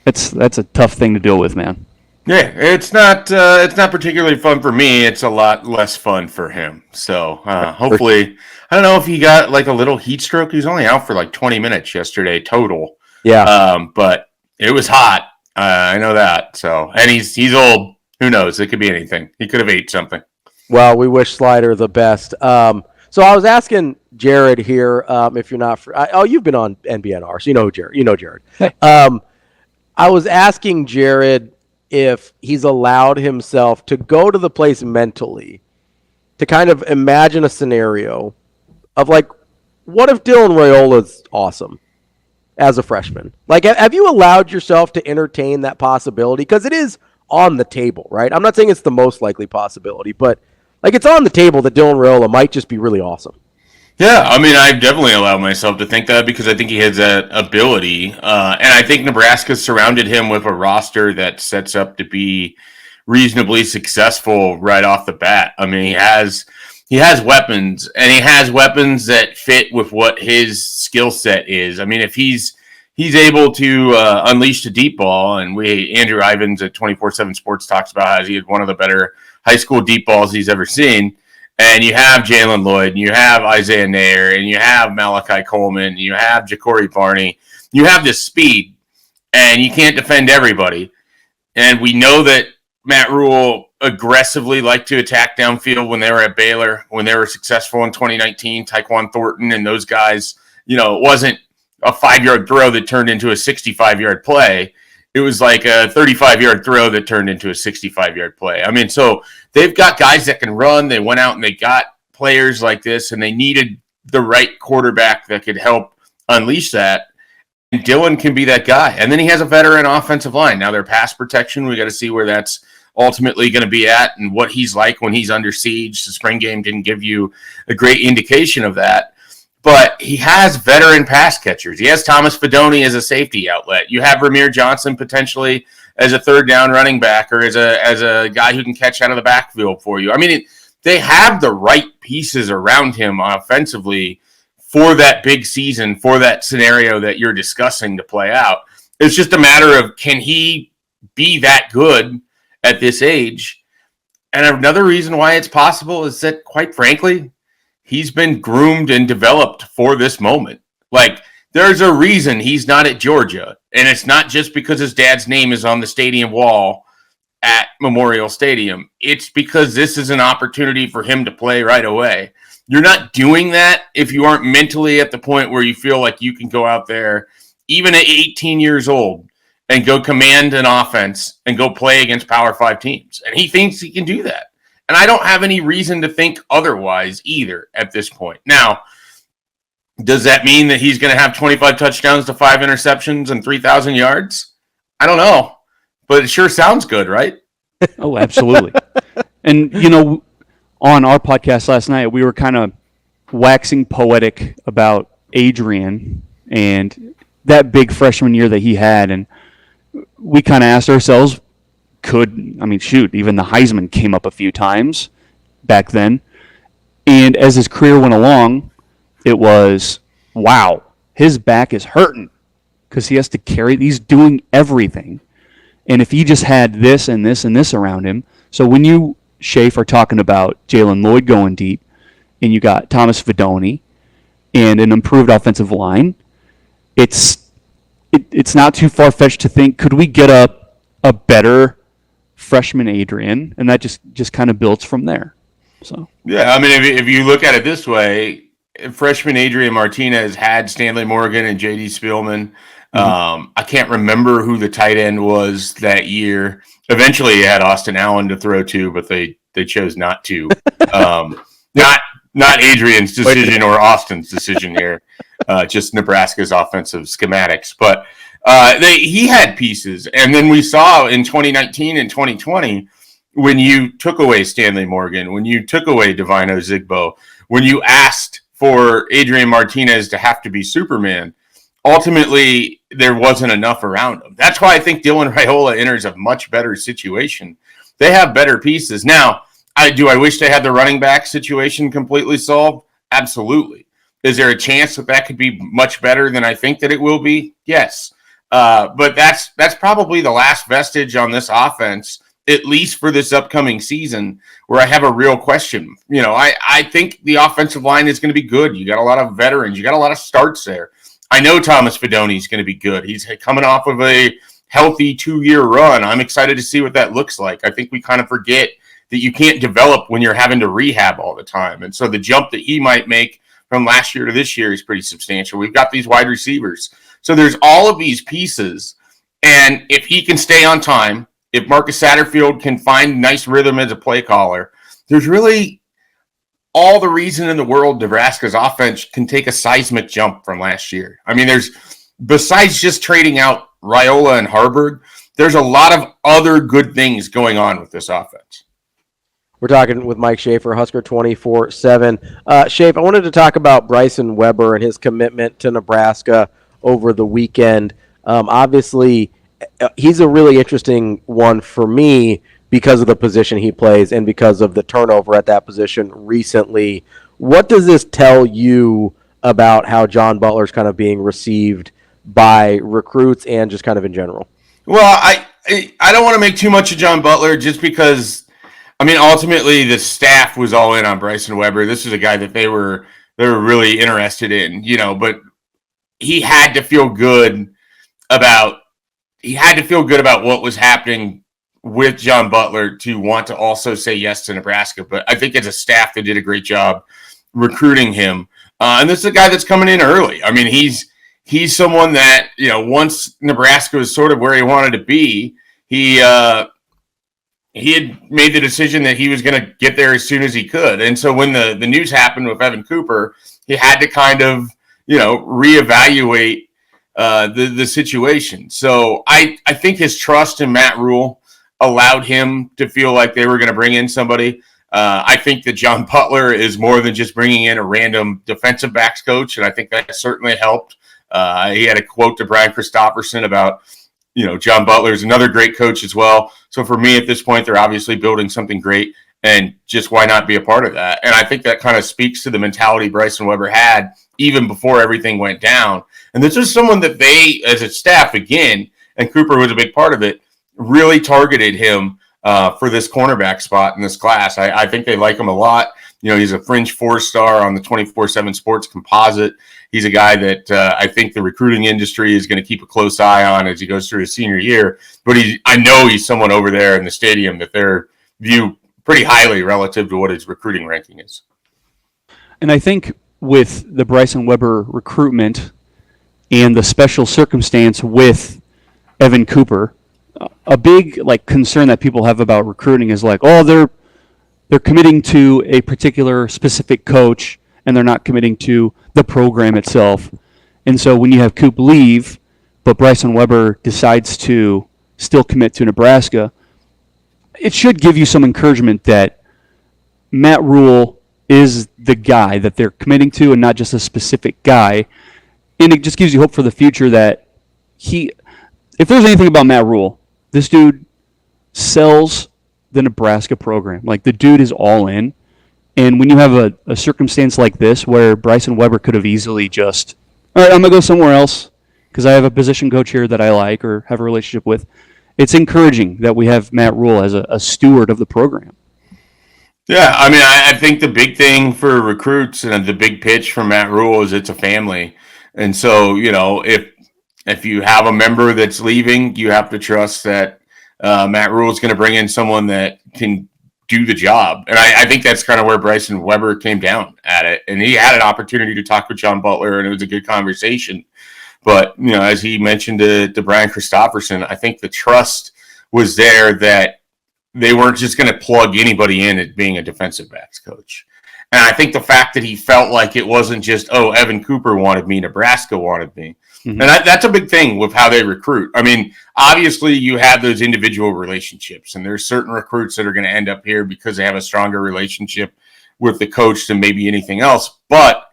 that's a tough thing to deal with, man. Yeah, it's not particularly fun for me. It's a lot less fun for him. So hopefully, I don't know if he got a little heat stroke. He was only out for 20 minutes yesterday total. Yeah. But it was hot. I know that. So, and he's old. Who knows? It could be anything. He could have ate something. Well, we wish Slider the best. So I was asking Jared here, if you're not, you've been on NBNR, so you know Jared. Hey. I was asking Jared if he's allowed himself to go to the place mentally to kind of imagine a scenario of what if Dylan Raiola's awesome as a freshman? Have you allowed yourself to entertain that possibility? Because it is on the table, right? I'm not saying it's the most likely possibility, but it's on the table that Dylan Raiola might just be really awesome. Yeah, I mean, I've definitely allowed myself to think that because I think he has that ability. And I think Nebraska surrounded him with a roster that sets up to be reasonably successful right off the bat. I mean, he has weapons, and he has weapons that fit with what his skill set is. I mean, if he's able to unleash the deep ball, and Andrew Ivins at 24/7 Sports talks about how he had one of the better high school deep balls he's ever seen. And you have Jalen Lloyd, and you have Isaiah Nair, and you have Malachi Coleman, and you have Ja'Cory Barney. You have this speed, and you can't defend everybody. And we know that Matt Rhule aggressively liked to attack downfield when they were at Baylor, when they were successful in 2019, Tyquan Thornton and those guys. You know, it wasn't a 5-yard throw that turned into a 65-yard play. It was like a 35-yard throw that turned into a 65-yard play. I mean, so they've got guys that can run. They went out and they got players like this, and they needed the right quarterback that could help unleash that. And Dylan can be that guy. And then he has a veteran offensive line. Now, their pass protection, we got to see where that's ultimately going to be at and what he's like when he's under siege. The spring game didn't give you a great indication of that. But he has veteran pass catchers. He has Thomas Fidone as a safety outlet. You have Ramir Johnson potentially as a third down running back or as a guy who can catch out of the backfield for you. I mean, they have the right pieces around him offensively for that big season, for that scenario that you're discussing to play out. It's just a matter of, can he be that good at this age? And another reason why it's possible is that, quite frankly, he's been groomed and developed for this moment. Like, there's a reason he's not at Georgia. And it's not just because his dad's name is on the stadium wall at Memorial Stadium. It's because this is an opportunity for him to play right away. You're not doing that if you aren't mentally at the point where you feel like you can go out there, even at 18 years old, and go command an offense and go play against Power 5 teams. And he thinks he can do that. And I don't have any reason to think otherwise either at this point. Now, does that mean that he's going to have 25 touchdowns to 5 interceptions and 3,000 yards? I don't know. But it sure sounds good, right? Oh, absolutely. And, you know, on our podcast last night, we were kind of waxing poetic about Adrian and that big freshman year that he had. And we kind of asked ourselves, even the Heisman came up a few times back then. And as his career went along, it was, wow, his back is hurting because he has to he's doing everything. And if he just had this and this and this around him. So when you, Schaefer, are talking about Jalen Lloyd going deep, and you got Thomas Fidone and an improved offensive line, it's not too far-fetched to think, could we get a better freshman Adrian? And that just kind of builds from there. So yeah, I mean, if you look at it this way, freshman Adrian Martinez had Stanley Morgan and J.D. Spielman. I can't remember who the tight end was that year. Eventually, he had Austin Allen to throw to, but they chose not to. Not Adrian's decision or Austin's decision here. Just Nebraska's offensive schematics. But he had pieces. And then we saw in 2019 and 2020, when you took away Stanley Morgan, when you took away Divino Zigbo, when you asked for Adrian Martinez to have to be Superman, ultimately there wasn't enough around him. That's why I think Dylan Raiola enters a much better situation. They have better pieces. Now, I wish they had the running back situation completely solved? Absolutely. Is there a chance that could be much better than I think that it will be? Yes. But that's probably the last vestige on this offense, at least for this upcoming season, where I have a real question. You know, I think the offensive line is going to be good. You got a lot of veterans. You got a lot of starts there. I know Thomas Fidone is going to be good. He's coming off of a healthy 2-year run. I'm excited to see what that looks like. I think we kind of forget that you can't develop when you're having to rehab all the time. And so the jump that he might make from last year to this year is pretty substantial. We've got these wide receivers. So there's all of these pieces. And if he can stay on time, if Marcus Satterfield can find nice rhythm as a play caller, there's really all the reason in the world Nebraska's offense can take a seismic jump from last year. I mean, besides just trading out Raiola and Harburg, there's a lot of other good things going on with this offense. We're talking with Mike Schaefer, Husker 24/7. Schaefer, I wanted to talk about Bryson Weber and his commitment to Nebraska over the weekend. Obviously, he's a really interesting one for me because of the position he plays and because of the turnover at that position recently. What does this tell you about how John Butler's kind of being received by recruits and just kind of in general? Well, I don't want to make too much of John Butler just because, I mean, ultimately the staff was all in on Bryson Weber. This is a guy that they were really interested in, but he had to feel good about what was happening with John Butler to want to also say yes to Nebraska. But I think as a staff, they did a great job recruiting him. And this is a guy that's coming in early. I mean, he's someone that, once Nebraska was sort of where he wanted to be, he had made the decision that he was going to get there as soon as he could. And so when the news happened with Evan Cooper, he had to kind of, reevaluate the situation. So I think his trust in Matt Rhule allowed him to feel like they were going to bring in somebody. I think that John Butler is more than just bringing in a random defensive backs coach, and I think that certainly helped. He had a quote to Brian Christopherson about, John Butler is another great coach as well. So for me at this point, they're obviously building something great, and just why not be a part of that? And I think that kind of speaks to the mentality Bryson Weber had even before everything went down. And this is someone that they, as a staff, again, and Cooper was a big part of it, really targeted him for this cornerback spot in this class. I think they like him a lot. He's a fringe 4-star on the 24/7 Sports composite. He's a guy that I think the recruiting industry is going to keep a close eye on as he goes through his senior year. But I know he's someone over there in the stadium that they're view pretty highly relative to what his recruiting ranking is. And I think with the Bryson Weber recruitment and the special circumstance with Evan Cooper, a big concern that people have about recruiting is they're committing to a particular specific coach and they're not committing to the program itself. And so when you have Coop leave, but Bryson Weber decides to still commit to Nebraska, it should give you some encouragement that Matt Rhule is the guy that they're committing to and not just a specific guy. And it just gives you hope for the future that if there's anything about Matt Rhule, this dude sells the Nebraska program. The dude is all in. And when you have a circumstance like this where Bryson Weber could have easily just, all right, I'm going to go somewhere else because I have a position coach here that I like or have a relationship with, it's encouraging that we have Matt Rhule as a steward of the program. Yeah, I mean, I think the big thing for recruits and the big pitch from Matt Rhule is it's a family. And so, if you have a member that's leaving, you have to trust that Matt Rhule is going to bring in someone that can do the job. And I think that's kind of where Bryson Weber came down at it. And he had an opportunity to talk with John Butler, and it was a good conversation. But, as he mentioned to Brian Christopherson, I think the trust was there that they weren't just going to plug anybody in as being a defensive backs coach. And I think the fact that he felt like it wasn't just, Evan Cooper wanted me, Nebraska wanted me. Mm-hmm. And that's a big thing with how they recruit. I mean, obviously you have those individual relationships, and there's certain recruits that are going to end up here because they have a stronger relationship with the coach than maybe anything else. But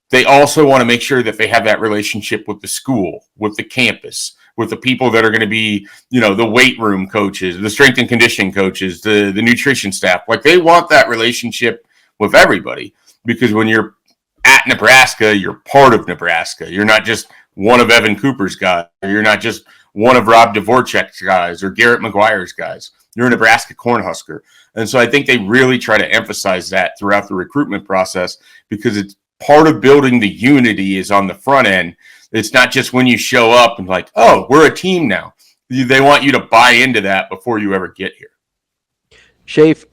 they also want to make sure that they have that relationship with the school, with the campus, with the people that are going to be, the weight room coaches, the strength and conditioning coaches, the nutrition staff. They want that relationship with everybody, because when you're at Nebraska, you're part of Nebraska. You're not just one of Evan Cooper's guys. You're not just one of Rob Dvorak's guys or Garrett McGuire's guys. You're a Nebraska Cornhusker. And so I think they really try to emphasize that throughout the recruitment process, because it's part of building the unity is on the front end. It's not just when you show up and we're a team now. They want you to buy into that before you ever get here. Schaefer,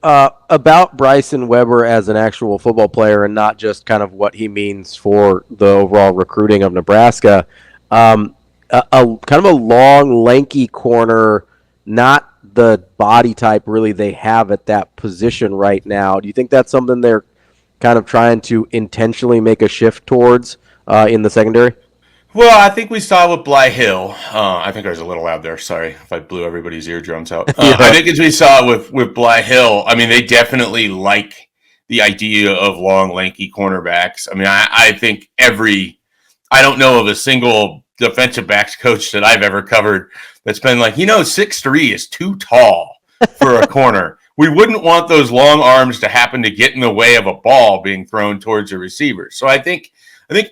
about Bryson Weber as an actual football player and not just kind of what he means for the overall recruiting of Nebraska, a kind of a long, lanky corner, not the body type really they have at that position right now. Do you think that's something they're kind of trying to intentionally make a shift towards in the secondary? Well, I think we saw with Bly Hill. I think I was a little loud there. Sorry if I blew everybody's eardrums out. I think as we saw with Bly Hill, I mean, they definitely like the idea of long, lanky cornerbacks. I mean, I think I don't know of a single defensive backs coach that I've ever covered that's been 6'3" is too tall for a corner. We wouldn't want those long arms to happen to get in the way of a ball being thrown towards a receiver. So I think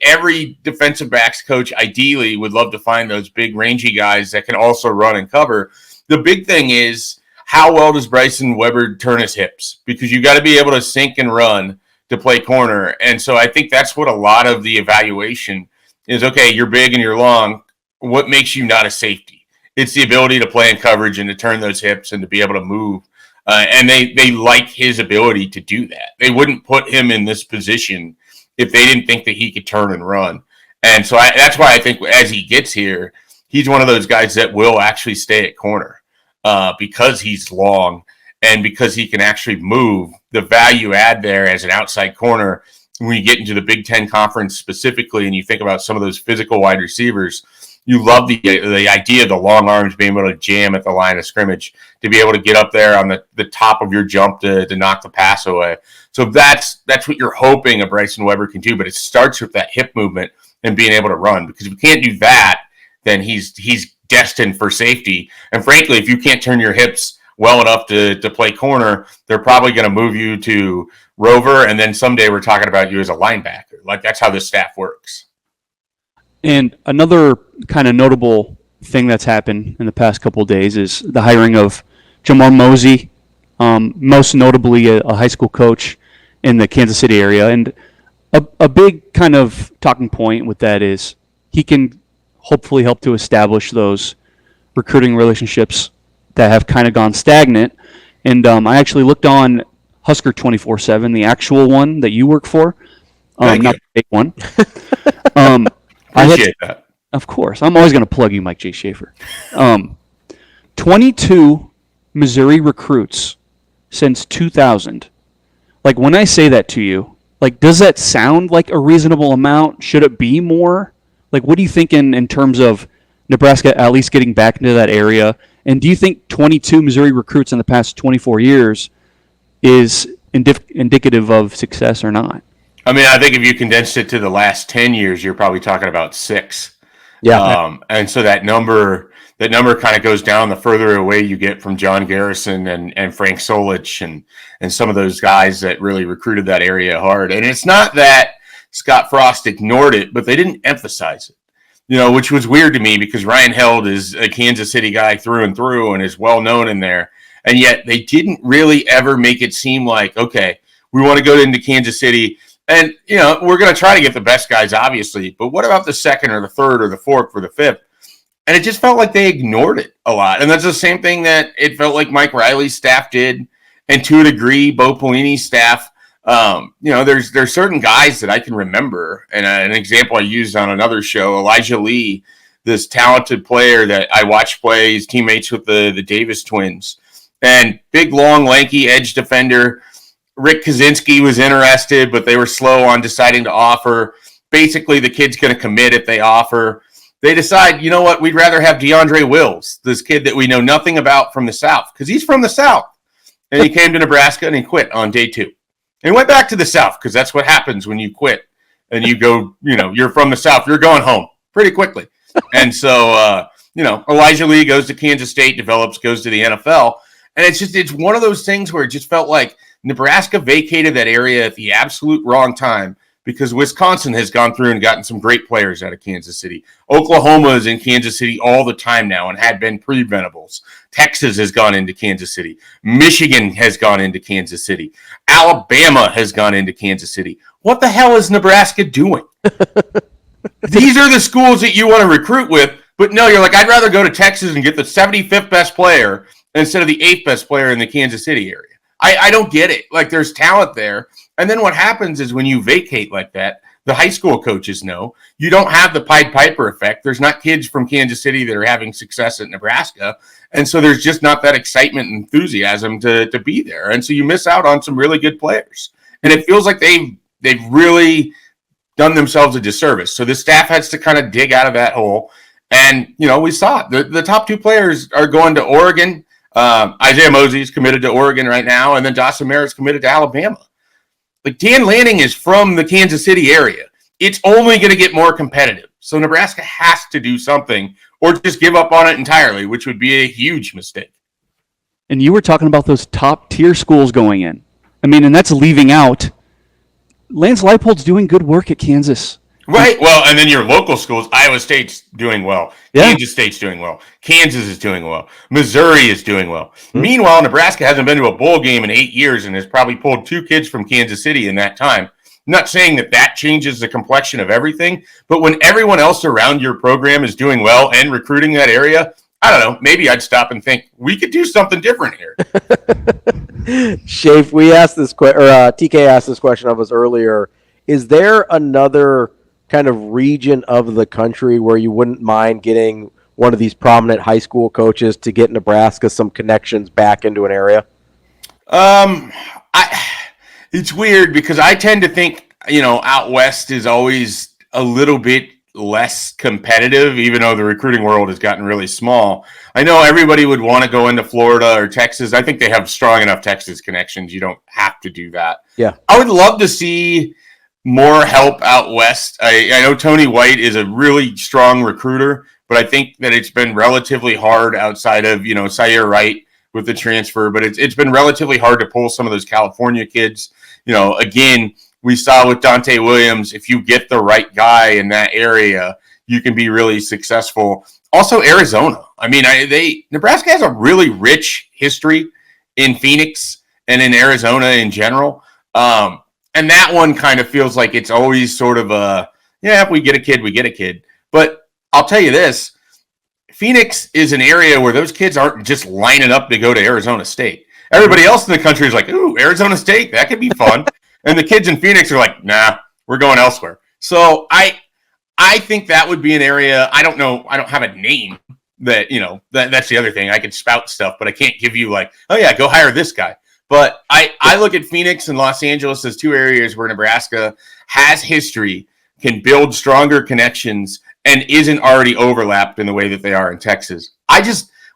every defensive backs coach ideally would love to find those big rangy guys that can also run and cover. The big thing is, how well does Bryson Weber turn his hips? Because you got to be able to sink and run to play corner. And so I think that's what a lot of the evaluation is. Okay, you're big and you're long. What makes you not a safety? It's the ability to play in coverage and to turn those hips and to be able to move. And they like his ability to do that. They wouldn't put him in this position if they didn't think that he could turn and run. And so that's why I think as he gets here, he's one of those guys that will actually stay at corner because he's long and because he can actually move. The value add there as an outside corner, when you get into the Big Ten Conference specifically and you think about some of those physical wide receivers, you love the idea of the long arms being able to jam at the line of scrimmage, to be able to get up there on the top of your jump to knock the pass away. So that's what you're hoping a Bryson Weber can do, but it starts with that hip movement and being able to run, because if you can't do that, then he's destined for safety. And frankly, if you can't turn your hips well enough to play corner, they're probably going to move you to rover, and then someday we're talking about you as a linebacker. Like, that's how this staff works. And another kind of notable thing that's happened in the past couple of days is the hiring of Jamar Mozee, most notably a high school coach in the Kansas City area. And a big kind of talking point with that is he can hopefully help to establish those recruiting relationships that have kind of gone stagnant. And I actually looked on Husker 24/7, the actual one that you work for, not the fake one. Appreciate that. Of course. I'm always going to plug you, Mike J. Schaefer. 22 Missouri recruits since 2000. Like, when I say that to you, like, does that sound like a reasonable amount? Should it be more? Like, what do you think in terms of Nebraska at least getting back into that area? And do you think 22 Missouri recruits in the past 24 years is indicative of success or not? I mean, I think if you condensed it to the last 10 years, you're probably talking about 6. Yeah. And so that number kind of goes down the further away you get from John Garrison and Frank Solich and some of those guys that really recruited that area hard. And it's not that Scott Frost ignored it, but they didn't emphasize it, which was weird to me, because Ryan Held is a Kansas City guy through and through and is well known in there. And yet they didn't really ever make it seem like, okay, we want to go into Kansas City. And, we're going to try to get the best guys, obviously, but what about the second or the third or the fourth or the fifth? And it just felt like they ignored it a lot. And that's the same thing that it felt like Mike Riley's staff did, and to a degree, Bo Pelini's staff. There's certain guys that I can remember. And an example I used on another show, Elijah Lee, this talented player that I watched play. He's teammates with the Davis twins. And big, long, lanky edge defender. Rick Kaczynski was interested, but they were slow on deciding to offer. Basically, the kid's going to commit if they offer. They decide, you know what, we'd rather have DeAndre Wills, this kid that we know nothing about from the South, because he's from the South. And he came to Nebraska and he quit on day 2. And he went back to the South, because that's what happens when you quit. And you go, you're from the South, you're going home pretty quickly. And so, Elijah Lee goes to Kansas State, develops, goes to the NFL. And it's one of those things where it just felt like Nebraska vacated that area at the absolute wrong time, because Wisconsin has gone through and gotten some great players out of Kansas City. Oklahoma is in Kansas City all the time now and had been pre-Venables. Texas has gone into Kansas City. Michigan has gone into Kansas City. Alabama has gone into Kansas City. What the hell is Nebraska doing? These are the schools that you want to recruit with, but no, you're like, I'd rather go to Texas and get the 75th best player instead of the 8th best player in the Kansas City area. I don't get it. Like, there's talent there. And then what happens is when you vacate like that, the high school coaches know you don't have the Pied Piper effect. There's not kids from Kansas City that are having success at Nebraska. And so there's just not that excitement and enthusiasm to be there. And so you miss out on some really good players. And it feels like they've really done themselves a disservice. So the staff has to kind of dig out of that hole. And, we saw it. The top 2 players are going to Oregon. Isaiah Mozee is committed to Oregon right now, and then Dawson Merritt's committed to Alabama. Like, Dan Lanning is from the Kansas City area. It's only going to get more competitive. So Nebraska has to do something, or just give up on it entirely, which would be a huge mistake. And you were talking about those top-tier schools going in. I mean, and that's leaving out. Lance Leipold's doing good work at Kansas. Right. Well, and then your local schools, Iowa State's doing well. Yeah. Kansas State's doing well. Kansas is doing well. Missouri is doing well. Meanwhile, Nebraska hasn't been to a bowl game in 8 years and has probably pulled 2 kids from Kansas City in that time. I'm not saying that changes the complexion of everything, but when everyone else around your program is doing well and recruiting that area, I don't know, maybe I'd stop and think we could do something different here. Schaefer, we asked this TK asked this question of us earlier. Is there another kind of region of the country where you wouldn't mind getting one of these prominent high school coaches to get Nebraska some connections back into an area? It's weird because I tend to think, out west is always a little bit less competitive, even though the recruiting world has gotten really small. I know everybody would want to go into Florida or Texas. I think they have strong enough Texas connections. You don't have to do that. Yeah. I would love to see more help out west. I know Tony White is a really strong recruiter, but I think that it's been relatively hard outside of, Syer Wright with the transfer, but it's been relatively hard to pull some of those California kids. Again, we saw with Dante Williams, if you get the right guy in that area, you can be really successful. Also, Arizona. I mean, Nebraska has a really rich history in Phoenix and in Arizona in general. And that one kind of feels like it's always sort of if we get a kid, we get a kid. But I'll tell you this, Phoenix is an area where those kids aren't just lining up to go to Arizona State. Everybody else in the country is like, ooh, Arizona State, that could be fun. And the kids in Phoenix are like, nah, we're going elsewhere. So I think that would be an area. I don't know. I don't have a name that, that's the other thing. I can spout stuff, but I can't give you like, oh yeah, go hire this guy. But I look at Phoenix and Los Angeles as 2 areas where Nebraska has history, can build stronger connections, and isn't already overlapped in the way that they are in Texas.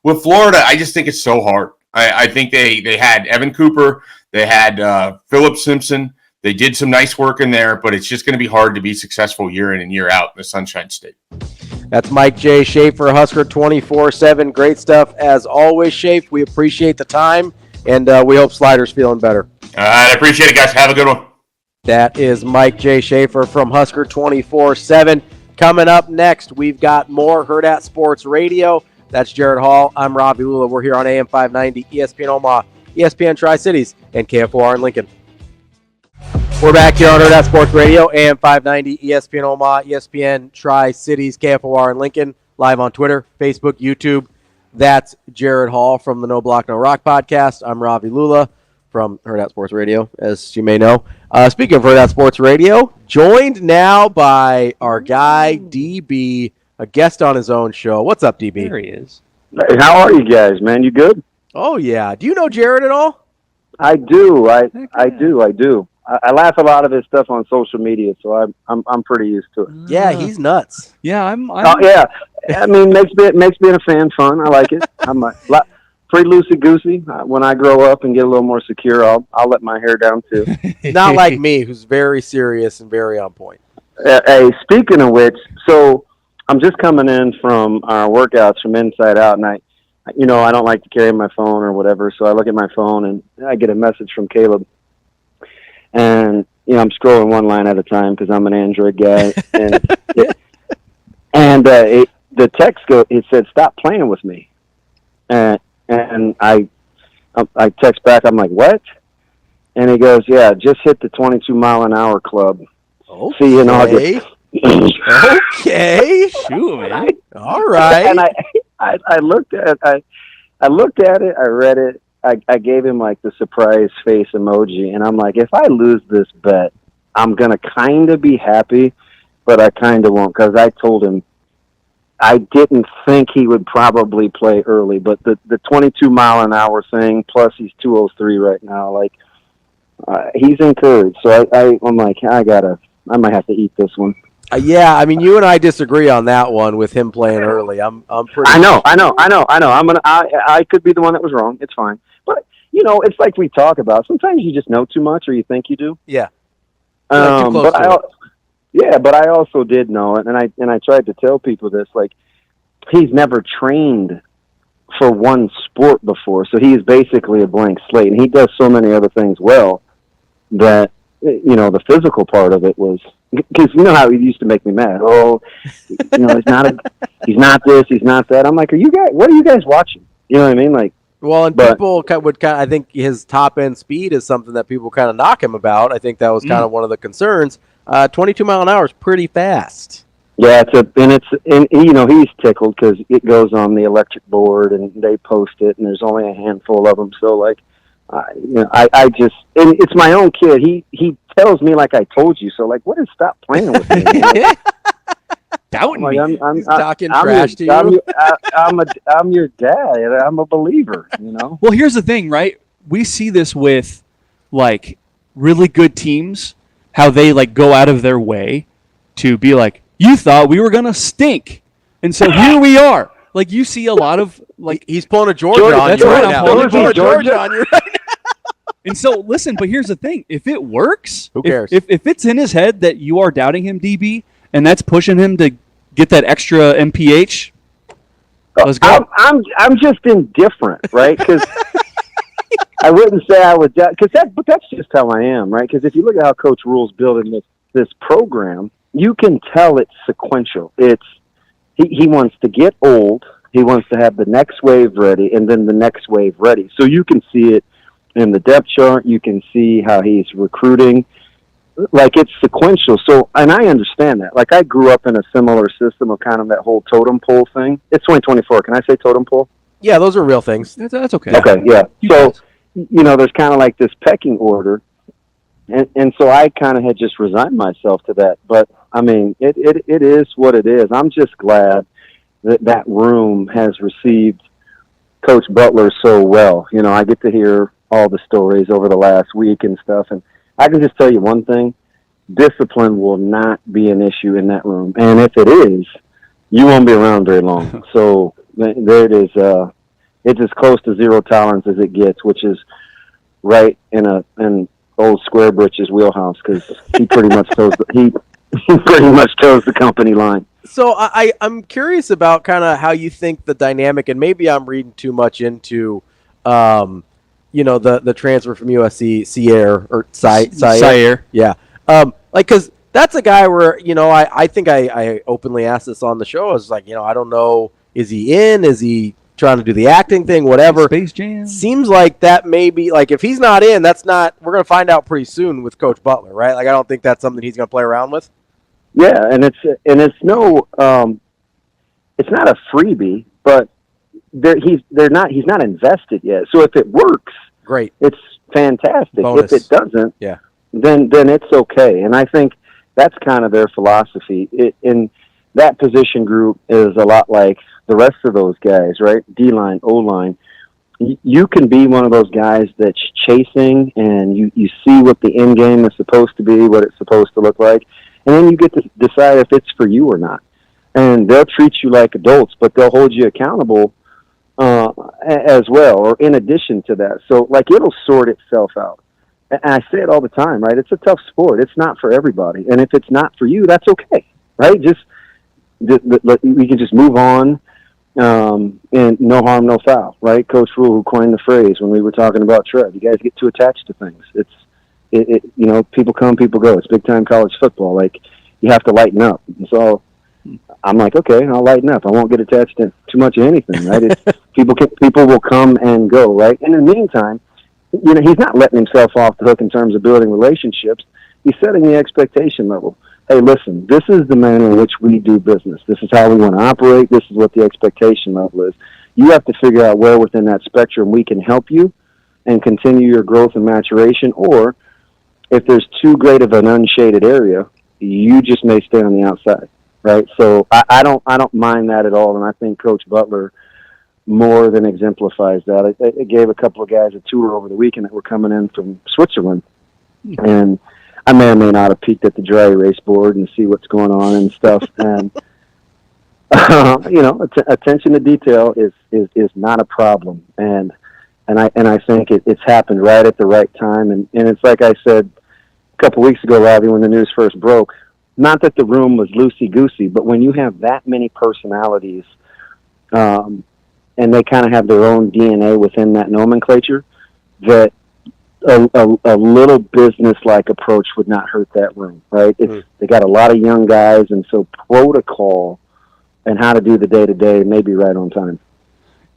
With Florida, I just think it's so hard. I think they had Evan Cooper, they had Philip Simpson. They did some nice work in there, but it's just going to be hard to be successful year in and year out in the Sunshine State. That's Mike J. Schaefer, Husker 24/7. Great stuff as always, Schaefer. We appreciate the time. And we hope Slider's feeling better. All right, I appreciate it, guys. Have a good one. That is Mike J. Schaefer from Husker 24/7. Coming up next, we've got more Hurrdat Sports Radio. That's Jared Hall. I'm Ravi Lulla. We're here on AM 590, ESPN Omaha, ESPN Tri-Cities, and KFOR in Lincoln. We're back here on Hurrdat Sports Radio, AM 590, ESPN Omaha, ESPN Tri-Cities, KFOR in Lincoln, live on Twitter, Facebook, YouTube. That's Jared Hall from the No Block, No Rock podcast. I'm Ravi Lulla from Hurrdat Sports Radio, as you may know. Speaking of Hurrdat Sports Radio, joined now by our guy, DB, a guest on his own show. What's up, DB? There he is. Hey, how are you guys, man? You good? Oh, yeah. Do you know Jared at all? I do. I do. I laugh a lot of his stuff on social media, so I'm pretty used to it. Yeah, he's nuts. Yeah, I'm yeah. I mean, makes being a fan fun. I like it. I'm pretty loosey goosey. When I grow up and get a little more secure, I'll let my hair down too. Not like me, who's very serious and very on point. Hey, speaking of which, so I'm just coming in from our workouts from Inside Out, and I don't like to carry my phone or whatever, so I look at my phone and I get a message from Caleb. And, I'm scrolling one line at a time because I'm an Android guy. And the text it said, "Stop playing with me." And I text back, I'm like, "What?" And he goes, "Yeah, just hit the 22-mile-an-hour club. Okay. See you in August." Okay. Shoot, man. All right. And I looked at it, I read it. I gave him like the surprise face emoji, and I'm like, if I lose this bet, I'm going to kind of be happy, but I kind of won't, because I told him I didn't think he would probably play early, but the 22-mile-an-hour thing, plus he's 203 right now, like, he's encouraged. So I'm like, I might have to eat this one. Yeah, I mean, you and I disagree on that one with him playing early. I'm pretty. I know. I could be the one that was wrong. It's fine. But it's like we talk about. Sometimes you just know too much, or you think you do. Yeah. But I also did know it, and I tried to tell people this. Like, he's never trained for one sport before, so he is basically a blank slate, and he does so many other things well that, you know, the physical part of it was, because you know how he used to make me mad. Oh, you know, he's not this, he's not that. I'm like, what are you guys watching? You know what I mean? Like, well, and people would kind of, I think his top end speed is something that people kind of knock him about. I think that was kind of one of the concerns. 22 mile an hour is pretty fast. Yeah, and you know, he's tickled because it goes on the electric board and they post it, and there's only a handful of them. So like, you know, I just, and it's my own kid. He tells me like I told you. So like, what is stop playing with me? Doubting like, me. He's talking trash to you. I'm your dad. I'm a believer. You know. Well, here's the thing, right? We see this with like really good teams, how they like go out of their way to be like, you thought we were gonna stink, and so here we are. Like, you see a lot of like he's pulling a Georgia on that's you right, right I'm now. pulling He's pulling a Georgia on you right now. And so listen, but here's the thing: if it works, who cares? If it's in his head that you are doubting him, DB, and that's pushing him to get that extra MPH, let's go. I'm just indifferent, right? Because I wouldn't say I would, but that's just how I am, right? Because if you look at how Coach Rhule's building this program, you can tell it's sequential. It's he wants to get old, he wants to have the next wave ready, and then the next wave ready. So you can see it in the depth chart. You can see how he's recruiting. Like, it's sequential. So, and I understand that. Like, I grew up in a similar system of kind of that whole totem pole thing. It's 2024. Can I say totem pole? Yeah, those are real things. That's okay. Okay, yeah. So, you know, there's kind of like this pecking order. And so I kind of had just resigned myself to that. But, I mean, it is what it is. I'm just glad that room has received Coach Butler so well. You know, I get to hear all the stories over the last week and stuff. And I can just tell you one thing. Discipline will not be an issue in that room. And if it is, you won't be around very long. So there it is. It's as close to zero tolerance as it gets, which is right in old Square Britch's wheelhouse, because he pretty much toes the company line. So I'm curious about kind of how you think the dynamic, and maybe I'm reading too much into, you know, the transfer from USC, Sierre. Yeah. Like, because that's a guy where, you know, I think I openly asked this on the show. I was like, you know, I don't know, is he in? Is he trying to do the acting thing? Whatever. Space Jam. Seems like that may be, like, if he's not in, that's not, we're going to find out pretty soon with Coach Butler, right? Like, I don't think that's something he's going to play around with. Yeah, and it's no, it's not a freebie, but he's not invested yet. So if it works, great, it's fantastic. Bonus. If it doesn't, yeah, then it's okay. And I think that's kind of their philosophy. In that position group is a lot like the rest of those guys, right? D-line, O-line. You can be one of those guys that's chasing, and you see what the end game is supposed to be, what it's supposed to look like. And then you get to decide if it's for you or not. And they'll treat you like adults, but they'll hold you accountable as well, or in addition to that. So, like, it'll sort itself out. And I say it all the time, right? It's a tough sport. It's not for everybody. And if it's not for you, that's okay, right? We can just move on, and no harm, no foul, right? Coach Rhule, who coined the phrase when we were talking about Trev, you guys get too attached to things. You know, people come, people go. It's big time college football. Like, you have to lighten up. And so I'm like, okay, I'll lighten up. I won't get attached to too much of anything, right? People will come and go, right? And in the meantime, you know, he's not letting himself off the hook in terms of building relationships. He's setting the expectation level. Hey, listen, this is the manner in which we do business. This is how we want to operate. This is what the expectation level is. You have to figure out where within that spectrum we can help you and continue your growth and maturation, or if there's too great of an unshaded area, you just may stay on the outside, right? So I don't mind that at all, and I think Coach Butler more than exemplifies that. I gave a couple of guys a tour over the weekend that were coming in from Switzerland, and I may or may not have peeked at the dry erase board and see what's going on and stuff. And you know, attention to detail is not a problem, and I think it's happened right at the right time, and it's like I said a couple weeks ago, Ravi, when the news first broke, not that the room was loosey-goosey, but when you have that many personalities, and and they kind of have their own DNA within that nomenclature, that a little business-like approach would not hurt that room, right? They got a lot of young guys, and so protocol and how to do the day-to-day may be right on time.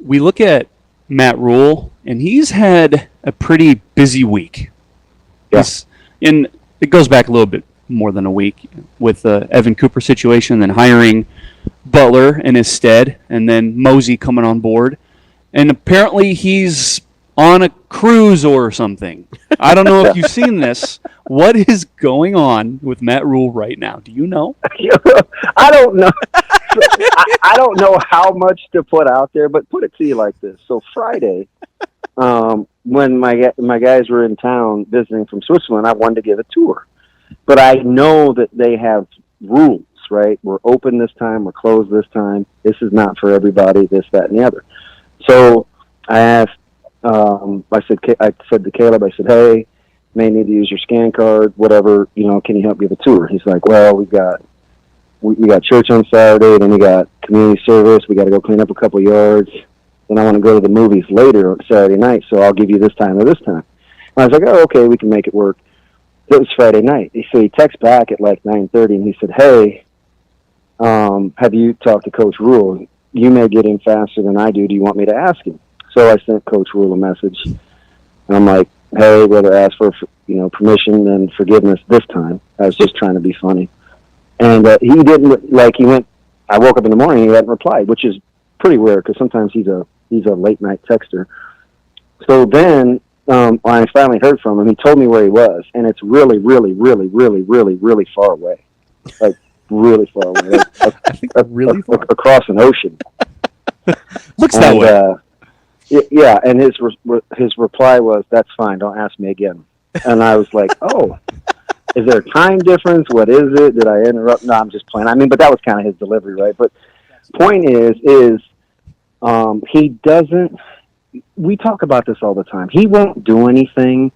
We look at Matt Rhule, and he's had a pretty busy week. Yeah. And it goes back a little bit more than a week with the Evan Cooper situation, then hiring Butler in his stead, and then Mozee coming on board. And apparently he's on a cruise or something. I don't know if you've seen this. What is going on with Matt Rhule right now? Do you know? I don't know. I don't know how much to put out there, but put it to you like this. So Friday, when my guys were in town visiting from Switzerland, I wanted to give a tour. But I know that they have rules, right? We're open this time, we're closed this time. This is not for everybody, this, that, and the other. So I asked, I said to Caleb, I said, hey, may need to use your scan card, whatever, can you help give a tour? He's like, well, we got church on Saturday, then we got community service, we got to go clean up a couple yards, then I want to go to the movies later on Saturday night, so I'll give you this time or this time. And I was like, oh, okay, we can make it work. It was Friday night. So he texts back at like 9:30, and he said, hey, have you talked to Coach Rhule? You may get in faster than I do. Do you want me to ask him? So I sent Coach Rhule a message. And I'm like, hey, whether ask for permission and forgiveness this time. I was just trying to be funny. And he didn't, I woke up in the morning and he hadn't replied, which is pretty rare because sometimes he's a late night texter. So then when I finally heard from him, he told me where he was, and it's really, really, really, really, really, really far away. Like, really far away. I think really far. Across an ocean. Looks that way. Yeah, and his reply was, that's fine, don't ask me again. And I was like, oh, is there a time difference? What is it? Did I interrupt? No, I'm just playing. I mean, but that was kind of his delivery, right? But point is he doesn't, we talk about this all the time. He won't do anything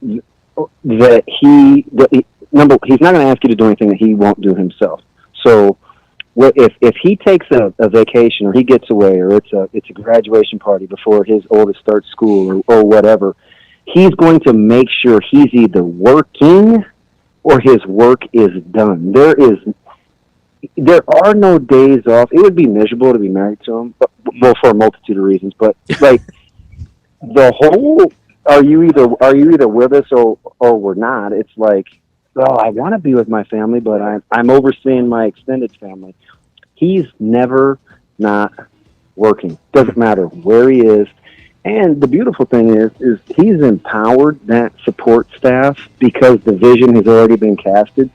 he's not going to ask you to do anything that he won't do himself. So if he takes a vacation or he gets away or it's a graduation party before his oldest starts school or whatever, he's going to make sure he's either working or his work is done. There are no days off. It would be miserable to be married to him, well, for a multitude of reasons. But like the whole, are you either with us or we're not? It's like, oh, I want to be with my family, but I'm overseeing my extended family. He's never not working. Doesn't matter where he is. And the beautiful thing is he's empowered that support staff because the vision has already been casted,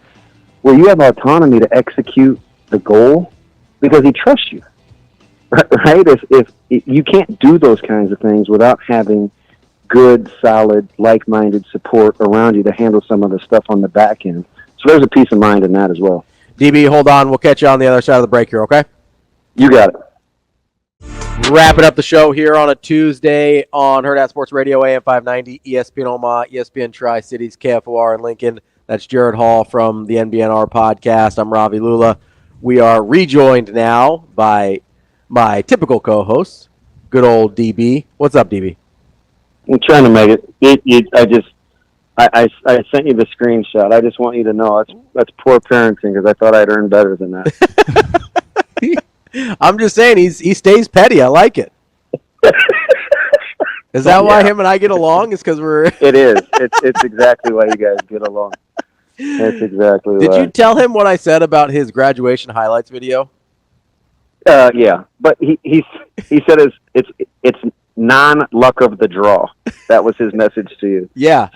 where you have autonomy to execute the goal because he trusts you, right? If you can't do those kinds of things without having good, solid, like-minded support around you to handle some of the stuff on the back end. So there's a peace of mind in that as well. DB, hold on. We'll catch you on the other side of the break here, okay? You got it. Wrapping up the show here on a Tuesday on Hurrdat Sports Radio, AM 590, ESPN Omaha, ESPN Tri-Cities, KFOR in Lincoln. That's Jared Hall from the NBNR podcast. I'm Ravi Lulla. We are rejoined now by my typical co-host, good old DB. What's up, DB? I'm trying to make it. I sent you the screenshot. I just want you to know that's poor parenting because I thought I'd earned better than that. I'm just saying he stays petty. I like it. Is that why him and I get along? Is because we're. It is. It's exactly why you guys get along. That's exactly why. Did you tell him what I said about his graduation highlights video? Yeah, but he said it's non-luck of the draw. That was his message to you. Yeah,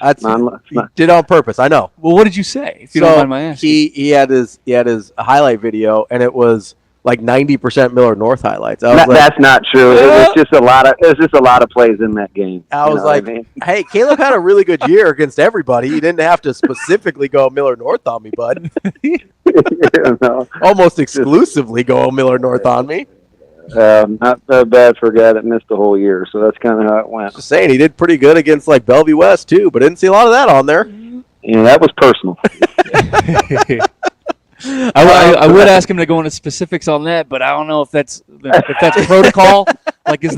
he did on purpose. I know. Well, what did you say? If you don't mind my asking. He had his highlight video, and it was like 90% Miller North highlights. That's not true. It was just a lot of plays in that game. I was like, hey, Caleb had a really good year against everybody. You didn't have to specifically go Miller North on me, bud. No. Almost exclusively go Miller North on me. Not that bad for a guy that missed the whole year, so that's kind of how it went. Just saying, he did pretty good against like Bellevue West too, but didn't see a lot of that on there. Yeah, that was personal. I would ask him to go into specifics on that, but I don't know if that's protocol Like, is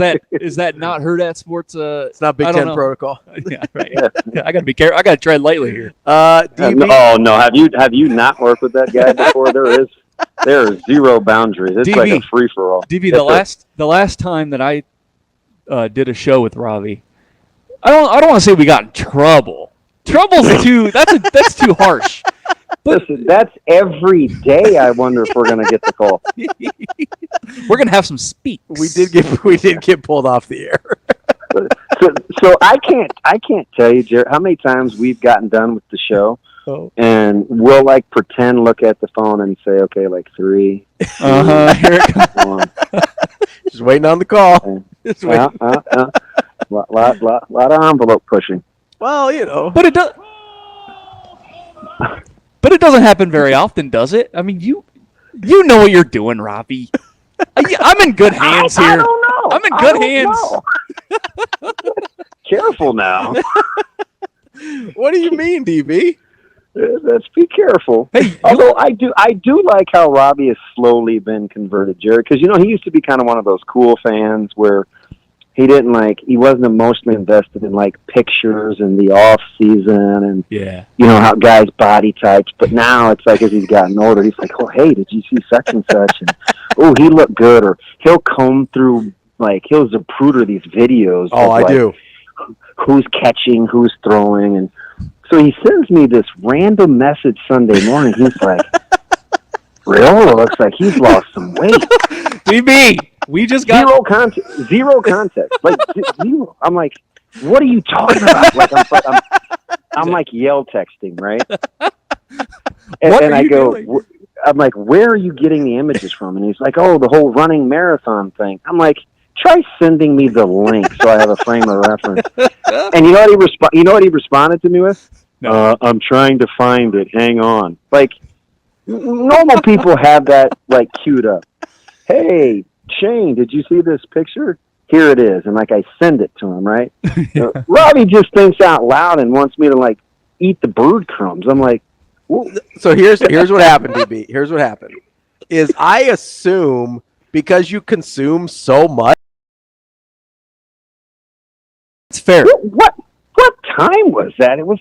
that not Hurrdat Sports? It's not Big Ten protocol. Yeah, right. Yeah, I got to be careful. I got to tread lightly here. DB? Oh no, have you not worked with that guy before? There is zero boundaries. It's DB, like a free for all. DB, the last time that I did a show with Ravi, I don't want to say we got in trouble. Trouble's that's too harsh. But listen, that's every day. I wonder if we're gonna get the call. We're gonna have some speaks. We did get pulled off the air. So I can't tell you, Jared, how many times we've gotten done with the show, and we'll like pretend, look at the phone, and say, okay, like 3. Here it comes. Just waiting on the call. Just waiting. Lot of envelope pushing. Well, you know, but it does. But it doesn't happen very often, does it? I mean, you know what you're doing, Ravi. I'm in good hands here. I don't know. I'm in good hands. Careful now. What do you mean, DB? Let's be careful. Hey, although I do like how Ravi has slowly been converted, Jared, because he used to be kind of one of those cool fans where he wasn't emotionally invested in like pictures and the off season and how guys' body types. But now it's like as he's gotten older, he's like, oh hey, did you see such and such? And oh, he looked good. Or he'll comb through he'll Zapruder these videos. Oh, I do. Who's catching, who's throwing, and so he sends me this random message Sunday morning. He's like, Raiola looks like he's lost some weight. DB. We just got zero context. Like zero. I'm like, what are you talking about? I'm like yell texting, right? And I go, I'm like, where are you getting the images from? And he's like, oh, the whole running marathon thing. I'm like, try sending me the link so I have a frame of reference. And you know what he responded to me with? No. I'm trying to find it. Hang on. Like normal people have that queued up. Hey, Shane, did you see this picture? Here it is. And I send it to him, right? Ravi just thinks out loud and wants me to eat the bird crumbs. I'm like, whoa. So here's what happened, DB. Here's what happened. Is I assume because you consume so much. It's fair. What time was that? It was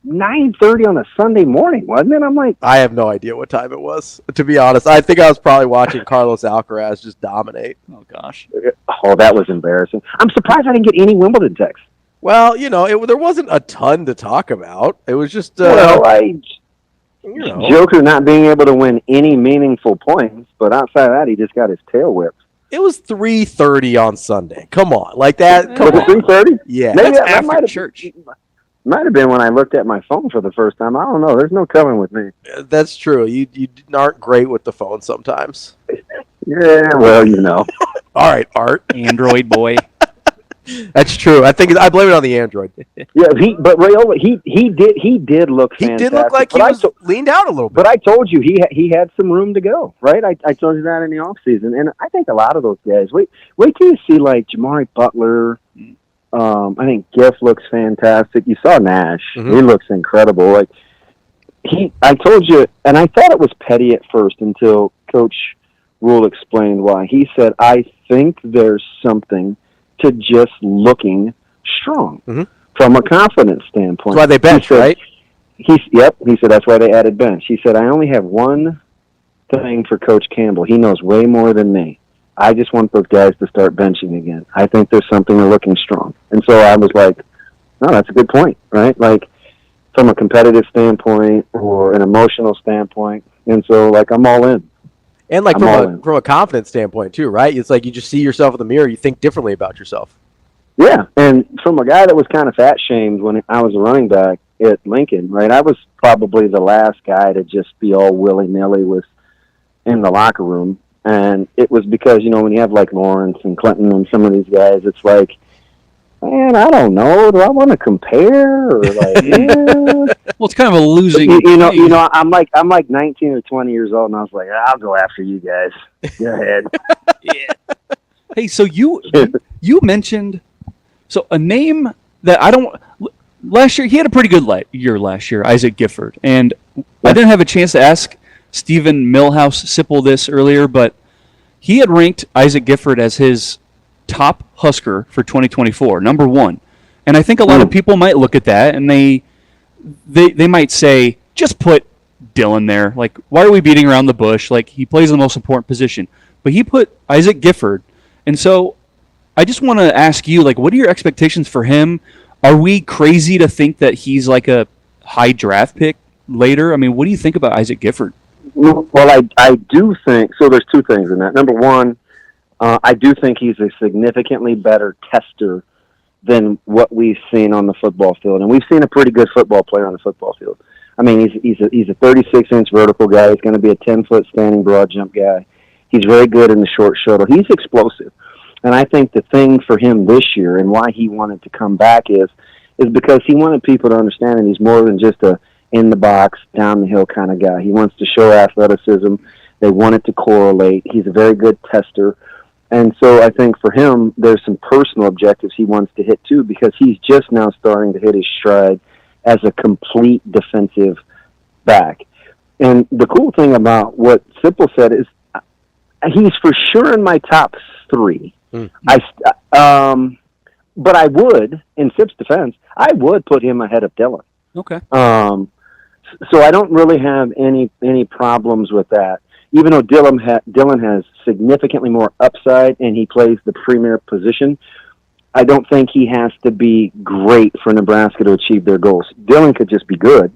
9:30 on a Sunday morning, wasn't it? I'm like, I have no idea what time it was. To be honest, I think I was probably watching Carlos Alcaraz just dominate. Oh gosh. Oh, that was embarrassing. I'm surprised I didn't get any Wimbledon texts. Well, there wasn't a ton to talk about. It was just Joker not being able to win any meaningful points, but outside of that, he just got his tail whipped. It was 3:30 on Sunday. Come on, that. Was it 3:30? Yeah, maybe that might have church. Might have been when I looked at my phone for the first time. I don't know. There's no coming with me. That's true. You aren't great with the phone sometimes. Yeah, well, All right, Art. Android boy. That's true. I blame it on the Android. Yeah, but Raiola, he did look fantastic. He did look like he was leaned out a little bit. But I told you he had some room to go, right? I told you that in the off season, and I think a lot of those guys. Wait till you see Jamar Butler. I think Giff looks fantastic. You saw Nash; he looks incredible. I told you, and I thought it was petty at first until Coach Rhule explained why. He said, "I think there's something to just looking strong from a confidence standpoint." That's why they bench, right? He said that's why they added bench. He said, I only have one thing for Coach Campbell. He knows way more than me. I just want those guys to start benching again. I think there's something to looking strong. And so I was like, no, that's a good point, right? From a competitive standpoint or an emotional standpoint. And so I'm all in. And from a confidence standpoint too, right? It's you just see yourself in the mirror, you think differently about yourself. Yeah, and from a guy that was kind of fat shamed when I was a running back at Lincoln, right? I was probably the last guy to just be all willy-nilly in the locker room. And it was because, when you have Lawrence and Clinton and some of these guys, it's man, I don't know. Do I want to compare? Or Well, it's kind of a losing. I'm 19 or 20 years old, and I was like, I'll go after you guys. Go ahead. Yeah. Hey, so you mentioned a name that I don't. Last year, he had a pretty good year last year, Isaac Gifford, and I didn't have a chance to ask Stephen Millhouse Sipple this earlier, but he had ranked Isaac Gifford as his top Husker for 2024, number one. And I think a lot of people might look at that and they might say, just put Dylan there. Like, why are we beating around the bush? Like, he plays the most important position. But he put Isaac Gifford. And so I just want to ask you, like, what are your expectations for him? Are we crazy to think that he's like a high draft pick later? I mean, what do you think about Isaac Gifford? Well, I do think, so there's two things in that. Number one, I do think he's a significantly better tester than what we've seen on the football field. And we've seen a pretty good football player on the football field. I mean, he's a 36-inch vertical guy. He's going to be a 10-foot standing broad jump guy. He's very good in the short shuttle. He's explosive. And I think the thing for him this year and why he wanted to come back is because he wanted people to understand that he's more than just a in-the-box, down-the-hill kind of guy. He wants to show athleticism. They want it to correlate. He's a very good tester. And so I think for him, there's some personal objectives he wants to hit too, because he's just now starting to hit his stride as a complete defensive back. And the cool thing about what Sipple said is he's for sure in my top three. But I would, in Sip's defense, I would put him ahead of Dylan. Okay. So I don't really have any problems with that. Even though Dylan has significantly more upside and he plays the premier position, I don't think he has to be great for Nebraska to achieve their goals. Dylan could just be good,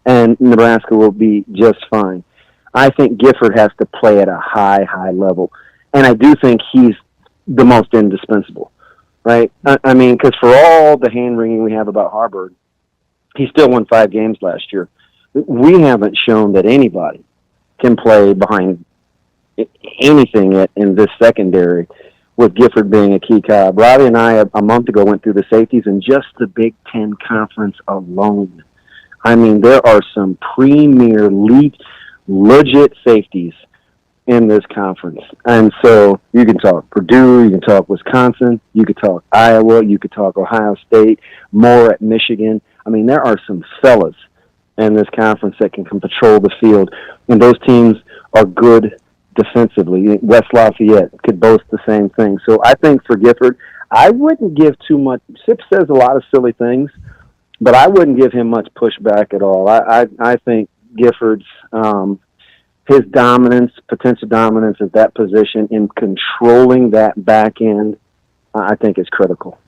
and Nebraska will be just fine. I think Gifford has to play at a high level, and I do think he's the most indispensable, right? I mean, because for all the hand-wringing we have about Harvard, he still won 5 games last year. We haven't shown that anybody can play behind anything in this secondary, with Gifford being a key cog. Ravi and I, a month ago, went through the safeties in just the Big Ten Conference alone. I mean, there are some premier legit safeties in this conference. And so you can talk Purdue, you can talk Wisconsin, you could talk Iowa, you could talk Ohio State, more at Michigan. I mean, there are some fellas in this conference that can patrol the field. And those teams are good defensively. West Lafayette could boast the same thing. So I think for Gifford, I wouldn't give too much. Sip says a lot of silly things, but I wouldn't give him much pushback at all. I think Gifford's his dominance, potential dominance at that position in controlling that back end, I think is critical.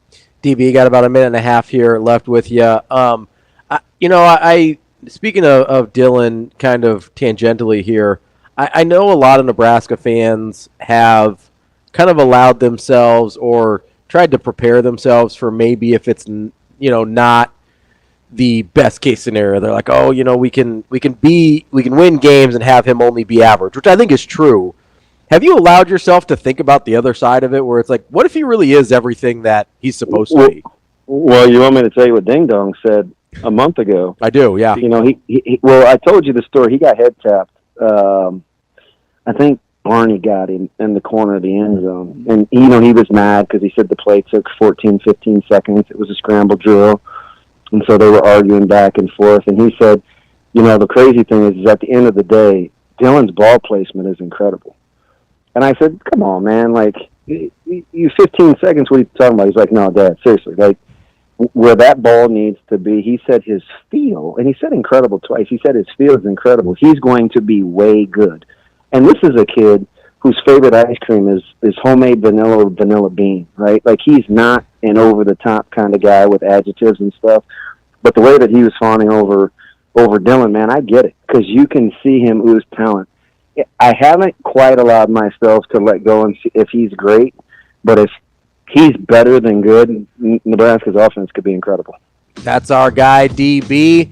DB, got about a minute and a half here left with you. I speaking of Dylan, kind of tangentially here, I know a lot of Nebraska fans have kind of allowed themselves or tried to prepare themselves for maybe if it's not the best case scenario. They're like, we can win games and have him only be average, which I think is true. Have you allowed yourself to think about the other side of it, where it's like, what if he really is everything that he's supposed to be? Well, you want me to tell you what Ding Dong said a month ago? I do, yeah. Well, I told you the story. He got head tapped. I think Barney got him in the corner of the end zone. And, he was mad because he said the play took 14, 15 seconds. It was a scramble drill. And so they were arguing back and forth. And he said, the crazy thing is at the end of the day, Dylan's ball placement is incredible. And I said, come on, man. Like, you 15 seconds, what are you talking about? He's like, no, Dad, seriously. Like, where that ball needs to be, he said his feel, and he said incredible twice. He said his feel is incredible. He's going to be way good. And this is a kid whose favorite ice cream is homemade vanilla bean, right? Like, he's not an over-the-top kind of guy with adjectives and stuff. But the way that he was fawning over Dylan, man, I get it, because you can see him ooze talent. I haven't quite allowed myself to let go and see if he's great, but if he's better than good, Nebraska's offense could be incredible. That's our guy, DB.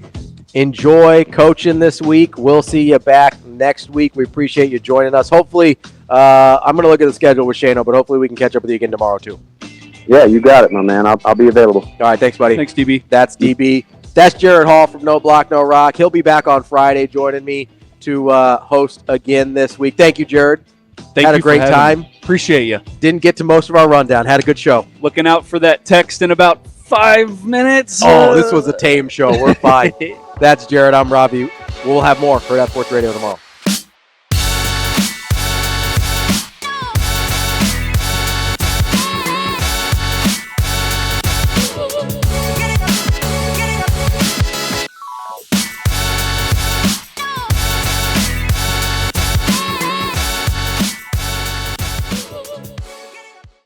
Enjoy coaching this week. We'll see you back next week. We appreciate you joining us. Hopefully, I'm going to look at the schedule with Shano, but hopefully we can catch up with you again tomorrow, too. Yeah, you got it, my man. I'll be available. All right, thanks, buddy. Thanks, DB. That's DB. That's Jared Hall from No Block, No Rock. He'll be back on Friday joining me to host again this week. Thank you, Jared. Had a great time. Appreciate you. Didn't get to most of our rundown. Had a good show. Looking out for that text in about 5 minutes. Oh, this was a tame show. We're fine. That's Jared. I'm Ravi. We'll have more for Hurrdat Sports Radio tomorrow.